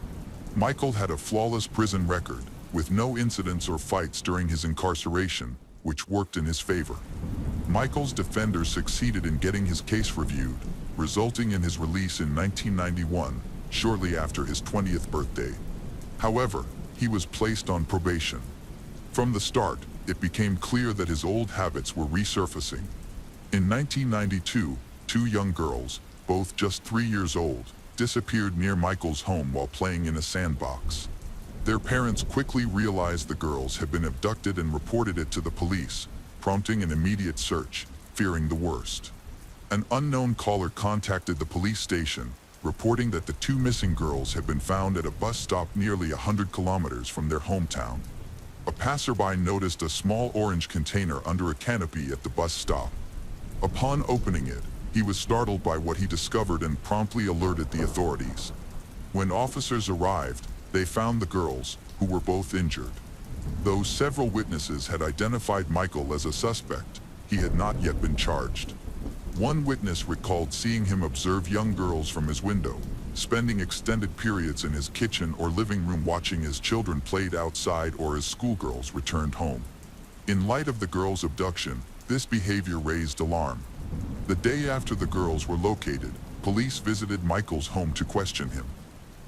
Michael had a flawless prison record, with no incidents or fights during his incarceration, which worked in his favor. Michael's defenders succeeded in getting his case reviewed, resulting in his release in 1991, shortly after his 20th birthday. However, he was placed on probation. From the start, it became clear that his old habits were resurfacing. In 1992, 2 young girls, both just 3 years old, disappeared near Michael's home while playing in a sandbox. Their parents quickly realized the girls had been abducted and reported it to the police, prompting an immediate search, fearing the worst. An unknown caller contacted the police station, reporting that the 2 missing girls had been found at a bus stop nearly 100 kilometers from their hometown. A passerby noticed a small orange container under a canopy at the bus stop. Upon opening it, he was startled by what he discovered and promptly alerted the authorities. When officers arrived, they found the girls, who were both injured. Though several witnesses had identified Michael as a suspect, he had not yet been charged. One witness recalled seeing him observe young girls from his window, spending extended periods in his kitchen or living room watching as children played outside or as schoolgirls returned home. In light of the girls' abduction, this behavior raised alarm. The day after the girls were located, police visited Michael's home to question him.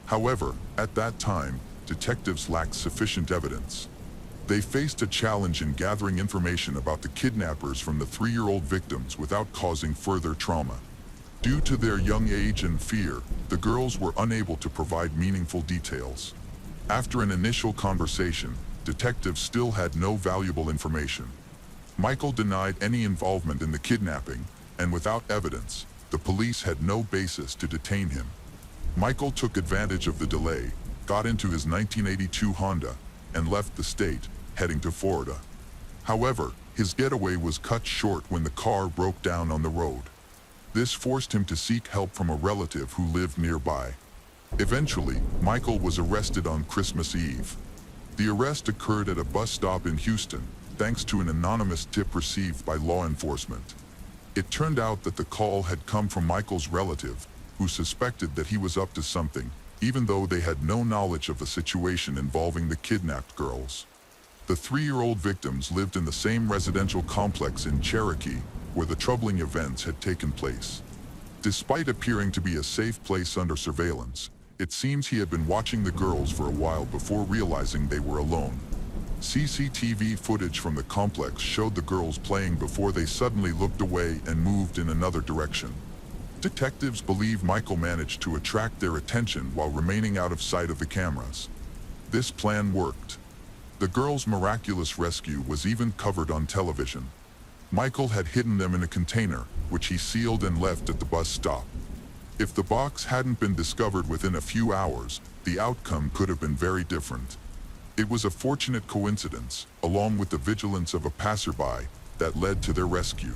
However, at that time, detectives lacked sufficient evidence. They faced a challenge in gathering information about the kidnappers from the 3-year-old victims without causing further trauma. Due to their young age and fear, the girls were unable to provide meaningful details. After an initial conversation, detectives still had no valuable information. Michael denied any involvement in the kidnapping, and without evidence, the police had no basis to detain him. Michael took advantage of the delay, got into his 1982 Honda, and left the state, heading to Florida. However, his getaway was cut short when the car broke down on the road. This forced him to seek help from a relative who lived nearby. Eventually, Michael was arrested on Christmas Eve. The arrest occurred at a bus stop in Houston, thanks to an anonymous tip received by law enforcement. It turned out that the call had come from Michael's relative, who suspected that he was up to something, even though they had no knowledge of the situation involving the kidnapped girls. The 3-year-old victims lived in the same residential complex in Cherokee, where the troubling events had taken place. Despite appearing to be a safe place under surveillance, it seems he had been watching the girls for a while before realizing they were alone. CCTV footage from the complex showed the girls playing before they suddenly looked away and moved in another direction. Detectives believe Michael managed to attract their attention while remaining out of sight of the cameras. This plan worked. The girls' miraculous rescue was even covered on television. Michael had hidden them in a container, which he sealed and left at the bus stop. If the box hadn't been discovered within a few hours, the outcome could have been very different. It was a fortunate coincidence, along with the vigilance of a passerby, that led to their rescue.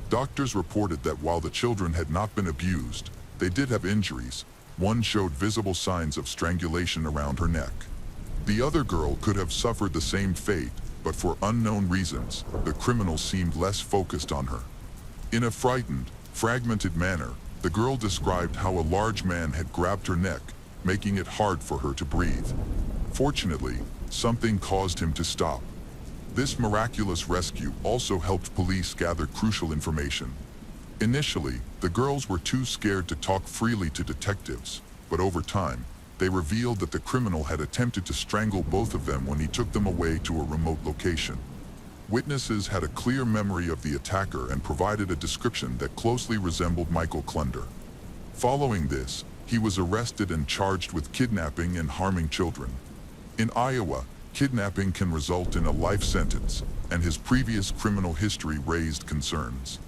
Doctors reported that while the children had not been abused, they did have injuries. One showed visible signs of strangulation around her neck. The other girl could have suffered the same fate, but for unknown reasons, the criminal seemed less focused on her. In a frightened, fragmented manner, the girl described how a large man had grabbed her neck, making it hard for her to breathe. Fortunately, something caused him to stop. This miraculous rescue also helped police gather crucial information. Initially, the girls were too scared to talk freely to detectives, but over time, they revealed that the criminal had attempted to strangle both of them when he took them away to a remote location. Witnesses had a clear memory of the attacker and provided a description that closely resembled Michael Klunder. Following this, he was arrested and charged with kidnapping and harming children. In Iowa, kidnapping can result in a life sentence, and his previous criminal history raised concerns.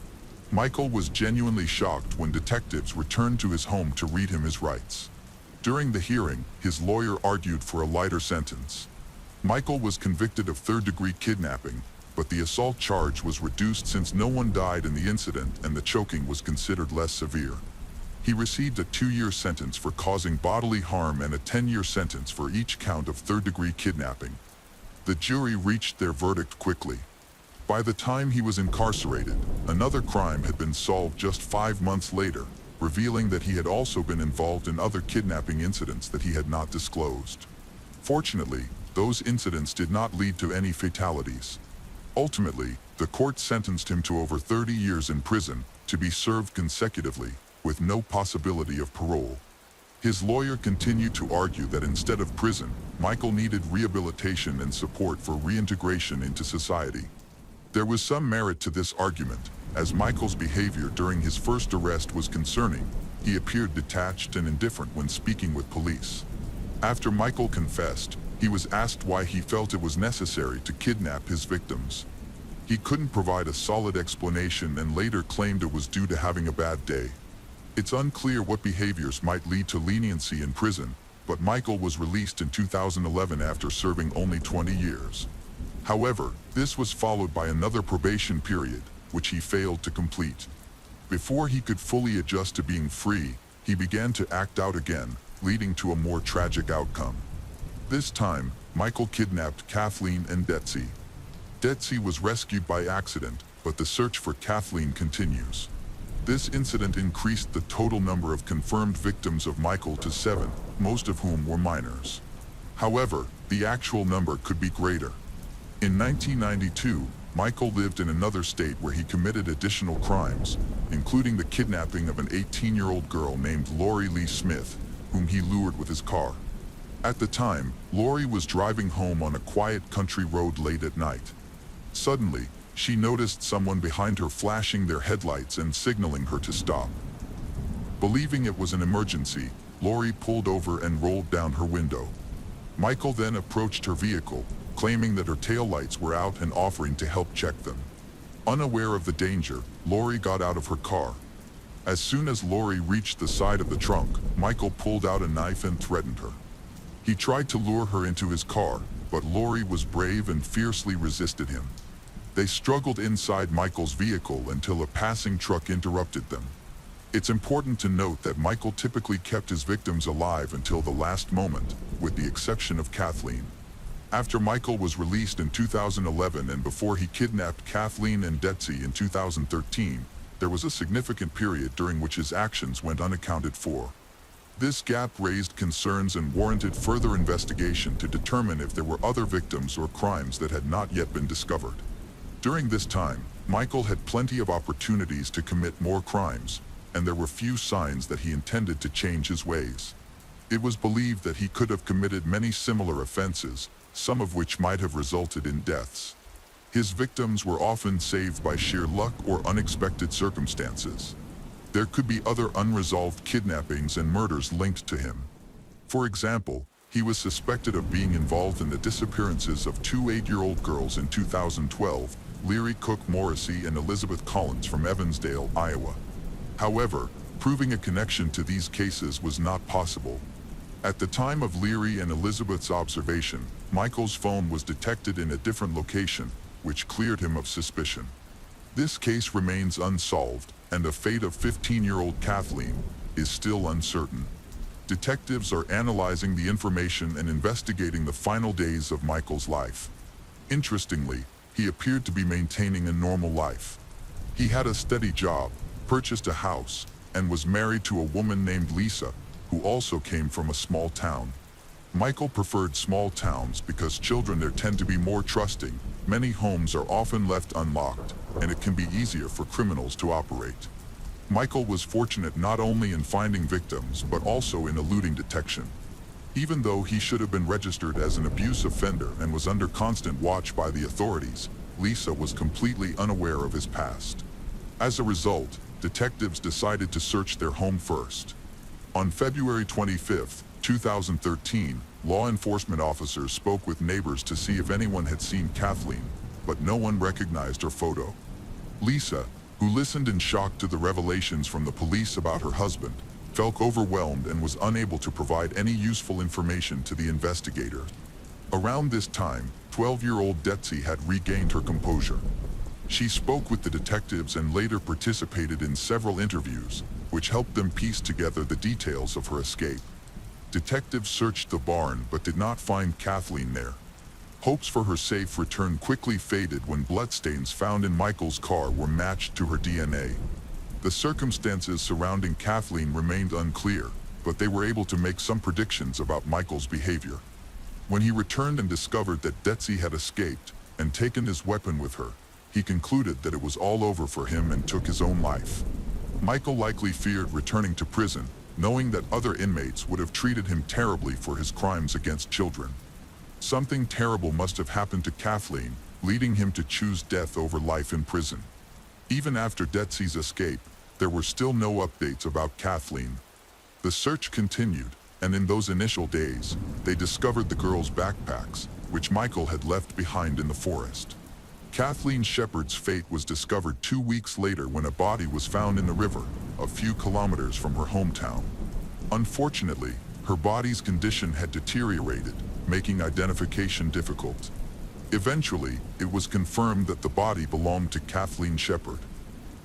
Michael was genuinely shocked when detectives returned to his home to read him his rights. During the hearing, his lawyer argued for a lighter sentence. Michael was convicted of third-degree kidnapping, but the assault charge was reduced since no one died in the incident and the choking was considered less severe. He received a 2-year sentence for causing bodily harm and a 10-year sentence for each count of third-degree kidnapping. The jury reached their verdict quickly. By the time he was incarcerated, another crime had been solved just 5 months later, revealing that he had also been involved in other kidnapping incidents that he had not disclosed. Fortunately, those incidents did not lead to any fatalities. Ultimately, the court sentenced him to over 30 years in prison, to be served consecutively, with no possibility of parole. His lawyer continued to argue that instead of prison, Michael needed rehabilitation and support for reintegration into society. There was some merit to this argument, as Michael's behavior during his first arrest was concerning. He appeared detached and indifferent when speaking with police. After Michael confessed, he was asked why he felt it was necessary to kidnap his victims. He couldn't provide a solid explanation and later claimed it was due to having a bad day. It's unclear what behaviors might lead to leniency in prison, but Michael was released in 2011 after serving only 20 years. However, this was followed by another probation period, which he failed to complete. Before he could fully adjust to being free, he began to act out again, leading to a more tragic outcome. This time, Michael kidnapped Kathleen and Detsy. Detsy was rescued by accident, but the search for Kathleen continues. This incident increased the total number of confirmed victims of Michael to 7, most of whom were minors. However, the actual number could be greater. In 1992, Michael lived in another state where he committed additional crimes, including the kidnapping of an 18-year-old girl named Lori Lee Smith, whom he lured with his car. At the time, Lori was driving home on a quiet country road late at night. Suddenly, she noticed someone behind her flashing their headlights and signaling her to stop. Believing it was an emergency, Lori pulled over and rolled down her window. Michael then approached her vehicle, claiming that her taillights were out and offering to help check them. Unaware of the danger, Lori got out of her car. As soon as Lori reached the side of the trunk, Michael pulled out a knife and threatened her. He tried to lure her into his car, but Lori was brave and fiercely resisted him. They struggled inside Michael's vehicle until a passing truck interrupted them. It's important to note that Michael typically kept his victims alive until the last moment, with the exception of Kathleen. After Michael was released in 2011 and before he kidnapped Kathleen and Detsy in 2013, there was a significant period during which his actions went unaccounted for. This gap raised concerns and warranted further investigation to determine if there were other victims or crimes that had not yet been discovered. During this time, Michael had plenty of opportunities to commit more crimes, and there were few signs that he intended to change his ways. It was believed that he could have committed many similar offenses, some of which might have resulted in deaths. His victims were often saved by sheer luck or unexpected circumstances. There could be other unresolved kidnappings and murders linked to him. For example, he was suspected of being involved in the disappearances of two 8-year-old girls in 2012, Leary Cook Morrissey and Elizabeth Collins from Evansdale, Iowa. However, proving a connection to these cases was not possible. At the time of Leary and Elizabeth's observation, Michael's phone was detected in a different location, which cleared him of suspicion. This case remains unsolved, and the fate of 15-year-old Kathleen is still uncertain. Detectives are analyzing the information and investigating the final days of Michael's life. Interestingly, he appeared to be maintaining a normal life. He had a steady job, purchased a house, and was married to a woman named Lisa, who also came from a small town. Michael preferred small towns because children there tend to be more trusting. Many homes are often left unlocked, and it can be easier for criminals to operate. Michael was fortunate not only in finding victims but also in eluding detection. Even though he should have been registered as an abuse offender and was under constant watch by the authorities, Lisa was completely unaware of his past. As a result, detectives decided to search their home first. On February 25, 2013, law enforcement officers spoke with neighbors to see if anyone had seen Kathleen, but no one recognized her photo. Lisa, who listened in shock to the revelations from the police about her husband, felt overwhelmed and was unable to provide any useful information to the investigators. Around this time, 12-year-old Detsy had regained her composure. She spoke with the detectives and later participated in several interviews, which helped them piece together the details of her escape. Detectives searched the barn but did not find Kathleen there. Hopes for her safe return quickly faded when bloodstains found in Michael's car were matched to her DNA. The circumstances surrounding Kathleen remained unclear, but they were able to make some predictions about Michael's behavior. When he returned and discovered that Detsy had escaped and taken his weapon with her, he concluded that it was all over for him and took his own life. Michael likely feared returning to prison, knowing that other inmates would have treated him terribly for his crimes against children. Something terrible must have happened to Kathleen, leading him to choose death over life in prison. Even after Detsy's escape, there were still no updates about Kathleen. The search continued, and in those initial days, they discovered the girls' backpacks, which Michael had left behind in the forest. Kathleen Shepard's fate was discovered 2 weeks later when a body was found in the river, a few kilometers from her hometown. Unfortunately, her body's condition had deteriorated, making identification difficult. Eventually, it was confirmed that the body belonged to Kathleen Shepard.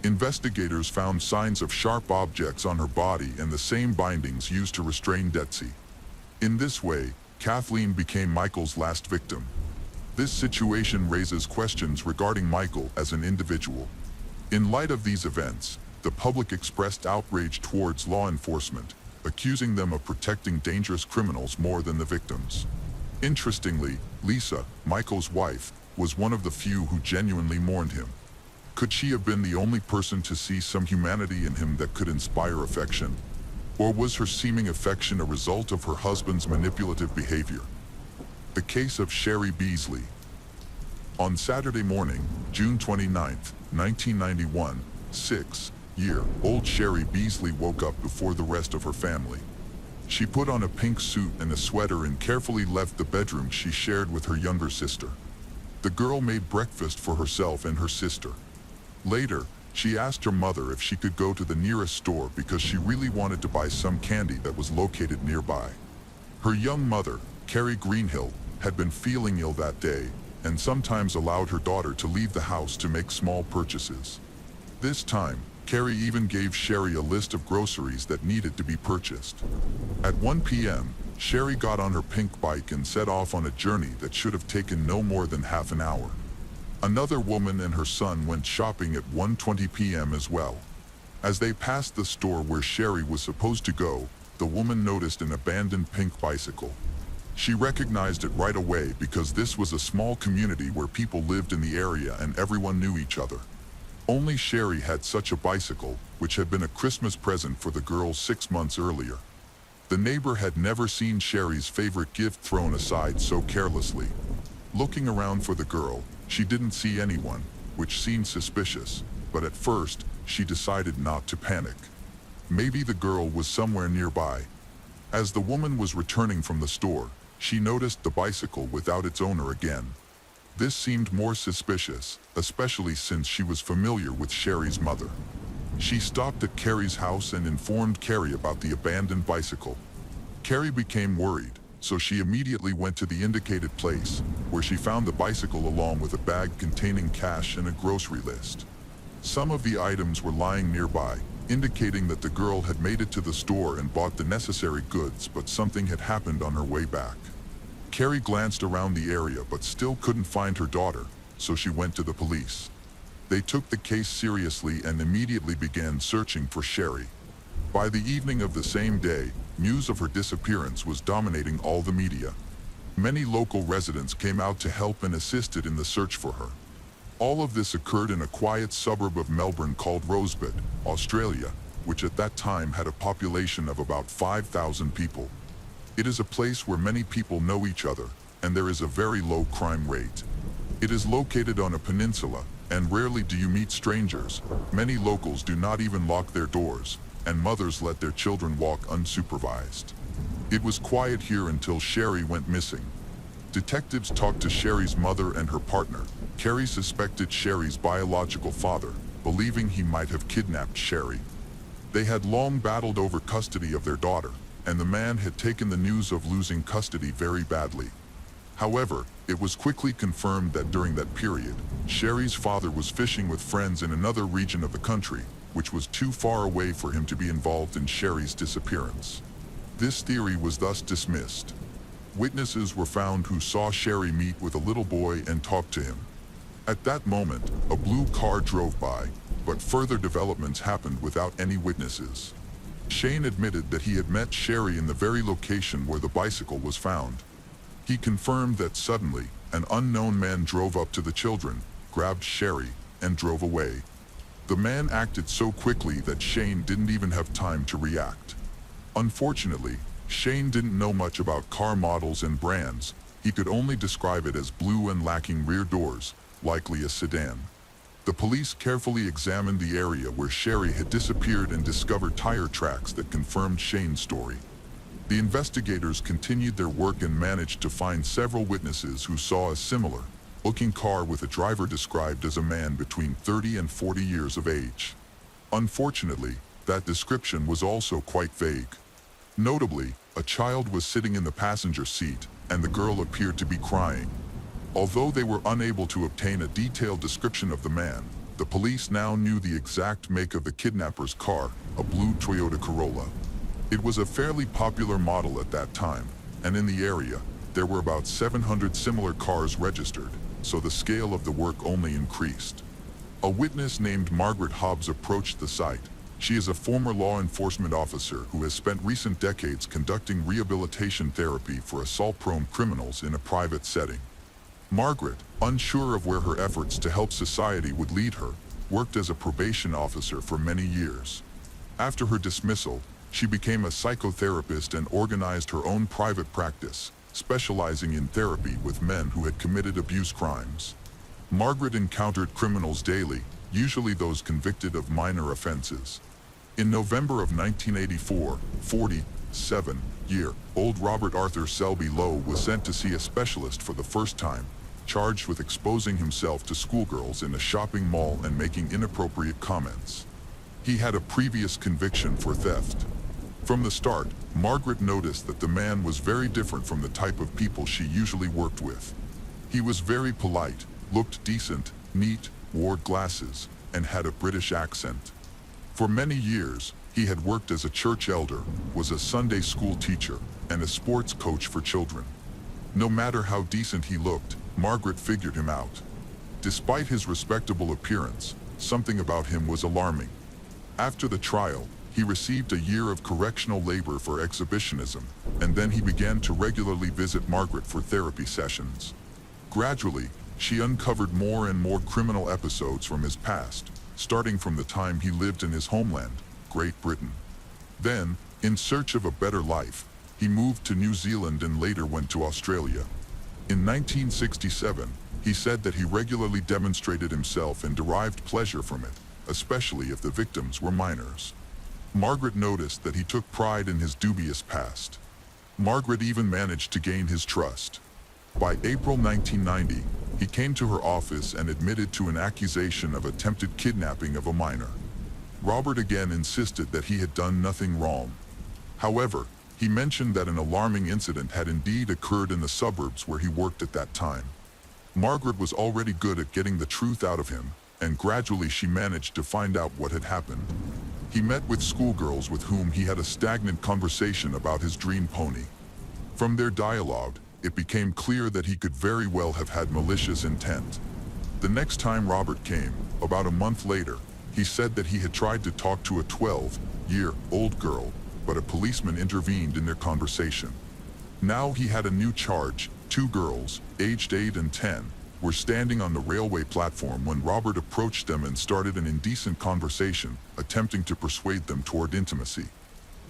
Investigators found signs of sharp objects on her body and the same bindings used to restrain Detsy. In this way, Kathleen became Michael's last victim. This situation raises questions regarding Michael as an individual. In light of these events, the public expressed outrage towards law enforcement, accusing them of protecting dangerous criminals more than the victims. Interestingly, Lisa, Michael's wife, was one of the few who genuinely mourned him. Could she have been the only person to see some humanity in him that could inspire affection? Or was her seeming affection a result of her husband's manipulative behavior? The case of Sherry Beasley. On Saturday morning, June 29, 1991, 6-year-old Sherry Beasley woke up before the rest of her family. She put on a pink suit and a sweater and carefully left the bedroom she shared with her younger sister. The girl made breakfast for herself and her sister. Later, she asked her mother if she could go to the nearest store because she really wanted to buy some candy that was located nearby. Her young mother, Carrie Greenhill, had been feeling ill that day and sometimes allowed her daughter to leave the house to make small purchases. This time, Carrie even gave Sherry a list of groceries that needed to be purchased. At 1 p.m., Sherry got on her pink bike and set off on a journey that should have taken no more than half an hour. Another woman and her son went shopping at 1:20 p.m. as well. As they passed the store where Sherry was supposed to go, the woman noticed an abandoned pink bicycle. She recognized it right away because this was a small community where people lived in the area and everyone knew each other. Only Sherry had such a bicycle, which had been a Christmas present for the girl 6 months earlier. The neighbor had never seen Sherry's favorite gift thrown aside so carelessly. Looking around for the girl, she didn't see anyone, which seemed suspicious, but at first, she decided not to panic. Maybe the girl was somewhere nearby. As the woman was returning from the store, she noticed the bicycle without its owner again. This seemed more suspicious, especially since she was familiar with Sherry's mother. She stopped at Carrie's house and informed Carrie about the abandoned bicycle. Carrie became worried, so she immediately went to the indicated place, where she found the bicycle along with a bag containing cash and a grocery list. Some of the items were lying nearby, indicating that the girl had made it to the store and bought the necessary goods, but something had happened on her way back. Carrie glanced around the area but still couldn't find her daughter, so she went to the police. They took the case seriously and immediately began searching for Sherry. By the evening of the same day, news of her disappearance was dominating all the media. Many local residents came out to help and assisted in the search for her. All of this occurred in a quiet suburb of Melbourne called Rosebud, Australia, which at that time had a population of about 5,000 people. It is a place where many people know each other, and there is a very low crime rate. It is located on a peninsula, and rarely do you meet strangers. Many locals do not even lock their doors, and mothers let their children walk unsupervised. It was quiet here until Sherry went missing. Detectives talked to Sherry's mother and her partner. Carrie suspected Sherry's biological father, believing he might have kidnapped Sherry. They had long battled over custody of their daughter, and the man had taken the news of losing custody very badly. However, it was quickly confirmed that during that period, Sherry's father was fishing with friends in another region of the country, which was too far away for him to be involved in Sherry's disappearance. This theory was thus dismissed. Witnesses were found who saw Sherry meet with a little boy and talk to him. At that moment, a blue car drove by, but further developments happened without any witnesses. Shane admitted that he had met Sherry in the very location where the bicycle was found. He confirmed that suddenly, an unknown man drove up to the children, grabbed Sherry, and drove away. The man acted so quickly that Shane didn't even have time to react. Unfortunately, Shane didn't know much about car models and brands. He could only describe it as blue and lacking rear doors, likely a sedan. The police carefully examined the area where Sherry had disappeared and discovered tire tracks that confirmed Shane's story. The investigators continued their work and managed to find several witnesses who saw a similar-looking car with a driver described as a man between 30 and 40 years of age. Unfortunately, that description was also quite vague. Notably, a child was sitting in the passenger seat, and the girl appeared to be crying. Although they were unable to obtain a detailed description of the man, the police now knew the exact make of the kidnapper's car, a blue Toyota Corolla. It was a fairly popular model at that time, and in the area, there were about 700 similar cars registered, so the scale of the work only increased. A witness named Margaret Hobbs approached the site. She is a former law enforcement officer who has spent recent decades conducting rehabilitation therapy for assault-prone criminals in a private setting. Margaret, unsure of where her efforts to help society would lead her, worked as a probation officer for many years. After her dismissal, she became a psychotherapist and organized her own private practice, specializing in therapy with men who had committed abuse crimes. Margaret encountered criminals daily, usually those convicted of minor offenses. In November of 1984, 47-year-old Robert Arthur Selby Lowe was sent to see a specialist for the first time, charged with exposing himself to schoolgirls in a shopping mall and making inappropriate comments. He had a previous conviction for theft. From the start, Margaret noticed that the man was very different from the type of people she usually worked with. He was very polite, looked decent, neat, wore glasses, and had a British accent. For many years, he had worked as a church elder, was a Sunday school teacher, and a sports coach for children. No matter how decent he looked, Margaret figured him out. Despite his respectable appearance, something about him was alarming. After the trial, he received a year of correctional labor for exhibitionism, and then he began to regularly visit Margaret for therapy sessions. Gradually, she uncovered more and more criminal episodes from his past. starting from the time he lived in his homeland, Great Britain. Then, in search of a better life, he moved to New Zealand and later went to Australia. In 1967, he said that he regularly demonstrated himself and derived pleasure from it, especially if the victims were minors. Margaret noticed that he took pride in his dubious past. Margaret even managed to gain his trust. By April 1990, he came to her office and admitted to an accusation of attempted kidnapping of a minor. Robert again insisted that he had done nothing wrong. However, he mentioned that an alarming incident had indeed occurred in the suburbs where he worked at that time. Margaret was already good at getting the truth out of him, and gradually she managed to find out what had happened. He met with schoolgirls with whom he had a stagnant conversation about his dream pony. From their dialogue, it became clear that he could very well have had malicious intent. The next time Robert came, about a month later, he said that he had tried to talk to a 12-year-old girl, but a policeman intervened in their conversation. Now he had a new charge. Two girls, aged 8 and 10, were standing on the railway platform when Robert approached them and started an indecent conversation, attempting to persuade them toward intimacy.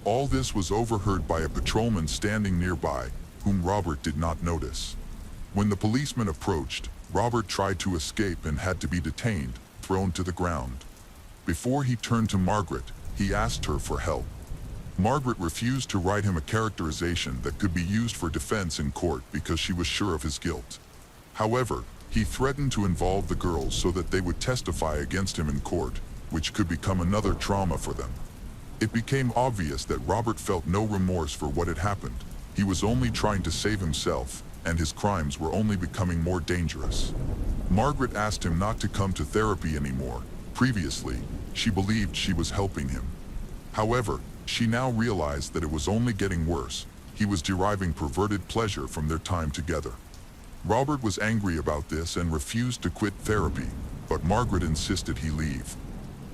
All this was overheard by a patrolman standing nearby, whom Robert did not notice. When the policeman approached, Robert tried to escape and had to be detained, thrown to the ground. Before he turned to Margaret, he asked her for help. Margaret refused to write him a characterization that could be used for defense in court because she was sure of his guilt. However, he threatened to involve the girls so that they would testify against him in court, which could become another trauma for them. It became obvious that Robert felt no remorse for what had happened. He was only trying to save himself, and his crimes were only becoming more dangerous. Margaret asked him not to come to therapy anymore. Previously, she believed she was helping him. However, she now realized that it was only getting worse. He was deriving perverted pleasure from their time together. Robert was angry about this and refused to quit therapy, but Margaret insisted he leave.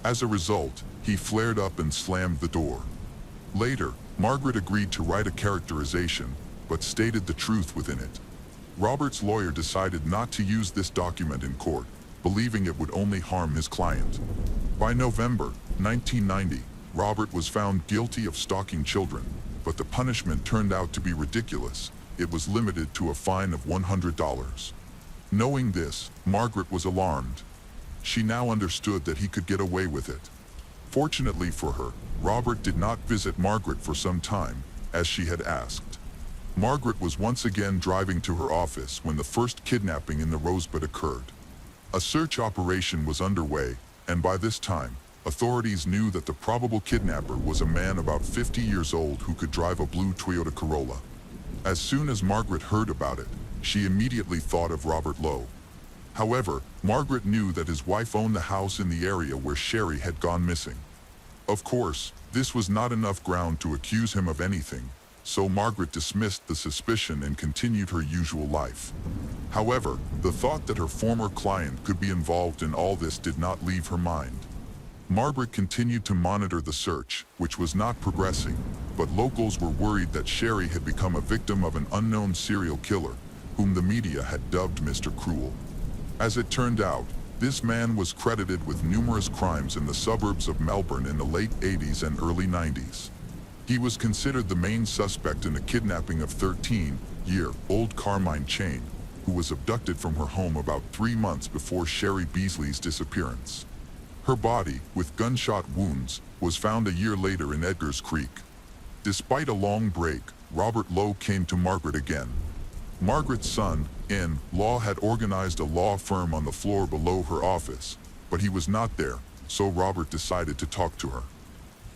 As a result, he flared up and slammed the door. Later, Margaret agreed to write a characterization, but stated the truth within it. Robert's lawyer decided not to use this document in court, believing it would only harm his client. By November 1990, Robert was found guilty of stalking children, but the punishment turned out to be ridiculous. It was limited to a fine of $100. Knowing this, Margaret was alarmed. She now understood that he could get away with it. Fortunately for her, Robert did not visit Margaret for some time, as she had asked. Margaret was once again driving to her office when the first kidnapping in the Rosebud occurred. A search operation was underway, and by this time, authorities knew that the probable kidnapper was a man about 50 years old who could drive a blue Toyota Corolla. As soon as Margaret heard about it, she immediately thought of Robert Lowe. However, Margaret knew that his wife owned the house in the area where Sherry had gone missing. Of course, this was not enough ground to accuse him of anything, so Margaret dismissed the suspicion and continued her usual life. However, the thought that her former client could be involved in all this did not leave her mind. Margaret continued to monitor the search, which was not progressing, but locals were worried that Sherry had become a victim of an unknown serial killer, whom the media had dubbed Mr. Cruel. As it turned out, this man was credited with numerous crimes in the suburbs of Melbourne in the late 80s and early 90s. He was considered the main suspect in the kidnapping of 13-year-old Carmine Chain, who was abducted from her home about 3 months before Sherry Beasley's disappearance. Her body, with gunshot wounds, was found a year later in Edgar's Creek. Despite a long break, Robert Lowe came to Margaret again. Margaret's son-in-law had organized a law firm on the floor below her office, but he was not there, so Robert decided to talk to her.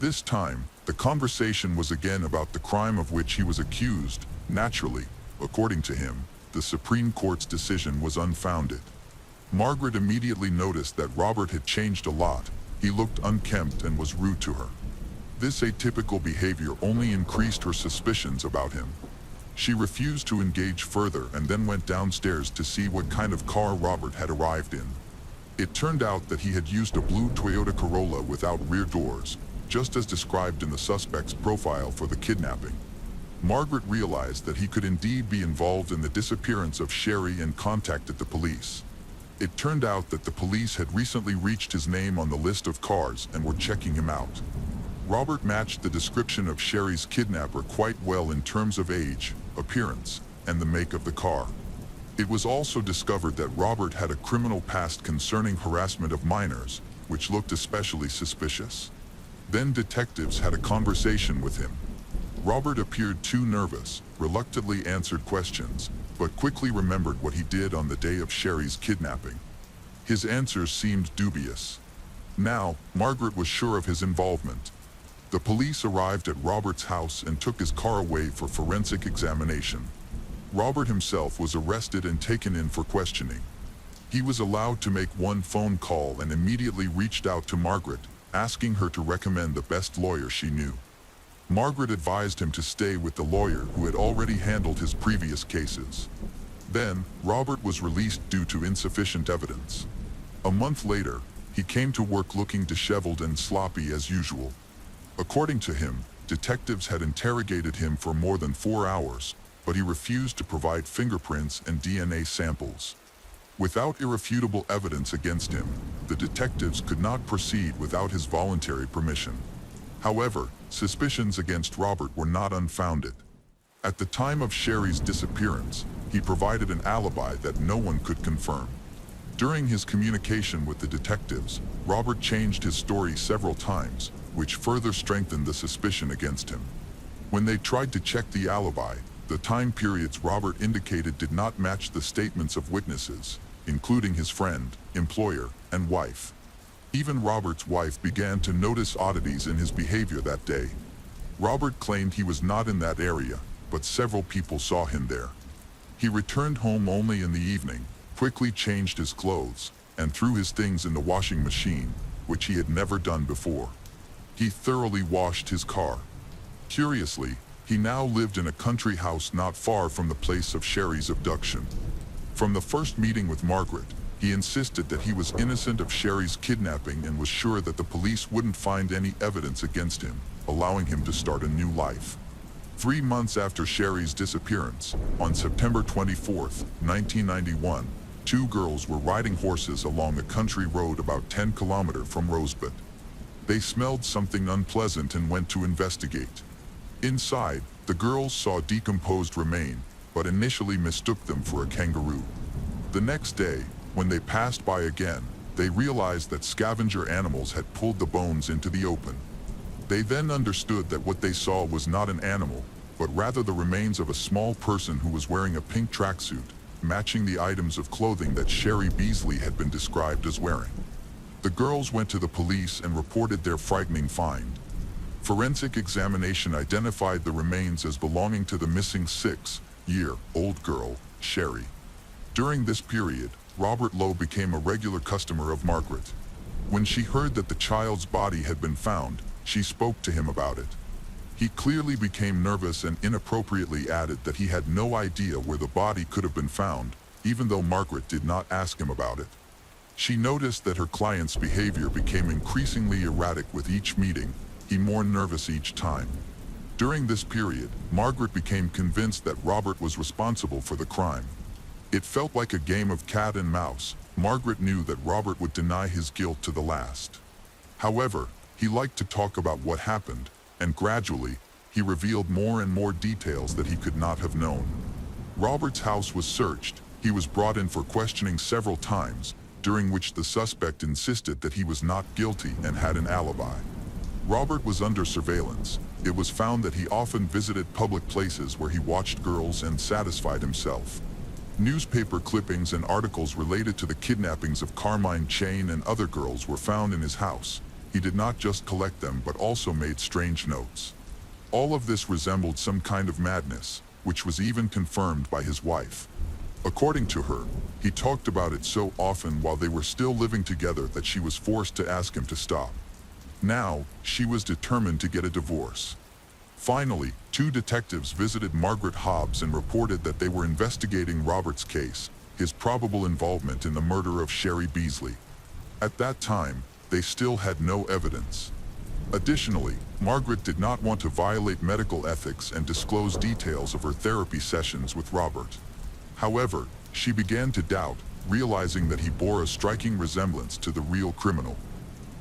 This time, the conversation was again about the crime of which he was accused. Naturally, according to him, the Supreme Court's decision was unfounded. Margaret immediately noticed that Robert had changed a lot. He looked unkempt and was rude to her. This atypical behavior only increased her suspicions about him. She refused to engage further and then went downstairs to see what kind of car Robert had arrived in. It turned out that he had used a blue Toyota Corolla without rear doors, just as described in the suspect's profile for the kidnapping. Margaret realized that he could indeed be involved in the disappearance of Sherry and contacted the police. It turned out that the police had recently reached his name on the list of cars and were checking him out. Robert matched the description of Sherry's kidnapper quite well in terms of age, appearance, and the make of the car. It was also discovered that Robert had a criminal past concerning harassment of minors, which looked especially suspicious. Then detectives had a conversation with him. Robert appeared too nervous, reluctantly answered questions, but quickly remembered what he did on the day of Sherry's kidnapping. His answers seemed dubious. Now, Margaret was sure of his involvement. The police arrived at Robert's house and took his car away for forensic examination. Robert himself was arrested and taken in for questioning. He was allowed to make one phone call and immediately reached out to Margaret, asking her to recommend the best lawyer she knew. Margaret advised him to stay with the lawyer who had already handled his previous cases. Then, Robert was released due to insufficient evidence. A month later, he came to work looking disheveled and sloppy as usual. According to him, detectives had interrogated him for more than 4 hours, but he refused to provide fingerprints and DNA samples. Without irrefutable evidence against him, the detectives could not proceed without his voluntary permission. However, suspicions against Robert were not unfounded. At the time of Sherry's disappearance, he provided an alibi that no one could confirm. During his communication with the detectives, Robert changed his story several times, which further strengthened the suspicion against him. When they tried to check the alibi, the time periods Robert indicated did not match the statements of witnesses, including his friend, employer, and wife. Even Robert's wife began to notice oddities in his behavior that day. Robert claimed he was not in that area, but several people saw him there. He returned home only in the evening, quickly changed his clothes, and threw his things in the washing machine, which he had never done before. He thoroughly washed his car. Curiously, he now lived in a country house not far from the place of Sherry's abduction. From the first meeting with Margaret, he insisted that he was innocent of Sherry's kidnapping and was sure that the police wouldn't find any evidence against him, allowing him to start a new life. 3 months after Sherry's disappearance, on September 24, 1991, 2 girls were riding horses along a country road about 10 kilometers from Rosebud. They smelled something unpleasant and went to investigate. Inside, the girls saw decomposed remains, but initially mistook them for a kangaroo. The next day, when they passed by again, they realized that scavenger animals had pulled the bones into the open. They then understood that what they saw was not an animal, but rather the remains of a small person who was wearing a pink tracksuit, matching the items of clothing that Sherry Beasley had been described as wearing. The girls went to the police and reported their frightening find. Forensic examination identified the remains as belonging to the missing 6-year-old girl, Sherry. During this period, Robert Lowe became a regular customer of Margaret. When she heard that the child's body had been found, she spoke to him about it. He clearly became nervous and inappropriately added that he had no idea where the body could have been found, even though Margaret did not ask him about it. She noticed that her client's behavior became increasingly erratic with each meeting, he more nervous each time. During this period, Margaret became convinced that Robert was responsible for the crime. It felt like a game of cat and mouse. Margaret knew that Robert would deny his guilt to the last. However, he liked to talk about what happened, and gradually, he revealed more and more details that he could not have known. Robert's house was searched. He was brought in for questioning several times, during which the suspect insisted that he was not guilty and had an alibi. Robert was under surveillance. It was found that he often visited public places where he watched girls and satisfied himself. Newspaper clippings and articles related to the kidnappings of Carmine Chain and other girls were found in his house. He did not just collect them but also made strange notes. All of this resembled some kind of madness, which was even confirmed by his wife. According to her, he talked about it so often while they were still living together that she was forced to ask him to stop. Now, she was determined to get a divorce. Finally, 2 detectives visited Margaret Hobbs and reported that they were investigating Robert's case, his probable involvement in the murder of Sherry Beasley. At that time, they still had no evidence. Additionally, Margaret did not want to violate medical ethics and disclose details of her therapy sessions with Robert. However, she began to doubt, realizing that he bore a striking resemblance to the real criminal.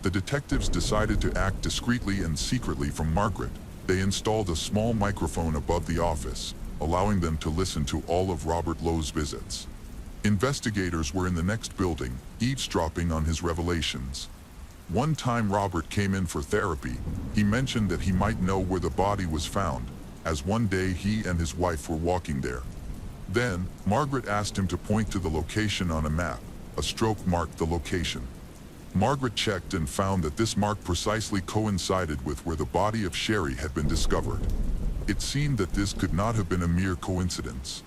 The detectives decided to act discreetly and secretly from Margaret. They installed a small microphone above the office, allowing them to listen to all of Robert Lowe's visits. Investigators were in the next building, eavesdropping on his revelations. One time Robert came in for therapy, he mentioned that he might know where the body was found, as one day he and his wife were walking there. Then, Margaret asked him to point to the location on a map. A stroke marked the location. Margaret checked and found that this mark precisely coincided with where the body of Sherry had been discovered. It seemed that this could not have been a mere coincidence.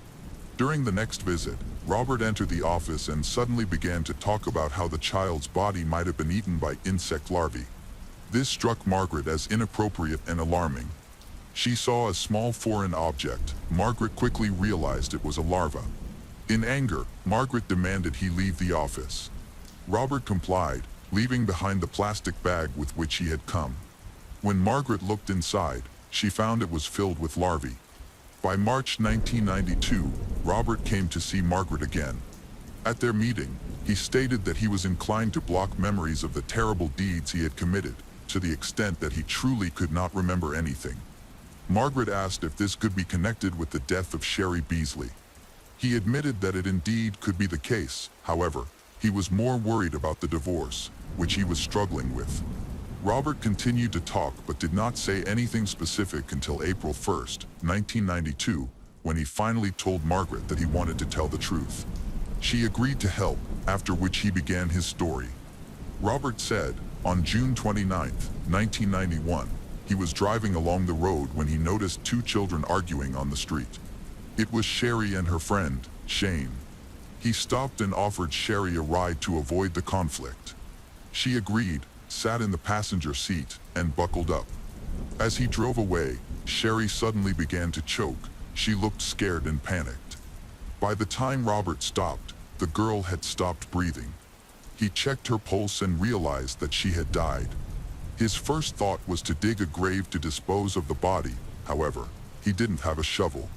During the next visit, Robert entered the office and suddenly began to talk about how the child's body might have been eaten by insect larvae. This struck Margaret as inappropriate and alarming. She saw a small foreign object. Margaret quickly realized it was a larva. In anger, Margaret demanded he leave the office. Robert complied, leaving behind the plastic bag with which he had come. When Margaret looked inside, she found it was filled with larvae. By March 1992, Robert came to see Margaret again. At their meeting, he stated that he was inclined to block memories of the terrible deeds he had committed, to the extent that he truly could not remember anything. Margaret asked if this could be connected with the death of Sherry Beasley. He admitted that it indeed could be the case. However, he was more worried about the divorce, which he was struggling with. Robert continued to talk but did not say anything specific until April 1, 1992, when he finally told Margaret that he wanted to tell the truth. She agreed to help, after which he began his story. Robert said, on June 29, 1991, he was driving along the road when he noticed two children arguing on the street. It was Sherry and her friend, Shane. He stopped and offered Sherry a ride to avoid the conflict. She agreed, sat in the passenger seat, and buckled up. As he drove away, Sherry suddenly began to choke. She looked scared and panicked. By the time Robert stopped, the girl had stopped breathing. He checked her pulse and realized that she had died. His first thought was to dig a grave to dispose of the body. However, he didn't have a shovel.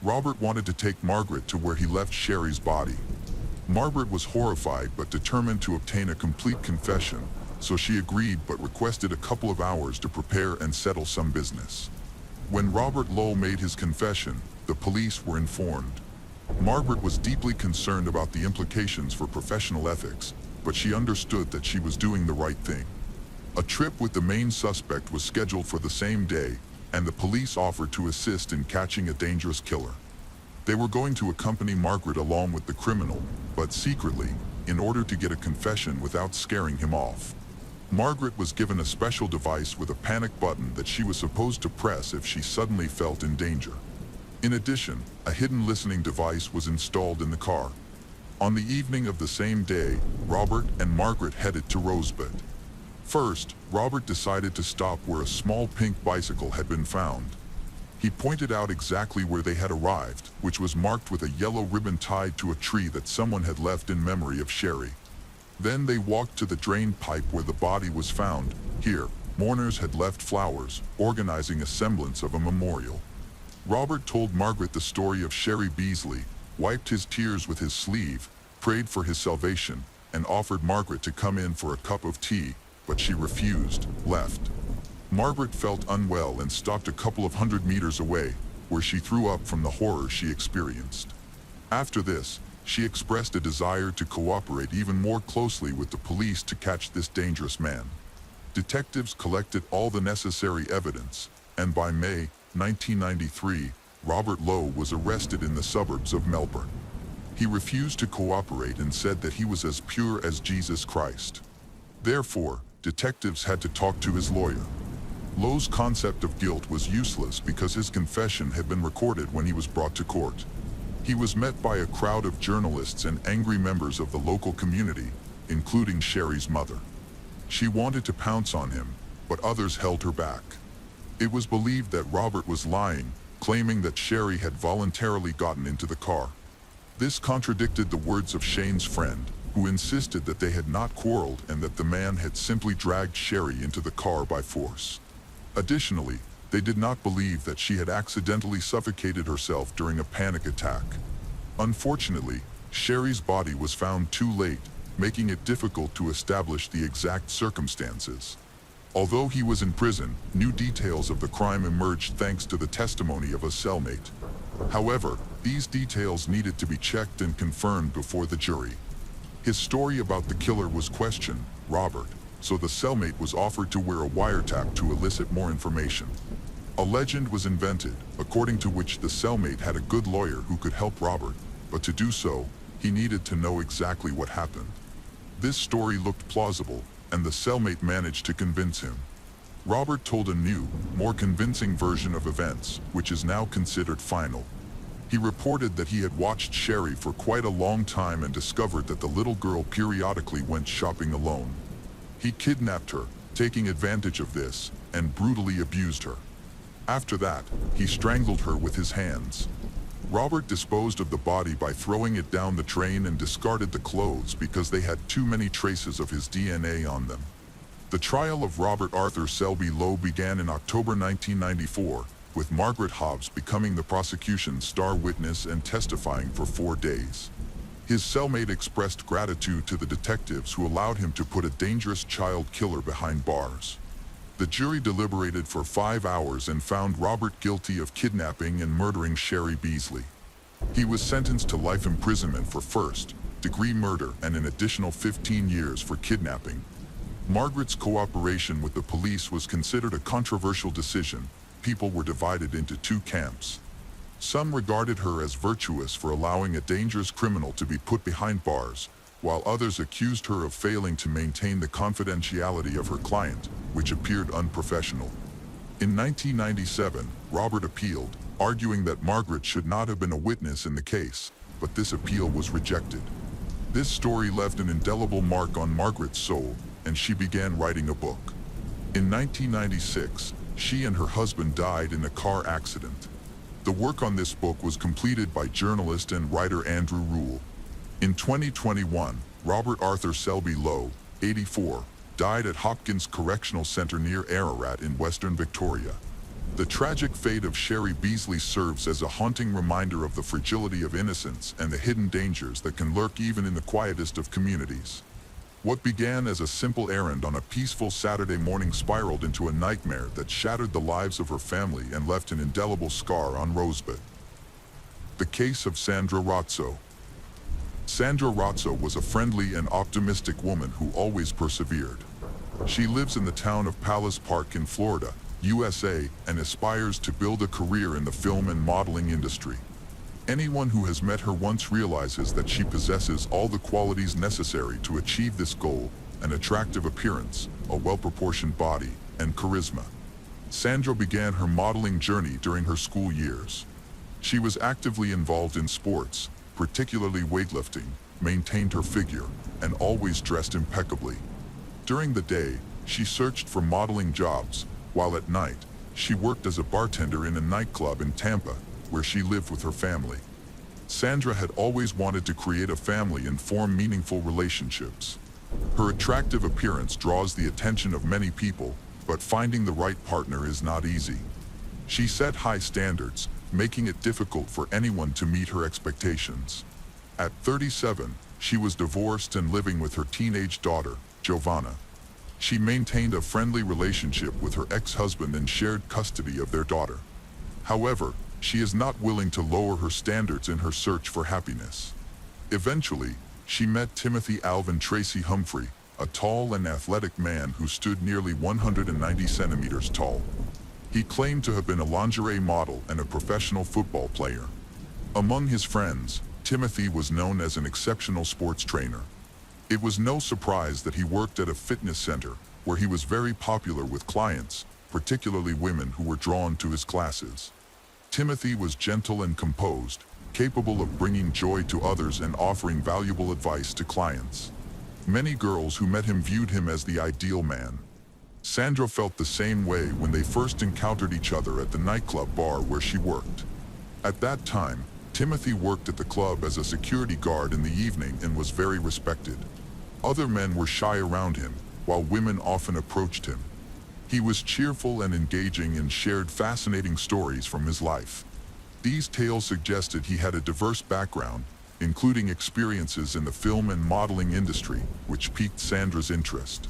Robert wanted to take Margaret to where he left Sherry's body. Margaret was horrified but determined to obtain a complete confession, so she agreed but requested a couple of hours to prepare and settle some business. When Robert Lowe made his confession, the police were informed. Margaret was deeply concerned about the implications for professional ethics, but she understood that she was doing the right thing. A trip with the main suspect was scheduled for the same day, and the police offered to assist in catching a dangerous killer. They were going to accompany Margaret along with the criminal, but secretly, in order to get a confession without scaring him off. Margaret was given a special device with a panic button that she was supposed to press if she suddenly felt in danger. In addition, a hidden listening device was installed in the car. On the evening of the same day, Robert and Margaret headed to Rosebud. First, Robert decided to stop where a small pink bicycle had been found. He pointed out exactly where they had arrived, which was marked with a yellow ribbon tied to a tree that someone had left in memory of Sherry. Then they walked to the drain pipe where the body was found. Here, mourners had left flowers, organizing a semblance of a memorial. Robert told Margaret the story of Sherry Beasley, wiped his tears with his sleeve, prayed for his salvation, and offered Margaret to come in for a cup of tea, but she refused, left. Margaret felt unwell and stopped a couple of 100 meters away, where she threw up from the horror she experienced. After this, she expressed a desire to cooperate even more closely with the police to catch this dangerous man. Detectives collected all the necessary evidence, and by May 1993, Robert Lowe was arrested in the suburbs of Melbourne. He refused to cooperate and said that he was as pure as Jesus Christ. Therefore, detectives had to talk to his lawyer. Lowe's concept of guilt was useless because his confession had been recorded when he was brought to court. He was met by a crowd of journalists and angry members of the local community, including Sherry's mother. She wanted to pounce on him, but others held her back. It was believed that Robert was lying, claiming that Sherry had voluntarily gotten into the car. This contradicted the words of Shane's friend, who insisted that they had not quarreled and that the man had simply dragged Sherry into the car by force. Additionally, they did not believe that she had accidentally suffocated herself during a panic attack. Unfortunately, Sherry's body was found too late, making it difficult to establish the exact circumstances. Although he was in prison, new details of the crime emerged thanks to the testimony of a cellmate. However, these details needed to be checked and confirmed before the jury. His story about the killer was questioned, Robert, so the cellmate was offered to wear a wiretap to elicit more information. A legend was invented, according to which the cellmate had a good lawyer who could help Robert, but to do so, he needed to know exactly what happened. This story looked plausible, and the cellmate managed to convince him. Robert told a new, more convincing version of events, which is now considered final. He reported that he had watched Sherry for quite a long time and discovered that the little girl periodically went shopping alone. He kidnapped her, taking advantage of this, and brutally abused her. After that, he strangled her with his hands. Robert disposed of the body by throwing it down the drain and discarded the clothes because they had too many traces of his DNA on them. The trial of Robert Arthur Selby Lowe began in October 1994, with Margaret Hobbs becoming the prosecution's star witness and testifying for 4 days. His cellmate expressed gratitude to the detectives who allowed him to put a dangerous child killer behind bars. The jury deliberated for 5 hours and found Robert guilty of kidnapping and murdering Sherry Beasley. He was sentenced to life imprisonment for first-degree murder and an additional 15 years for kidnapping. Margaret's cooperation with the police was considered a controversial decision. People were divided into 2 camps. Some regarded her as virtuous for allowing a dangerous criminal to be put behind bars, while others accused her of failing to maintain the confidentiality of her client, which appeared unprofessional. In 1997, Robert appealed, arguing that Margaret should not have been a witness in the case, but this appeal was rejected. This story left an indelible mark on Margaret's soul, and she began writing a book. In 1996, she and her husband died in a car accident. The work on this book was completed by journalist and writer Andrew Rule. In 2021, Robert Arthur Selby Lowe, 84, died at Hopkins Correctional Center near Ararat in Western Victoria. The tragic fate of Sherry Beasley serves as a haunting reminder of the fragility of innocence and the hidden dangers that can lurk even in the quietest of communities. What began as a simple errand on a peaceful Saturday morning spiraled into a nightmare that shattered the lives of her family and left an indelible scar on Rosebud. The case of Sandra Rozzo. Sandra Rozzo was a friendly and optimistic woman who always persevered. She lives in the town of Palace Park in Florida, USA, and aspires to build a career in the film and modeling industry. Anyone who has met her once realizes that she possesses all the qualities necessary to achieve this goal: an attractive appearance, a well-proportioned body, and charisma. Sandra began her modeling journey during her school years. She was actively involved in sports, particularly weightlifting, maintained her figure, and always dressed impeccably. During the day, she searched for modeling jobs, while at night, she worked as a bartender in a nightclub in Tampa, where she lived with her family. Sandra had always wanted to create a family and form meaningful relationships. Her attractive appearance draws the attention of many people, but finding the right partner is not easy. She set high standards, making it difficult for anyone to meet her expectations. At 37, she was divorced and living with her teenage daughter, Giovanna. She maintained a friendly relationship with her ex-husband and shared custody of their daughter. However, she is not willing to lower her standards in her search for happiness. Eventually, she met Timothy Alvin Tracy Humphrey, a tall and athletic man who stood nearly 190 centimeters tall. He claimed to have been a lingerie model and a professional football player. Among his friends, Timothy was known as an exceptional sports trainer. It was no surprise that he worked at a fitness center, where he was very popular with clients, particularly women who were drawn to his classes. Timothy was gentle and composed, capable of bringing joy to others and offering valuable advice to clients. Many girls who met him viewed him as the ideal man. Sandra felt the same way when they first encountered each other at the nightclub bar where she worked. At that time, Timothy worked at the club as a security guard in the evening and was very respected. Other men were shy around him, while women often approached him. He was cheerful and engaging and shared fascinating stories from his life. These tales suggested he had a diverse background, including experiences in the film and modeling industry, which piqued Sandra's interest.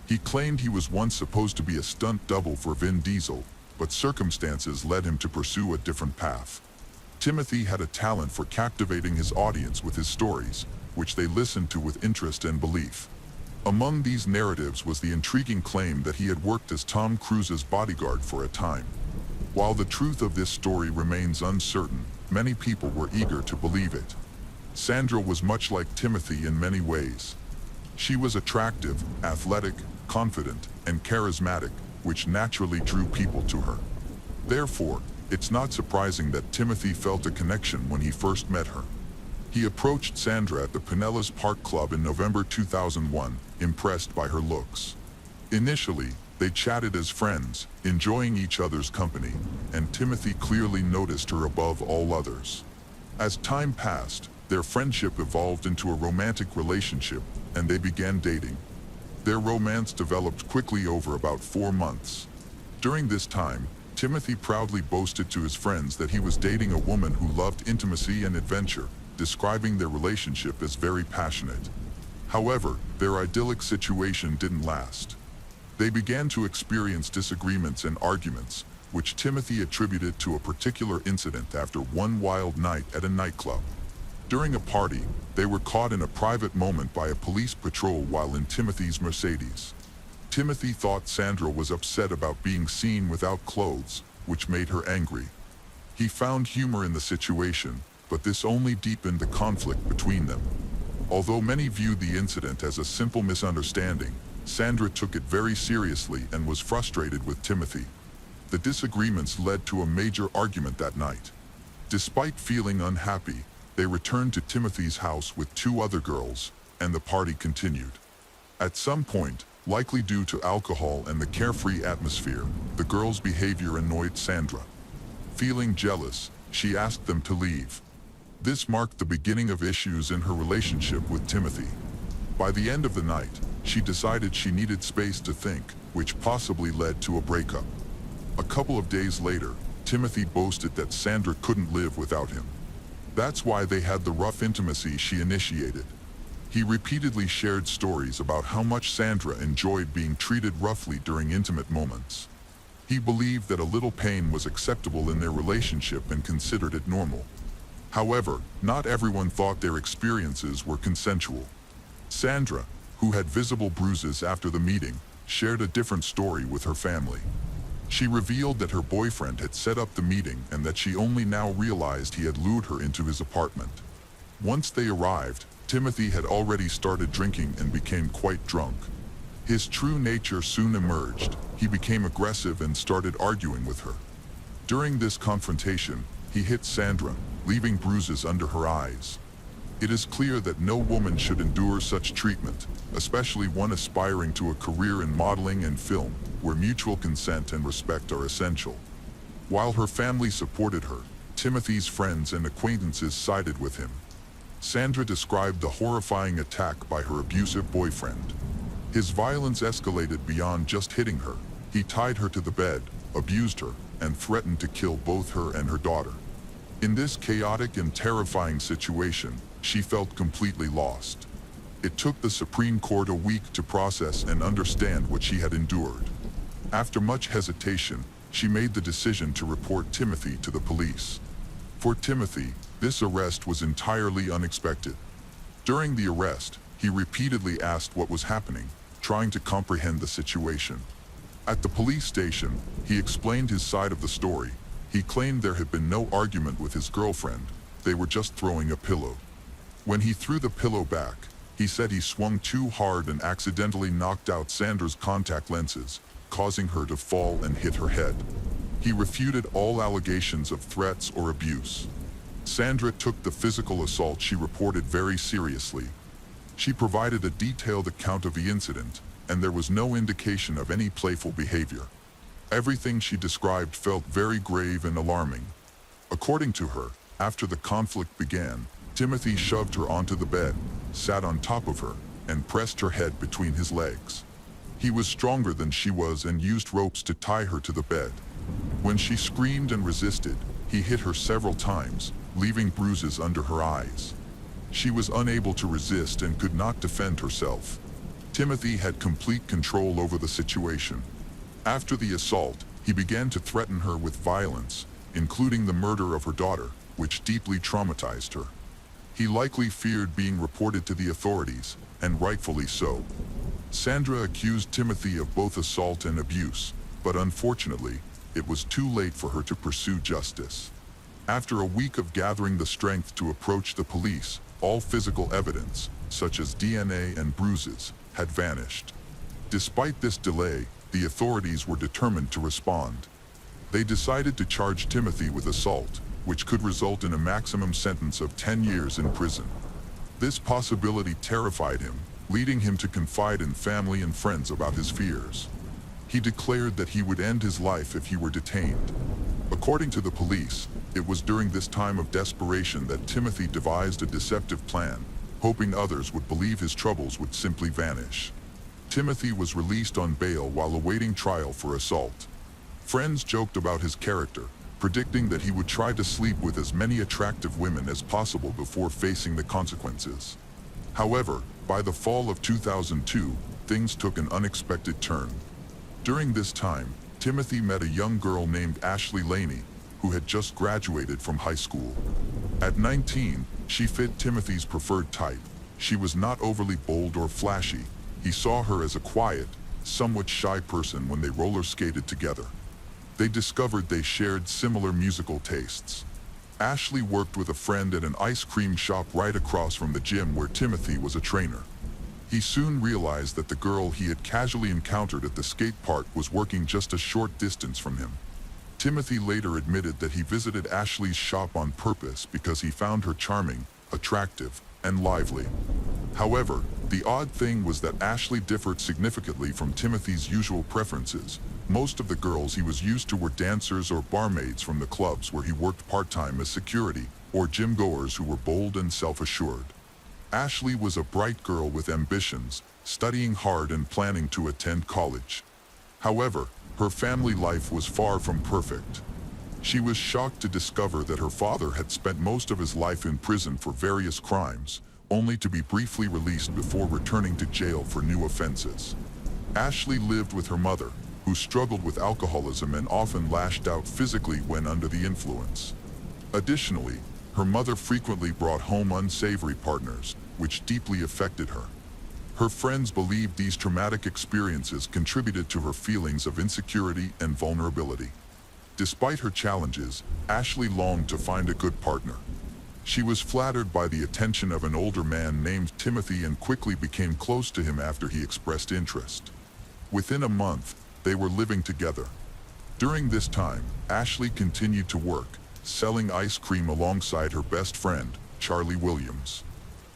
He claimed he was once supposed to be a stunt double for Vin Diesel, but circumstances led him to pursue a different path. Timothy had a talent for captivating his audience with his stories, which they listened to with interest and belief. Among these narratives was the intriguing claim that he had worked as Tom Cruise's bodyguard for a time. While the truth of this story remains uncertain, many people were eager to believe it. Sandra was much like Timothy in many ways. She was attractive, athletic, confident, and charismatic, which naturally drew people to her. Therefore, it's not surprising that Timothy felt a connection when he first met her. He approached Sandra at the Pinellas Park Club in November 2001, impressed by her looks. Initially, they chatted as friends, enjoying each other's company, and Timothy clearly noticed her above all others. As time passed, their friendship evolved into a romantic relationship, and they began dating. Their romance developed quickly over about 4 months. During this time, Timothy proudly boasted to his friends that he was dating a woman who loved intimacy and adventure, describing their relationship as very passionate. However, their idyllic situation didn't last. They began to experience disagreements and arguments, which Timothy attributed to a particular incident after one wild night at a nightclub. During a party, they were caught in a private moment by a police patrol while in Timothy's Mercedes. Timothy thought Sandra was upset about being seen without clothes, which made her angry. He found humor in the situation, but this only deepened the conflict between them. Although many viewed the incident as a simple misunderstanding, Sandra took it very seriously and was frustrated with Timothy. The disagreements led to a major argument that night. Despite feeling unhappy, they returned to Timothy's house with 2 other girls, and the party continued. At some point, likely due to alcohol and the carefree atmosphere, the girls' behavior annoyed Sandra. Feeling jealous, she asked them to leave. This marked the beginning of issues in her relationship with Timothy. By the end of the night, she decided she needed space to think, which possibly led to a breakup. A couple of days later, Timothy boasted that Sandra couldn't live without him. That's why they had the rough intimacy she initiated. He repeatedly shared stories about how much Sandra enjoyed being treated roughly during intimate moments. He believed that a little pain was acceptable in their relationship and considered it normal. However, not everyone thought their experiences were consensual. Sandra, who had visible bruises after the meeting, shared a different story with her family. She revealed that her boyfriend had set up the meeting and that she only now realized he had lured her into his apartment. Once they arrived, Timothy had already started drinking and became quite drunk. His true nature soon emerged. He became aggressive and started arguing with her. During this confrontation, he hit Sandra, leaving bruises under her eyes. It is clear that no woman should endure such treatment, especially one aspiring to a career in modeling and film, where mutual consent and respect are essential. While her family supported her, Timothy's friends and acquaintances sided with him. Sandra described the horrifying attack by her abusive boyfriend. His violence escalated beyond just hitting her. He tied her to the bed, abused her, and threatened to kill both her and her daughter. In this chaotic and terrifying situation, she felt completely lost. It took the Supreme Court a week to process and understand what she had endured. After much hesitation, she made the decision to report Timothy to the police. For Timothy, this arrest was entirely unexpected. During the arrest, he repeatedly asked what was happening, trying to comprehend the situation. At the police station, he explained his side of the story. He claimed there had been no argument with his girlfriend, they were just throwing a pillow. When he threw the pillow back, he said he swung too hard and accidentally knocked out Sandra's contact lenses, causing her to fall and hit her head. He refuted all allegations of threats or abuse. Sandra took the physical assault she reported very seriously. She provided a detailed account of the incident, and there was no indication of any playful behavior. Everything she described felt very grave and alarming. According to her, after the conflict began, Timothy shoved her onto the bed, sat on top of her, and pressed her head between his legs. He was stronger than she was and used ropes to tie her to the bed. When she screamed and resisted, he hit her several times, leaving bruises under her eyes. She was unable to resist and could not defend herself. Timothy had complete control over the situation. After the assault, he began to threaten her with violence, including the murder of her daughter, which deeply traumatized her. He likely feared being reported to the authorities, and rightfully so. Sandra accused Timothy of both assault and abuse, but unfortunately, it was too late for her to pursue justice. After a week of gathering the strength to approach the police, all physical evidence, such as DNA and bruises, had vanished. Despite this delay, the authorities were determined to respond. They decided to charge Timothy with assault, which could result in a maximum sentence of 10 years in prison. This possibility terrified him, leading him to confide in family and friends about his fears. He declared that he would end his life if he were detained. According to the police, it was during this time of desperation that Timothy devised a deceptive plan, hoping others would believe his troubles would simply vanish. Timothy was released on bail while awaiting trial for assault. Friends joked about his character, predicting that he would try to sleep with as many attractive women as possible before facing the consequences. However, by the fall of 2002, things took an unexpected turn. During this time, Timothy met a young girl named Ashley Laney, who had just graduated from high school. At 19, she fit Timothy's preferred type. She was not overly bold or flashy. He saw her as a quiet, somewhat shy person when they roller skated together. They discovered they shared similar musical tastes. Ashley worked with a friend at an ice cream shop right across from the gym where Timothy was a trainer. He soon realized that the girl he had casually encountered at the skate park was working just a short distance from him. Timothy later admitted that he visited Ashley's shop on purpose because he found her charming, attractive, and lively. However, the odd thing was that Ashley differed significantly from Timothy's usual preferences. Most of the girls he was used to were dancers or barmaids from the clubs where he worked part-time as security, or gym-goers who were bold and self-assured. Ashley was a bright girl with ambitions, studying hard and planning to attend college. However, her family life was far from perfect. She was shocked to discover that her father had spent most of his life in prison for various crimes, only to be briefly released before returning to jail for new offenses. Ashley lived with her mother, who struggled with alcoholism and often lashed out physically when under the influence. Additionally, her mother frequently brought home unsavory partners, which deeply affected her. Her friends believed these traumatic experiences contributed to her feelings of insecurity and vulnerability. Despite her challenges, Ashley longed to find a good partner. She was flattered by the attention of an older man named Timothy and quickly became close to him after he expressed interest. Within a month, they were living together. During this time, Ashley continued to work, selling ice cream alongside her best friend, Charlie Williams.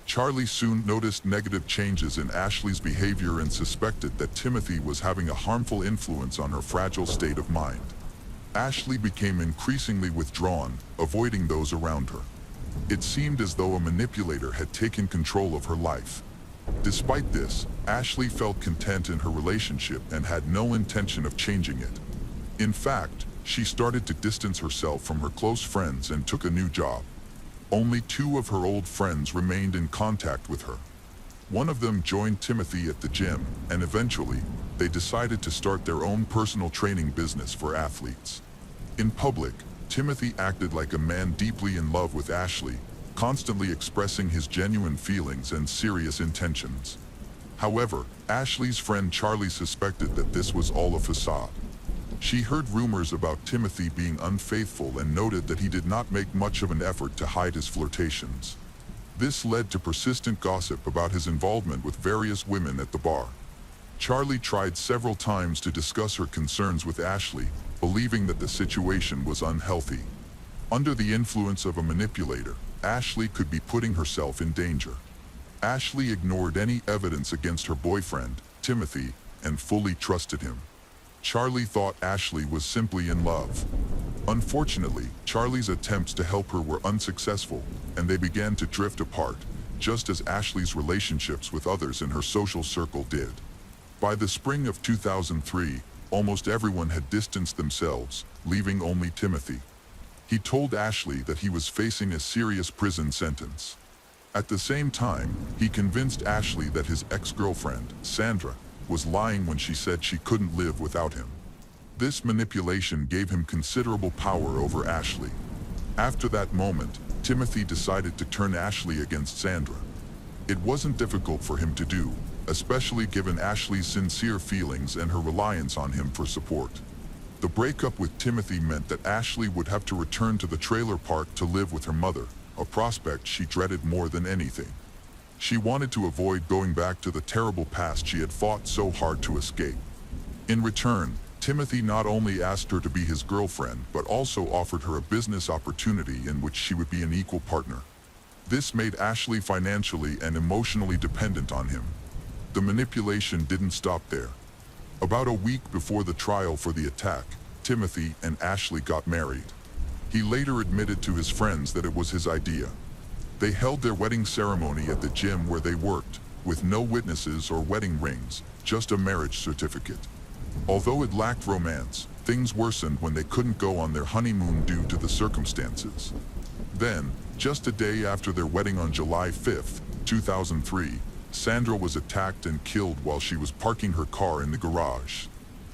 Charlie soon noticed negative changes in Ashley's behavior and suspected that Timothy was having a harmful influence on her fragile state of mind. Ashley became increasingly withdrawn, avoiding those around her. It seemed as though a manipulator had taken control of her life. Despite this, Ashley felt content in her relationship and had no intention of changing it. In fact, she started to distance herself from her close friends and took a new job. Only 2 of her old friends remained in contact with her. One of them joined Timothy at the gym, and eventually, they decided to start their own personal training business for athletes. In public, Timothy acted like a man deeply in love with Ashley, constantly expressing his genuine feelings and serious intentions. However, Ashley's friend Charlie suspected that this was all a facade. She heard rumors about Timothy being unfaithful and noted that he did not make much of an effort to hide his flirtations. This led to persistent gossip about his involvement with various women at the bar. Charlie tried several times to discuss her concerns with Ashley, believing that the situation was unhealthy. Under the influence of a manipulator, Ashley could be putting herself in danger. Ashley ignored any evidence against her boyfriend, Timothy, and fully trusted him. Charlie thought Ashley was simply in love. Unfortunately, Charlie's attempts to help her were unsuccessful, and they began to drift apart, just as Ashley's relationships with others in her social circle did. By the spring of 2003, almost everyone had distanced themselves, leaving only Timothy. He told Ashley that he was facing a serious prison sentence. At the same time, he convinced Ashley that his ex-girlfriend, Sandra, was lying when she said she couldn't live without him. This manipulation gave him considerable power over Ashley. After that moment, Timothy decided to turn Ashley against Sandra. It wasn't difficult for him to do, especially given Ashley's sincere feelings and her reliance on him for support. The breakup with Timothy meant that Ashley would have to return to the trailer park to live with her mother, a prospect she dreaded more than anything. She wanted to avoid going back to the terrible past she had fought so hard to escape. In return, Timothy not only asked her to be his girlfriend, but also offered her a business opportunity in which she would be an equal partner. This made Ashley financially and emotionally dependent on him. The manipulation didn't stop there. About a week before the trial for the attack, Timothy and Ashley got married. He later admitted to his friends that it was his idea. They held their wedding ceremony at the gym where they worked, with no witnesses or wedding rings, just a marriage certificate. Although it lacked romance, things worsened when they couldn't go on their honeymoon due to the circumstances. Then, just a day after their wedding on July 5, 2003, Sandra was attacked and killed while she was parking her car in the garage.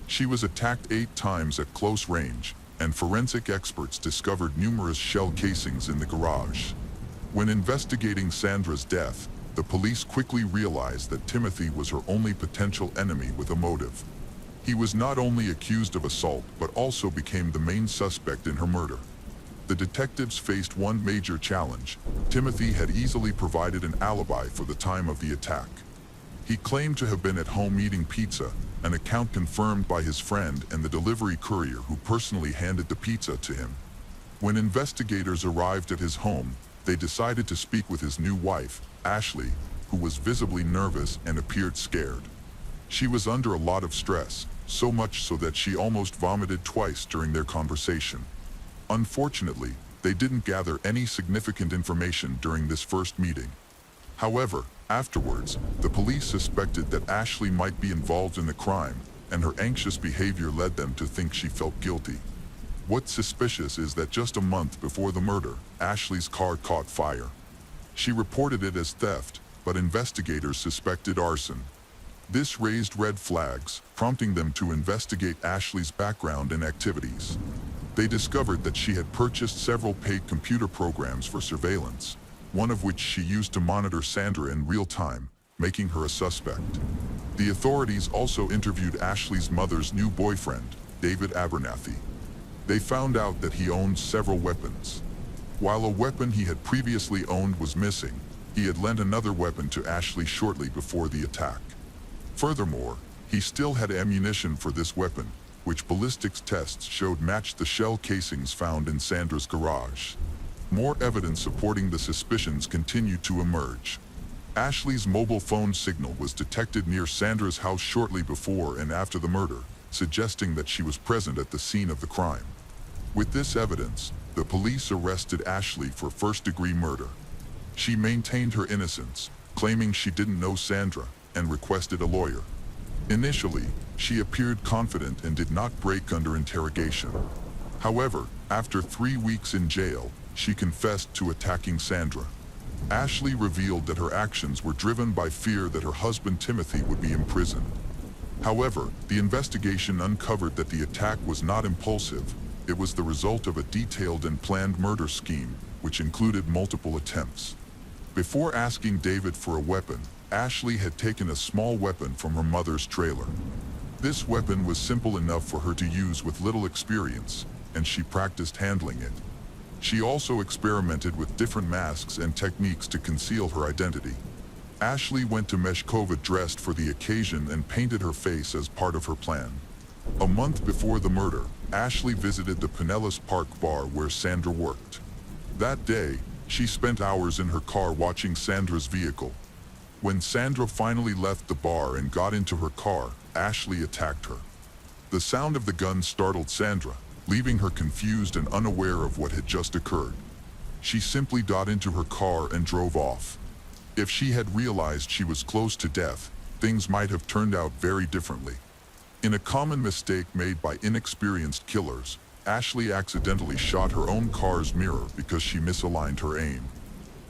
She was attacked 8 times at close range, and forensic experts discovered numerous shell casings in the garage. When investigating Sandra's death, the police quickly realized that Timothy was her only potential enemy with a motive. He was not only accused of assault, but also became the main suspect in her murder. The detectives faced one major challenge. Timothy had easily provided an alibi for the time of the attack. He claimed to have been at home eating pizza, an account confirmed by his friend and the delivery courier who personally handed the pizza to him. When investigators arrived at his home, they decided to speak with his new wife, Ashley, who was visibly nervous and appeared scared. She was under a lot of stress, so much so that she almost vomited twice during their conversation. Unfortunately, they didn't gather any significant information during this first meeting. However, afterwards, the police suspected that Ashley might be involved in the crime, and her anxious behavior led them to think she felt guilty. What's suspicious is that just a month before the murder, Ashley's car caught fire. She reported it as theft, but investigators suspected arson. This raised red flags, prompting them to investigate Ashley's background and activities. They discovered that she had purchased several paid computer programs for surveillance, one of which she used to monitor Sandra in real time, making her a suspect. The authorities also interviewed Ashley's mother's new boyfriend, David Abernathy. They found out that he owned several weapons. While a weapon he had previously owned was missing, he had lent another weapon to Ashley shortly before the attack. Furthermore, he still had ammunition for this weapon, which ballistics tests showed matched the shell casings found in Sandra's garage. More evidence supporting the suspicions continued to emerge. Ashley's mobile phone signal was detected near Sandra's house shortly before and after the murder, suggesting that she was present at the scene of the crime. With this evidence, the police arrested Ashley for first-degree murder. She maintained her innocence, claiming she didn't know Sandra, and requested a lawyer. Initially, she appeared confident and did not break under interrogation. However, after 3 weeks in jail, she confessed to attacking Sandra. Ashley revealed that her actions were driven by fear that her husband Timothy would be imprisoned. However, the investigation uncovered that the attack was not impulsive. It was the result of a detailed and planned murder scheme, which included multiple attempts. Before asking David for a weapon, Ashley had taken a small weapon from her mother's trailer. This weapon was simple enough for her to use with little experience, and she practiced handling it. She also experimented with different masks and techniques to conceal her identity. Ashley went to Meshkova dressed for the occasion and painted her face as part of her plan. A month before the murder, Ashley visited the Pinellas Park bar where Sandra worked. That day, she spent hours in her car watching Sandra's vehicle. When Sandra finally left the bar and got into her car, Ashley attacked her. The sound of the gun startled Sandra, leaving her confused and unaware of what had just occurred. She simply got into her car and drove off. If she had realized she was close to death, things might have turned out very differently. In a common mistake made by inexperienced killers, Ashley accidentally shot her own car's mirror because she misaligned her aim.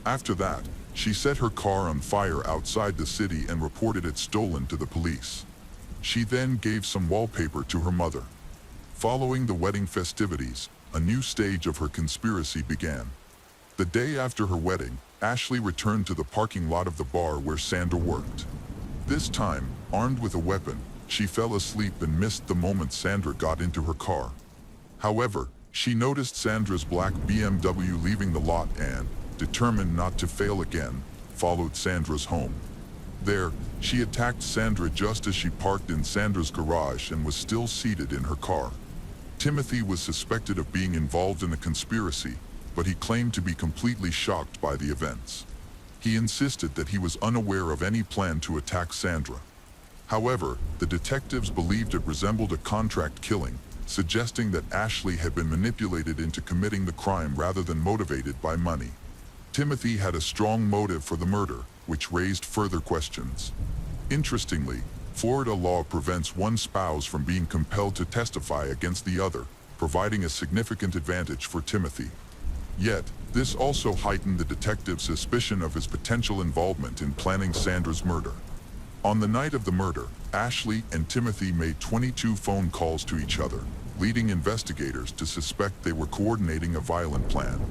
After that, She set her car on fire outside the city and reported it stolen to the police. She then gave some wallpaper to her mother. Following the wedding festivities, a new stage of her conspiracy began. The day after her wedding, Ashley returned to the parking lot of the bar where Sandra worked. This time, armed with a weapon, she fell asleep and missed the moment Sandra got into her car. However, she noticed Sandra's black BMW leaving the lot and, determined not to fail again, followed Sandra's home. There, she attacked Sandra just as she parked in Sandra's garage and was still seated in her car. Timothy was suspected of being involved in a conspiracy, but he claimed to be completely shocked by the events. He insisted that he was unaware of any plan to attack Sandra. However, the detectives believed it resembled a contract killing, suggesting that Ashley had been manipulated into committing the crime rather than motivated by money. Timothy had a strong motive for the murder, which raised further questions. Interestingly, Florida law prevents one spouse from being compelled to testify against the other, providing a significant advantage for Timothy. Yet, this also heightened the detective's suspicion of his potential involvement in planning Sandra's murder. On the night of the murder, Ashley and Timothy made 22 phone calls to each other, leading investigators to suspect they were coordinating a violent plan.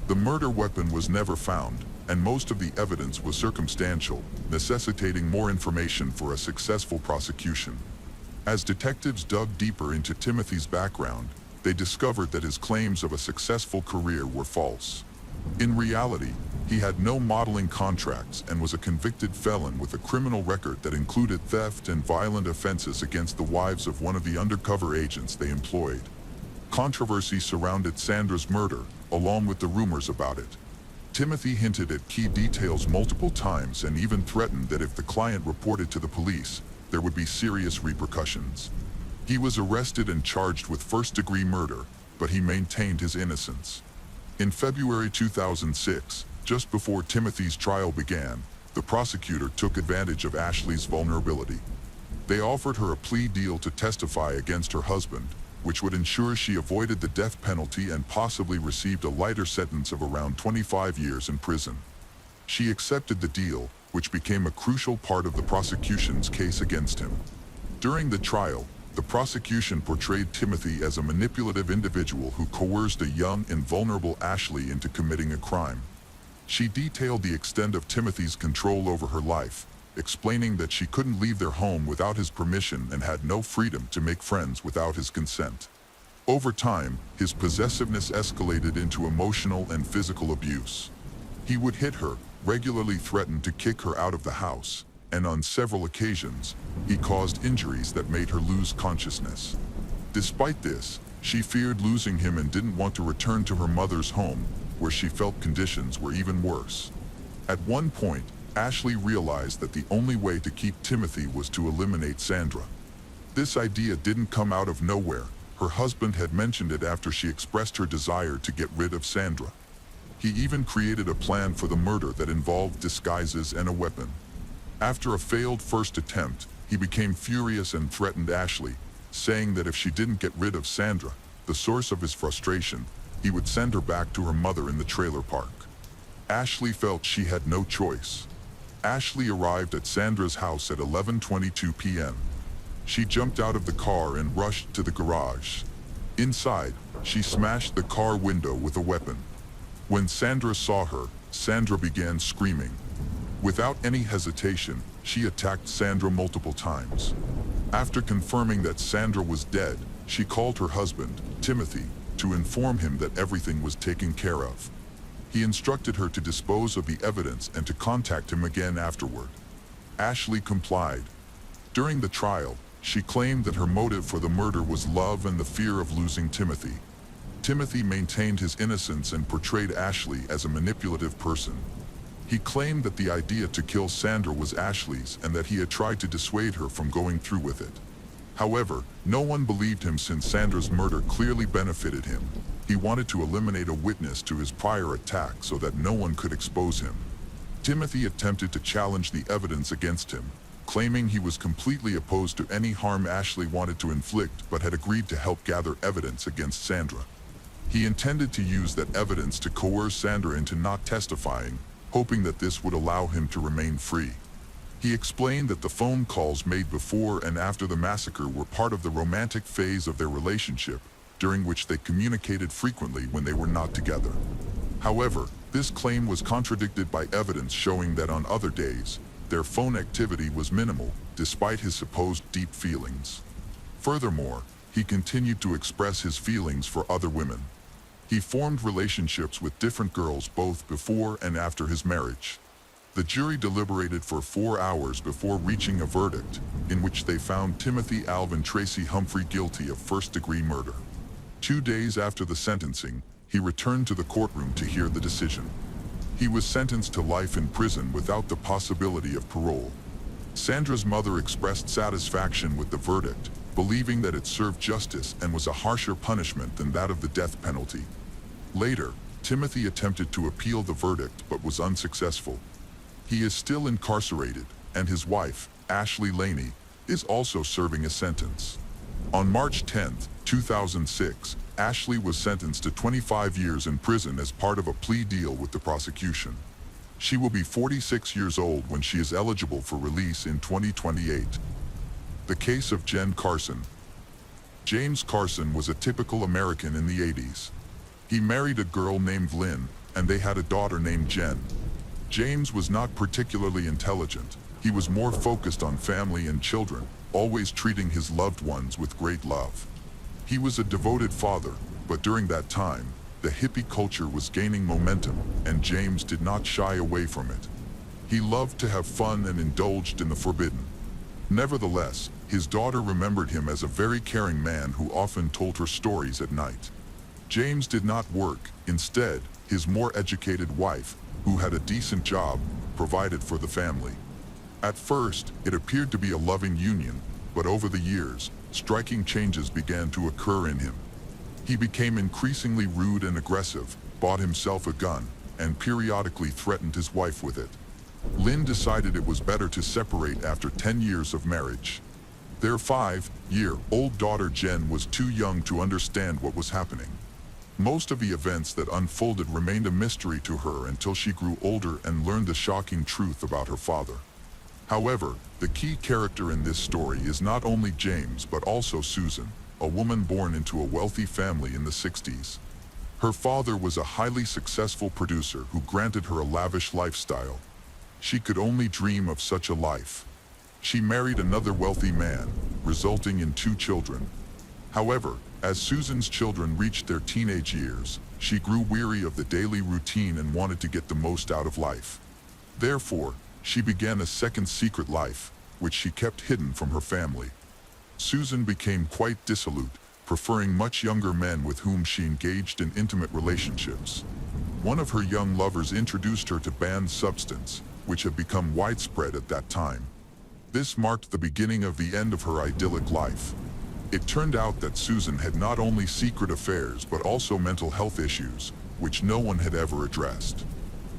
The murder weapon was never found, and most of the evidence was circumstantial, necessitating more information for a successful prosecution. As detectives dug deeper into Timothy's background, they discovered that his claims of a successful career were false. In reality, he had no modeling contracts and was a convicted felon with a criminal record that included theft and violent offenses against the wives of one of the undercover agents they employed. Controversy surrounded Sandra's murder, along with the rumors about it. Timothy hinted at key details multiple times and even threatened that if the client reported to the police, there would be serious repercussions. He was arrested and charged with first-degree murder, but he maintained his innocence. In February 2006, just before Timothy's trial began, the prosecutor took advantage of Ashley's vulnerability. They offered her a plea deal to testify against her husband, which would ensure she avoided the death penalty and possibly received a lighter sentence of around 25 years in prison. She accepted the deal, which became a crucial part of the prosecution's case against him. During the trial, the prosecution portrayed Timothy as a manipulative individual who coerced a young and vulnerable Ashley into committing a crime. She detailed the extent of Timothy's control over her life, explaining that she couldn't leave their home without his permission and had no freedom to make friends without his consent. Over time, his possessiveness escalated into emotional and physical abuse. He would hit her, regularly threatened to kick her out of the house, and on several occasions, he caused injuries that made her lose consciousness. Despite this, she feared losing him and didn't want to return to her mother's home, where she felt conditions were even worse. At one point, Ashley realized that the only way to keep Timothy was to eliminate Sandra. This idea didn't come out of nowhere. Her husband had mentioned it after she expressed her desire to get rid of Sandra. He even created a plan for the murder that involved disguises and a weapon. After a failed first attempt, he became furious and threatened Ashley, saying that if she didn't get rid of Sandra, the source of his frustration, he would send her back to her mother in the trailer park. Ashley felt she had no choice. Ashley arrived at Sandra's house at 11:22 p.m. She jumped out of the car and rushed to the garage. Inside, she smashed the car window with a weapon. When Sandra saw her, Sandra began screaming. Without any hesitation, she attacked Sandra multiple times. After confirming that Sandra was dead, she called her husband, Timothy, to inform him that everything was taken care of. He instructed her to dispose of the evidence and to contact him again afterward. Ashley complied. During the trial, she claimed that her motive for the murder was love and the fear of losing Timothy. Timothy maintained his innocence and portrayed Ashley as a manipulative person. He claimed that the idea to kill Sandra was Ashley's and that he had tried to dissuade her from going through with it. However, no one believed him since Sandra's murder clearly benefited him. He wanted to eliminate a witness to his prior attack so that no one could expose him. Timothy attempted to challenge the evidence against him, claiming he was completely opposed to any harm Ashley wanted to inflict but had agreed to help gather evidence against Sandra. He intended to use that evidence to coerce Sandra into not testifying, hoping that this would allow him to remain free. He explained that the phone calls made before and after the massacre were part of the romantic phase of their relationship, during which they communicated frequently when they were not together. However, this claim was contradicted by evidence showing that on other days, their phone activity was minimal, despite his supposed deep feelings. Furthermore, he continued to express his feelings for other women. He formed relationships with different girls both before and after his marriage. The jury deliberated for 4 hours before reaching a verdict, in which they found Timothy Alvin Tracy Humphrey guilty of first-degree murder. 2 days after the sentencing, he returned to the courtroom to hear the decision. He was sentenced to life in prison without the possibility of parole. Sandra's mother expressed satisfaction with the verdict, believing that it served justice and was a harsher punishment than that of the death penalty. Later, Timothy attempted to appeal the verdict but was unsuccessful. He is still incarcerated, and his wife, Ashley Laney, is also serving a sentence. On March 10, 2006, Ashley was sentenced to 25 years in prison as part of a plea deal with the prosecution. She will be 46 years old when she is eligible for release in 2028. The case of Jen Carson. James Carson was a typical American in the 80s. He married a girl named Lynn, and they had a daughter named Jen. James was not particularly intelligent. He was more focused on family and children, always treating his loved ones with great love. He was a devoted father, but during that time, the hippie culture was gaining momentum, and James did not shy away from it. He loved to have fun and indulged in the forbidden. Nevertheless, his daughter remembered him as a very caring man who often told her stories at night. James did not work. Instead, his more educated wife, who had a decent job, provided for the family. At first, it appeared to be a loving union, but over the years, striking changes began to occur in him. He became increasingly rude and aggressive, bought himself a gun, and periodically threatened his wife with it. Lynn decided it was better to separate after 10 years of marriage. Their 5-year-old daughter Jen was too young to understand what was happening. Most of the events that unfolded remained a mystery to her until she grew older and learned the shocking truth about her father. However, the key character in this story is not only James but also Susan, a woman born into a wealthy family in the 60s. Her father was a highly successful producer who granted her a lavish lifestyle. She could only dream of such a life. She married another wealthy man, resulting in 2 children. However, as Susan's children reached their teenage years, she grew weary of the daily routine and wanted to get the most out of life. Therefore, she began a second secret life, which she kept hidden from her family. Susan became quite dissolute, preferring much younger men with whom she engaged in intimate relationships. One of her young lovers introduced her to banned substance, which had become widespread at that time. This marked the beginning of the end of her idyllic life. It turned out that Susan had not only secret affairs but also mental health issues, which no one had ever addressed.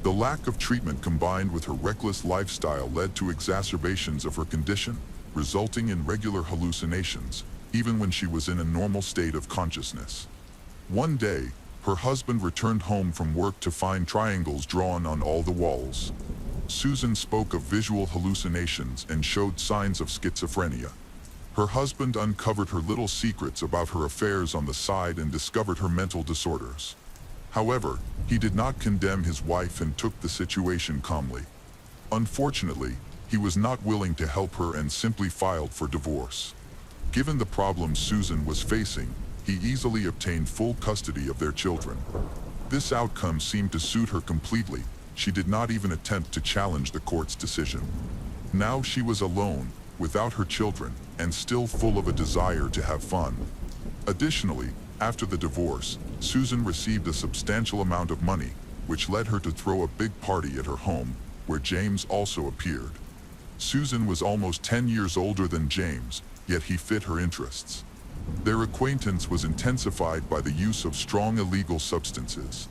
The lack of treatment combined with her reckless lifestyle led to exacerbations of her condition, resulting in regular hallucinations, even when she was in a normal state of consciousness. One day, her husband returned home from work to find triangles drawn on all the walls. Susan spoke of visual hallucinations and showed signs of schizophrenia. Her husband uncovered her little secrets about her affairs on the side and discovered her mental disorders. However, he did not condemn his wife and took the situation calmly. Unfortunately, he was not willing to help her and simply filed for divorce. Given the problems Susan was facing, he easily obtained full custody of their children. This outcome seemed to suit her completely. She did not even attempt to challenge the court's decision. Now she was alone, without her children, and still full of a desire to have fun. Additionally, after the divorce, Susan received a substantial amount of money, which led her to throw a big party at her home, where James also appeared. Susan was almost 10 years older than James, yet he fit her interests. Their acquaintance was intensified by the use of strong illegal substances.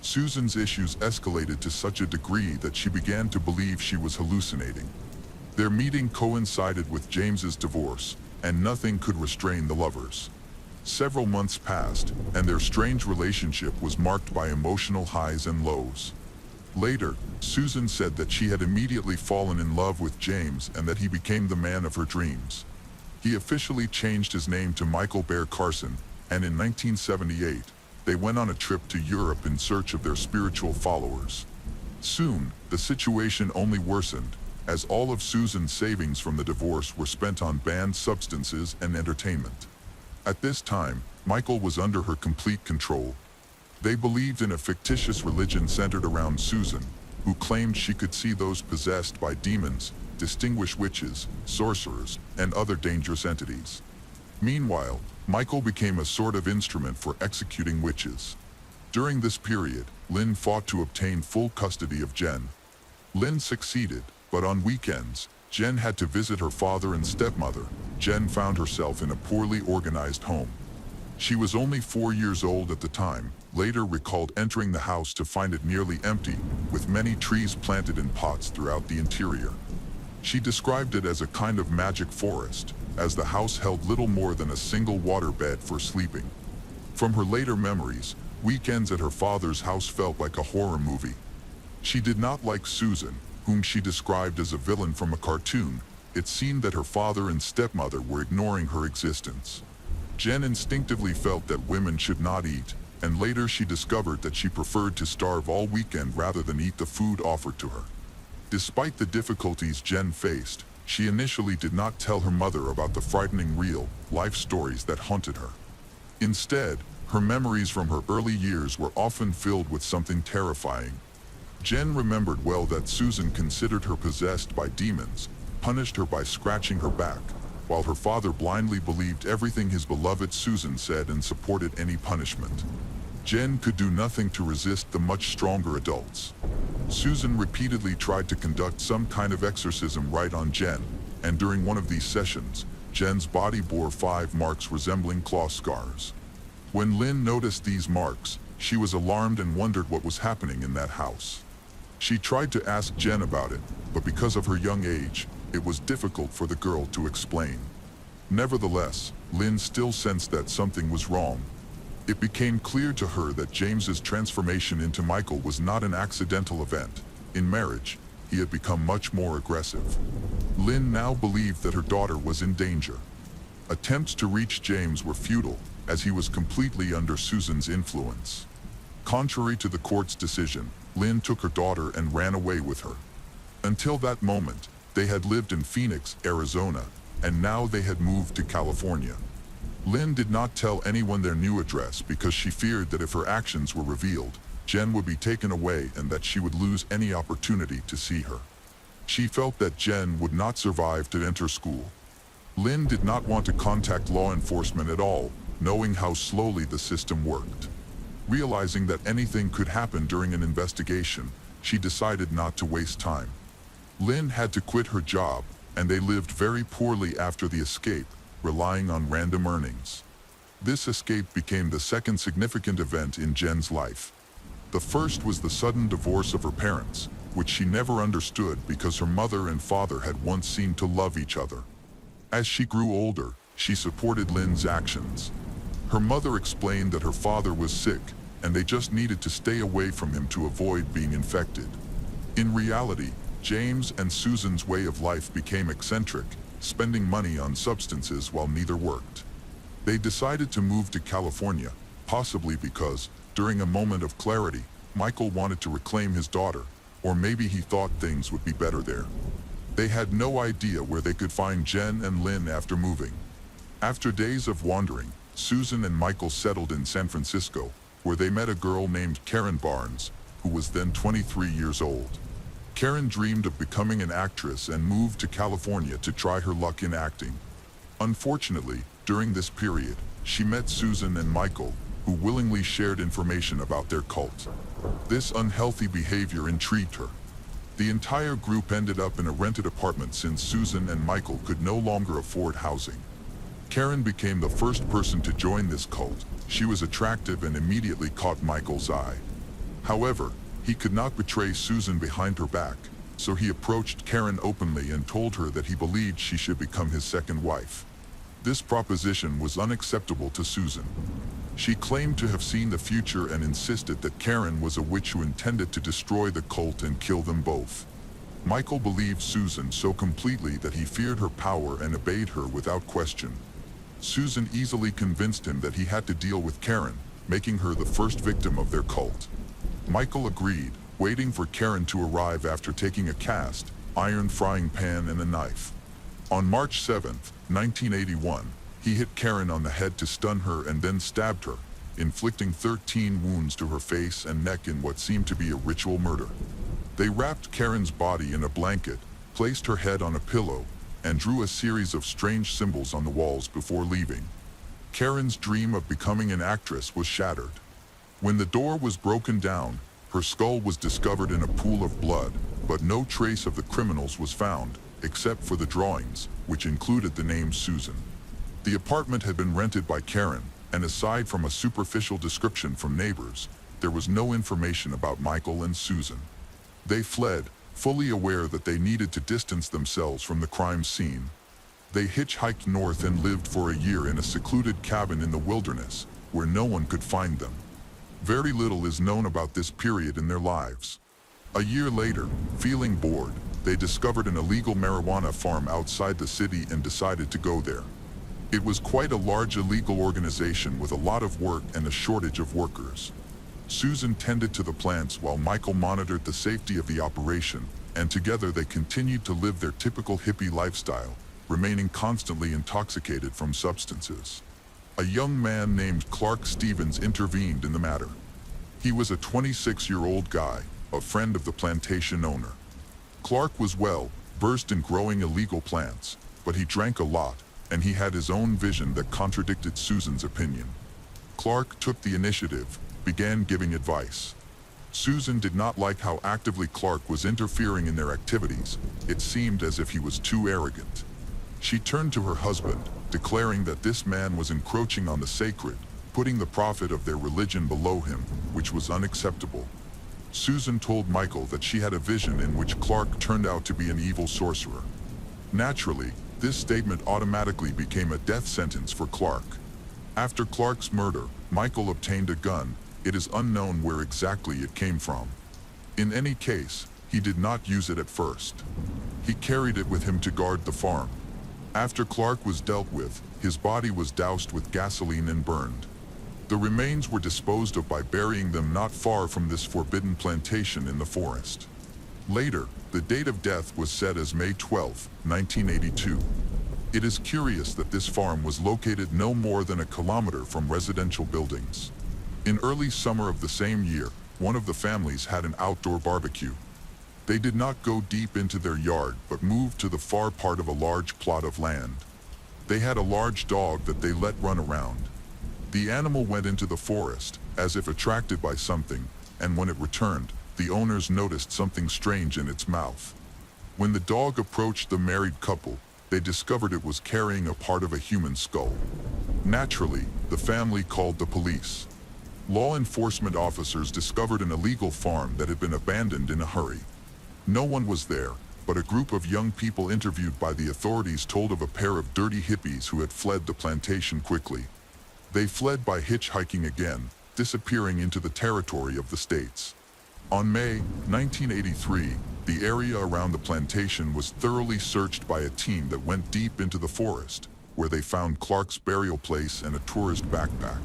Susan's issues escalated to such a degree that she began to believe she was hallucinating. Their meeting coincided with James's divorce, and nothing could restrain the lovers. Several months passed, and their strange relationship was marked by emotional highs and lows. Later, Susan said that she had immediately fallen in love with James and that he became the man of her dreams. He officially changed his name to Michael Bear Carson, and in 1978, they went on a trip to Europe in search of their spiritual followers. Soon, the situation only worsened, as all of Susan's savings from the divorce were spent on banned substances and entertainment. At this time, Michael was under her complete control. They believed in a fictitious religion centered around Susan, who claimed she could see those possessed by demons, distinguish witches, sorcerers, and other dangerous entities. Meanwhile, Michael became a sort of instrument for executing witches. During this period, Lynn fought to obtain full custody of Jen. Lynn succeeded, but on weekends, Jen had to visit her father and stepmother. Jen found herself in a poorly organized home. She was only 4 years old at the time, later recalled entering the house to find it nearly empty, with many trees planted in pots throughout the interior. She described it as a kind of magic forest, as the house held little more than a single water bed for sleeping. From her later memories, weekends at her father's house felt like a horror movie. She did not like Susan, whom she described as a villain from a cartoon. It seemed that her father and stepmother were ignoring her existence. Jen instinctively felt that women should not eat, and later she discovered that she preferred to starve all weekend rather than eat the food offered to her. Despite the difficulties Jen faced, she initially did not tell her mother about the frightening real-life stories that haunted her. Instead, her memories from her early years were often filled with something terrifying. Jen remembered well that Susan considered her possessed by demons, punished her by scratching her back, while her father blindly believed everything his beloved Susan said and supported any punishment. Jen could do nothing to resist the much stronger adults. Susan repeatedly tried to conduct some kind of exorcism right on Jen, and during one of these sessions, Jen's body bore 5 marks resembling claw scars. When Lynn noticed these marks, she was alarmed and wondered what was happening in that house. She tried to ask Jen about it, but because of her young age, it was difficult for the girl to explain. Nevertheless, Lynn still sensed that something was wrong. It became clear to her that James's transformation into Michael was not an accidental event. In marriage, he had become much more aggressive. Lynn now believed that her daughter was in danger. Attempts to reach James were futile, as he was completely under Susan's influence. Contrary to the court's decision, Lynn took her daughter and ran away with her. Until that moment, they had lived in Phoenix, Arizona, and now they had moved to California. Lynn did not tell anyone their new address because she feared that if her actions were revealed, Jen would be taken away and that she would lose any opportunity to see her. She felt that Jen would not survive to enter school. Lynn did not want to contact law enforcement at all, knowing how slowly the system worked. Realizing that anything could happen during an investigation, she decided not to waste time. Lynn had to quit her job, and they lived very poorly after the escape, relying on random earnings. This escape became the second significant event in Jen's life. The first was the sudden divorce of her parents, which she never understood because her mother and father had once seemed to love each other. As she grew older, she supported Lynn's actions. Her mother explained that her father was sick, and they just needed to stay away from him to avoid being infected. In reality, James and Susan's way of life became eccentric, spending money on substances while neither worked. They decided to move to California, possibly because, during a moment of clarity, Michael wanted to reclaim his daughter, or maybe he thought things would be better there. They had no idea where they could find Jen and Lynn after moving. After days of wandering, Susan and Michael settled in San Francisco, where they met a girl named Karen Barnes, who was then 23 years old. Karen dreamed of becoming an actress and moved to California to try her luck in acting. Unfortunately, during this period, she met Susan and Michael, who willingly shared information about their cult. This unhealthy behavior intrigued her. The entire group ended up in a rented apartment since Susan and Michael could no longer afford housing. Karen became the first person to join this cult. She was attractive and immediately caught Michael's eye. However, he could not betray Susan behind her back, so he approached Karen openly and told her that he believed she should become his second wife. This proposition was unacceptable to Susan. She claimed to have seen the future and insisted that Karen was a witch who intended to destroy the cult and kill them both. Michael believed Susan so completely that he feared her power and obeyed her without question. Susan easily convinced him that he had to deal with Karen, making her the first victim of their cult. Michael agreed, waiting for Karen to arrive after taking a cast iron frying pan and a knife. On March 7, 1981, he hit Karen on the head to stun her and then stabbed her, inflicting 13 wounds to her face and neck in what seemed to be a ritual murder. They wrapped Karen's body in a blanket, placed her head on a pillow, and drew a series of strange symbols on the walls before leaving. Karen's dream of becoming an actress was shattered. When the door was broken down, her skull was discovered in a pool of blood, but no trace of the criminals was found, except for the drawings, which included the name Susan. The apartment had been rented by Karen, and aside from a superficial description from neighbors, there was no information about Michael and Susan. They fled, fully aware that they needed to distance themselves from the crime scene. They hitchhiked north and lived for a year in a secluded cabin in the wilderness, where no one could find them. Very little is known about this period in their lives. A year later, feeling bored, they discovered an illegal marijuana farm outside the city and decided to go there. It was quite a large illegal organization with a lot of work and a shortage of workers. Susan tended to the plants while Michael monitored the safety of the operation, and together they continued to live their typical hippie lifestyle, remaining constantly intoxicated from substances. A young man named Clark Stevens intervened in the matter. He was a 26-year-old guy, a friend of the plantation owner. Clark was well versed in growing illegal plants, but he drank a lot, and he had his own vision that contradicted Susan's opinion. Clark took the initiative, began giving advice. Susan did not like how actively Clark was interfering in their activities. It seemed as if he was too arrogant. She turned to her husband, declaring that this man was encroaching on the sacred, putting the profit of their religion below him, which was unacceptable. Susan told Michael that she had a vision in which Clark turned out to be an evil sorcerer. Naturally, this statement automatically became a death sentence for Clark. After Clark's murder, Michael obtained a gun. It is unknown where exactly it came from. In any case, he did not use it at first. He carried it with him to guard the farm. After Clark was dealt with, his body was doused with gasoline and burned. The remains were disposed of by burying them not far from this forbidden plantation in the forest. Later, the date of death was set as May 12, 1982. It is curious that this farm was located no more than a kilometer from residential buildings. In early summer of the same year, one of the families had an outdoor barbecue. They did not go deep into their yard but moved to the far part of a large plot of land. They had a large dog that they let run around. The animal went into the forest, as if attracted by something, and when it returned, the owners noticed something strange in its mouth. When the dog approached the married couple, they discovered it was carrying a part of a human skull. Naturally, the family called the police. Law enforcement officers discovered an illegal farm that had been abandoned in a hurry. No one was there, but a group of young people interviewed by the authorities told of a pair of dirty hippies who had fled the plantation quickly. They fled by hitchhiking again, disappearing into the territory of the states. On May 1983, the area around the plantation was thoroughly searched by a team that went deep into the forest, where they found Clark's burial place and a tourist backpack.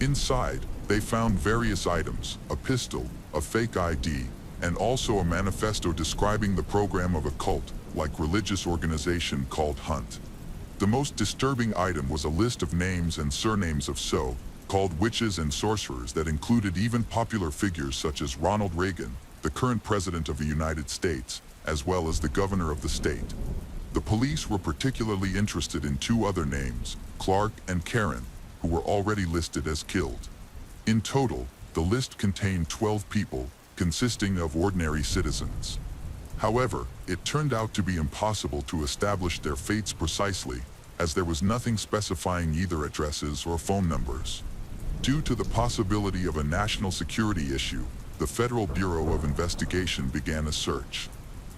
Inside, they found various items, a pistol, a fake ID, and also a manifesto describing the program of a cult-like religious organization called Hunt. The most disturbing item was a list of names and surnames of so-called witches and sorcerers that included even popular figures such as Ronald Reagan, the current president of the United States, as well as the governor of the state. The police were particularly interested in two other names, Clark and Karen, who were already listed as killed. In total, the list contained 12 people, consisting of ordinary citizens. However, it turned out to be impossible to establish their fates precisely, as there was nothing specifying either addresses or phone numbers. Due to the possibility of a national security issue, the Federal Bureau of Investigation began a search.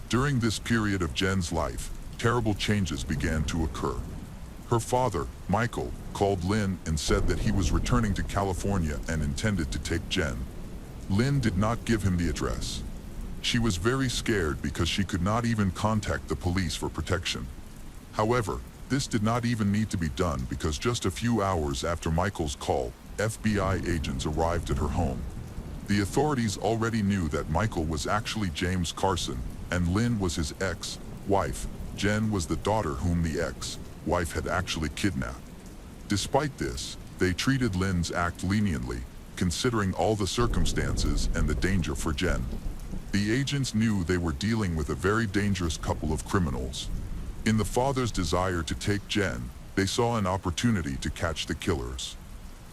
During this period of Jen's life, terrible changes began to occur. Her father, Michael, called Lynn and said that he was returning to California and intended to take Jen. Lynn did not give him the address. She was very scared because she could not even contact the police for protection. However, this did not even need to be done because just a few hours after Michael's call, FBI agents arrived at her home. The authorities already knew that Michael was actually James Carson, and Lynn was his ex-wife. Jen was the daughter whom the ex-wife had actually kidnapped. Despite this, they treated Lynn's act leniently, considering all the circumstances and the danger for Jen. The agents knew they were dealing with a very dangerous couple of criminals. In the father's desire to take Jen, they saw an opportunity to catch the killers.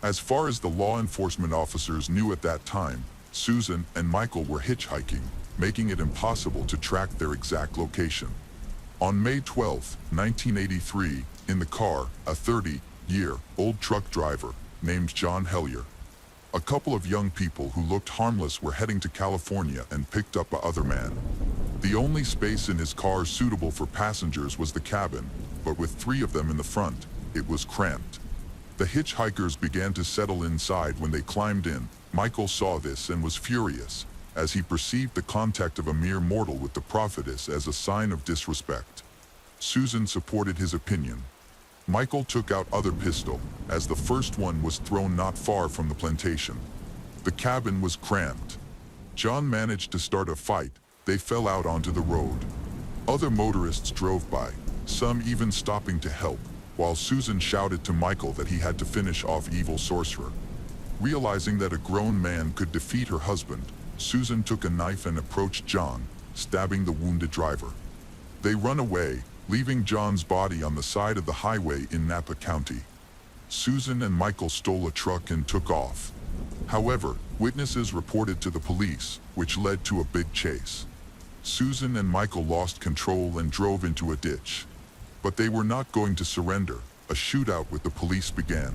As far as the law enforcement officers knew at that time, Susan and Michael were hitchhiking, making it impossible to track their exact location. On May 12, 1983, in the car, a 30-year-old truck driver named John Hellier. A couple of young people who looked harmless were heading to California and picked up a other man. The only space in his car suitable for passengers was the cabin, but with 3 of them in the front, it was cramped. The hitchhikers began to settle inside when they climbed in. Michael saw this and was furious, as he perceived the contact of a mere mortal with the prophetess as a sign of disrespect. Susan supported his opinion. Michael took out other pistol, as the first one was thrown not far from the plantation. The cabin was cramped. John managed to start a fight. They fell out onto the road. Other motorists drove by, some even stopping to help, while Susan shouted to Michael that he had to finish off evil sorcerer. Realizing that a grown man could defeat her husband, Susan took a knife and approached John, stabbing the wounded driver. They run away, leaving John's body on the side of the highway in Napa County. Susan and Michael stole a truck and took off. However, witnesses reported to the police, which led to a big chase. Susan and Michael lost control and drove into a ditch. But they were not going to surrender. A shootout with the police began.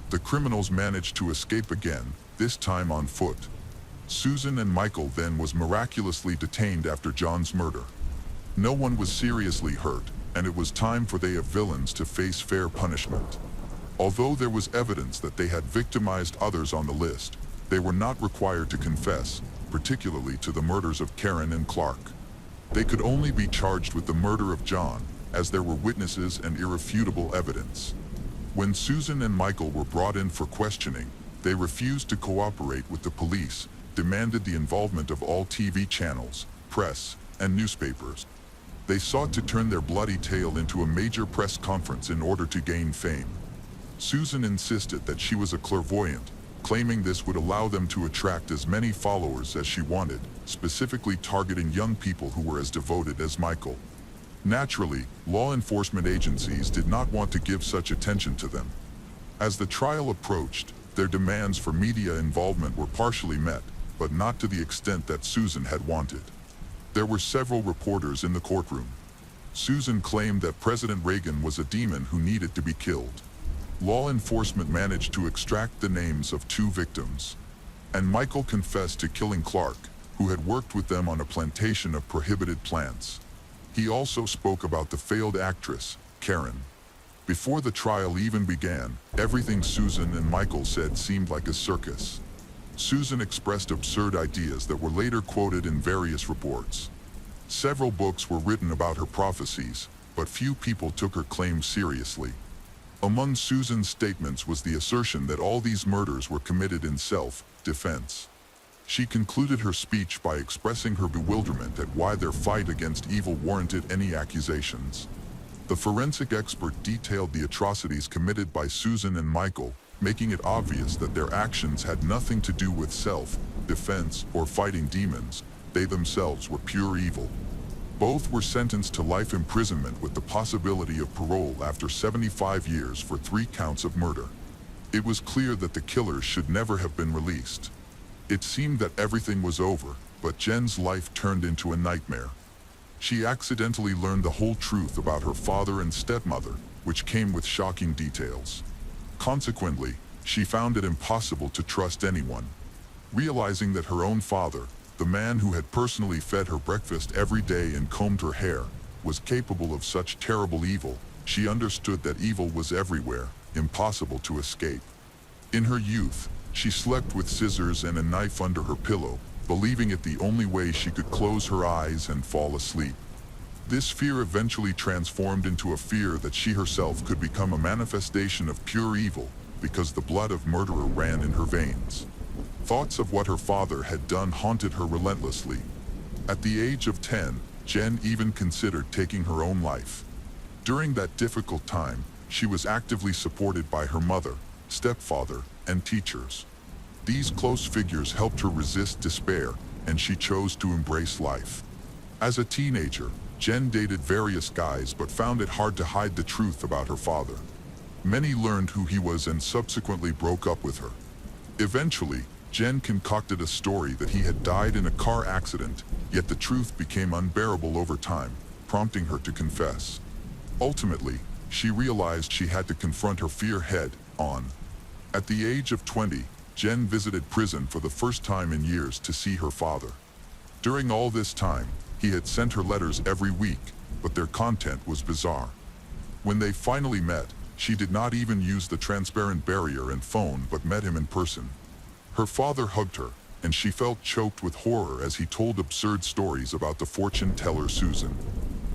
The criminals managed to escape again, this time on foot. Susan and Michael then was miraculously detained after John's murder. No one was seriously hurt, and it was time for they of villains to face fair punishment. Although there was evidence that they had victimized others on the list, they were not required to confess, particularly to the murders of Karen and Clark. They could only be charged with the murder of John, as there were witnesses and irrefutable evidence. When Susan and Michael were brought in for questioning, they refused to cooperate with the police, demanded the involvement of all TV channels, press, and newspapers. They sought to turn their bloody tale into a major press conference in order to gain fame. Susan insisted that she was a clairvoyant, claiming this would allow them to attract as many followers as she wanted, specifically targeting young people who were as devoted as Michael. Naturally, law enforcement agencies did not want to give such attention to them. As the trial approached, their demands for media involvement were partially met, but not to the extent that Susan had wanted. There were several reporters in the courtroom. Susan claimed that President Reagan was a demon who needed to be killed. Law enforcement managed to extract the names of 2 victims. And Michael confessed to killing Clark, who had worked with them on a plantation of prohibited plants. He also spoke about the failed actress, Karen. Before the trial even began, everything Susan and Michael said seemed like a circus. Susan expressed absurd ideas that were later quoted in various reports. Several books were written about her prophecies, but few people took her claims seriously. Among Susan's statements was the assertion that all these murders were committed in self-defense. She concluded her speech by expressing her bewilderment at why their fight against evil warranted any accusations. The forensic expert detailed the atrocities committed by Susan and Michael, making it obvious that their actions had nothing to do with self-defense or fighting demons. They themselves were pure evil. Both were sentenced to life imprisonment with the possibility of parole after 75 years for 3 counts of murder. It was clear that the killers should never have been released. It seemed that everything was over, but Jen's life turned into a nightmare. She accidentally learned the whole truth about her father and stepmother, which came with shocking details. Consequently, she found it impossible to trust anyone. Realizing that her own father, the man who had personally fed her breakfast every day and combed her hair, was capable of such terrible evil, She understood that evil was everywhere, impossible to escape. In her youth, she slept with scissors and a knife under her pillow, believing it the only way she could close her eyes and fall asleep. This fear eventually transformed into a fear that she herself could become a manifestation of pure evil, because the blood of murderer ran in her veins. Thoughts of what her father had done haunted her relentlessly. At the age of 10, Jen even considered taking her own life. During that difficult time, she was actively supported by her mother, stepfather, and teachers. These close figures helped her resist despair, and she chose to embrace life. As a teenager, Jen dated various guys but found it hard to hide the truth about her father. Many learned who he was and subsequently broke up with her. Eventually, Jen concocted a story that he had died in a car accident, yet the truth became unbearable over time, prompting her to confess. Ultimately, she realized she had to confront her fear head-on. At the age of 20, Jen visited prison for the first time in years to see her father. During all this time, he had sent her letters every week, but their content was bizarre. When they finally met, she did not even use the transparent barrier and phone but met him in person. Her father hugged her, and she felt choked with horror as he told absurd stories about the fortune teller Susan.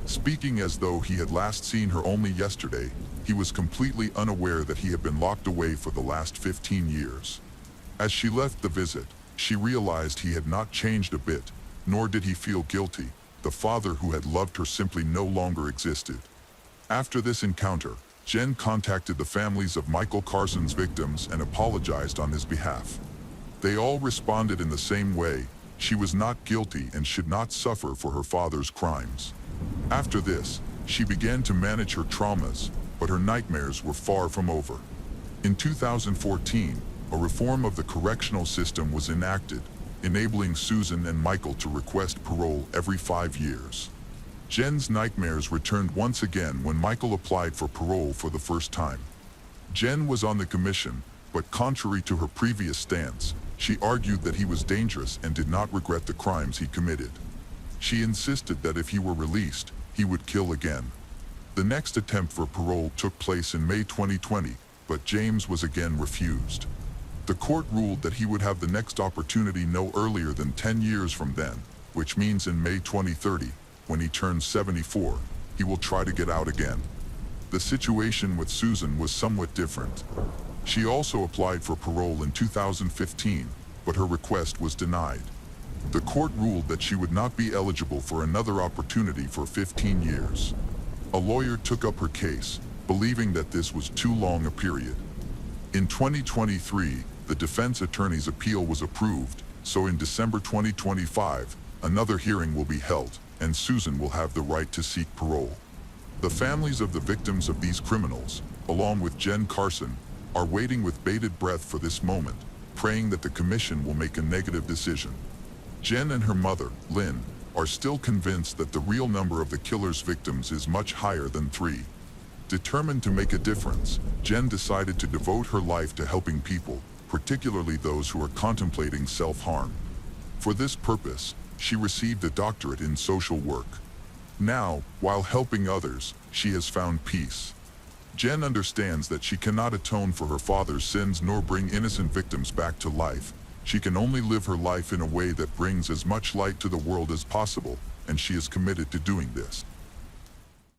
Speaking as though he had last seen her only yesterday, he was completely unaware that he had been locked away for the last 15 years. As she left the visit, she realized he had not changed a bit, nor did he feel guilty. The father who had loved her simply no longer existed. After this encounter, Jen contacted the families of Michael Carson's victims and apologized on his behalf. They all responded in the same way: she was not guilty and should not suffer for her father's crimes. After this, she began to manage her traumas, but her nightmares were far from over. In 2014, a reform of the correctional system was enacted, enabling Susan and Michael to request parole every 5 years. Jen's nightmares returned once again when Michael applied for parole for the first time. Jen was on the commission, but contrary to her previous stance, she argued that he was dangerous and did not regret the crimes he committed. She insisted that if he were released, he would kill again. The next attempt for parole took place in May 2020, but James was again refused. The court ruled that he would have the next opportunity no earlier than 10 years from then, which means in May 2030, when he turns 74, he will try to get out again. The situation with Susan was somewhat different. She also applied for parole in 2015, but her request was denied. The court ruled that she would not be eligible for another opportunity for 15 years. A lawyer took up her case, believing that this was too long a period. In 2023, the defense attorney's appeal was approved, so in December 2025, another hearing will be held, and Susan will have the right to seek parole. The families of the victims of these criminals, along with Jen Carson, are waiting with bated breath for this moment, praying that the commission will make a negative decision. Jen and her mother, Lynn, are still convinced that the real number of the killer's victims is much higher than 3. Determined to make a difference, Jen decided to devote her life to helping people, particularly those who are contemplating self-harm. For this purpose, she received a doctorate in social work. Now, while helping others, she has found peace. Jen understands that she cannot atone for her father's sins nor bring innocent victims back to life. She can only live her life in a way that brings as much light to the world as possible, and she is committed to doing this.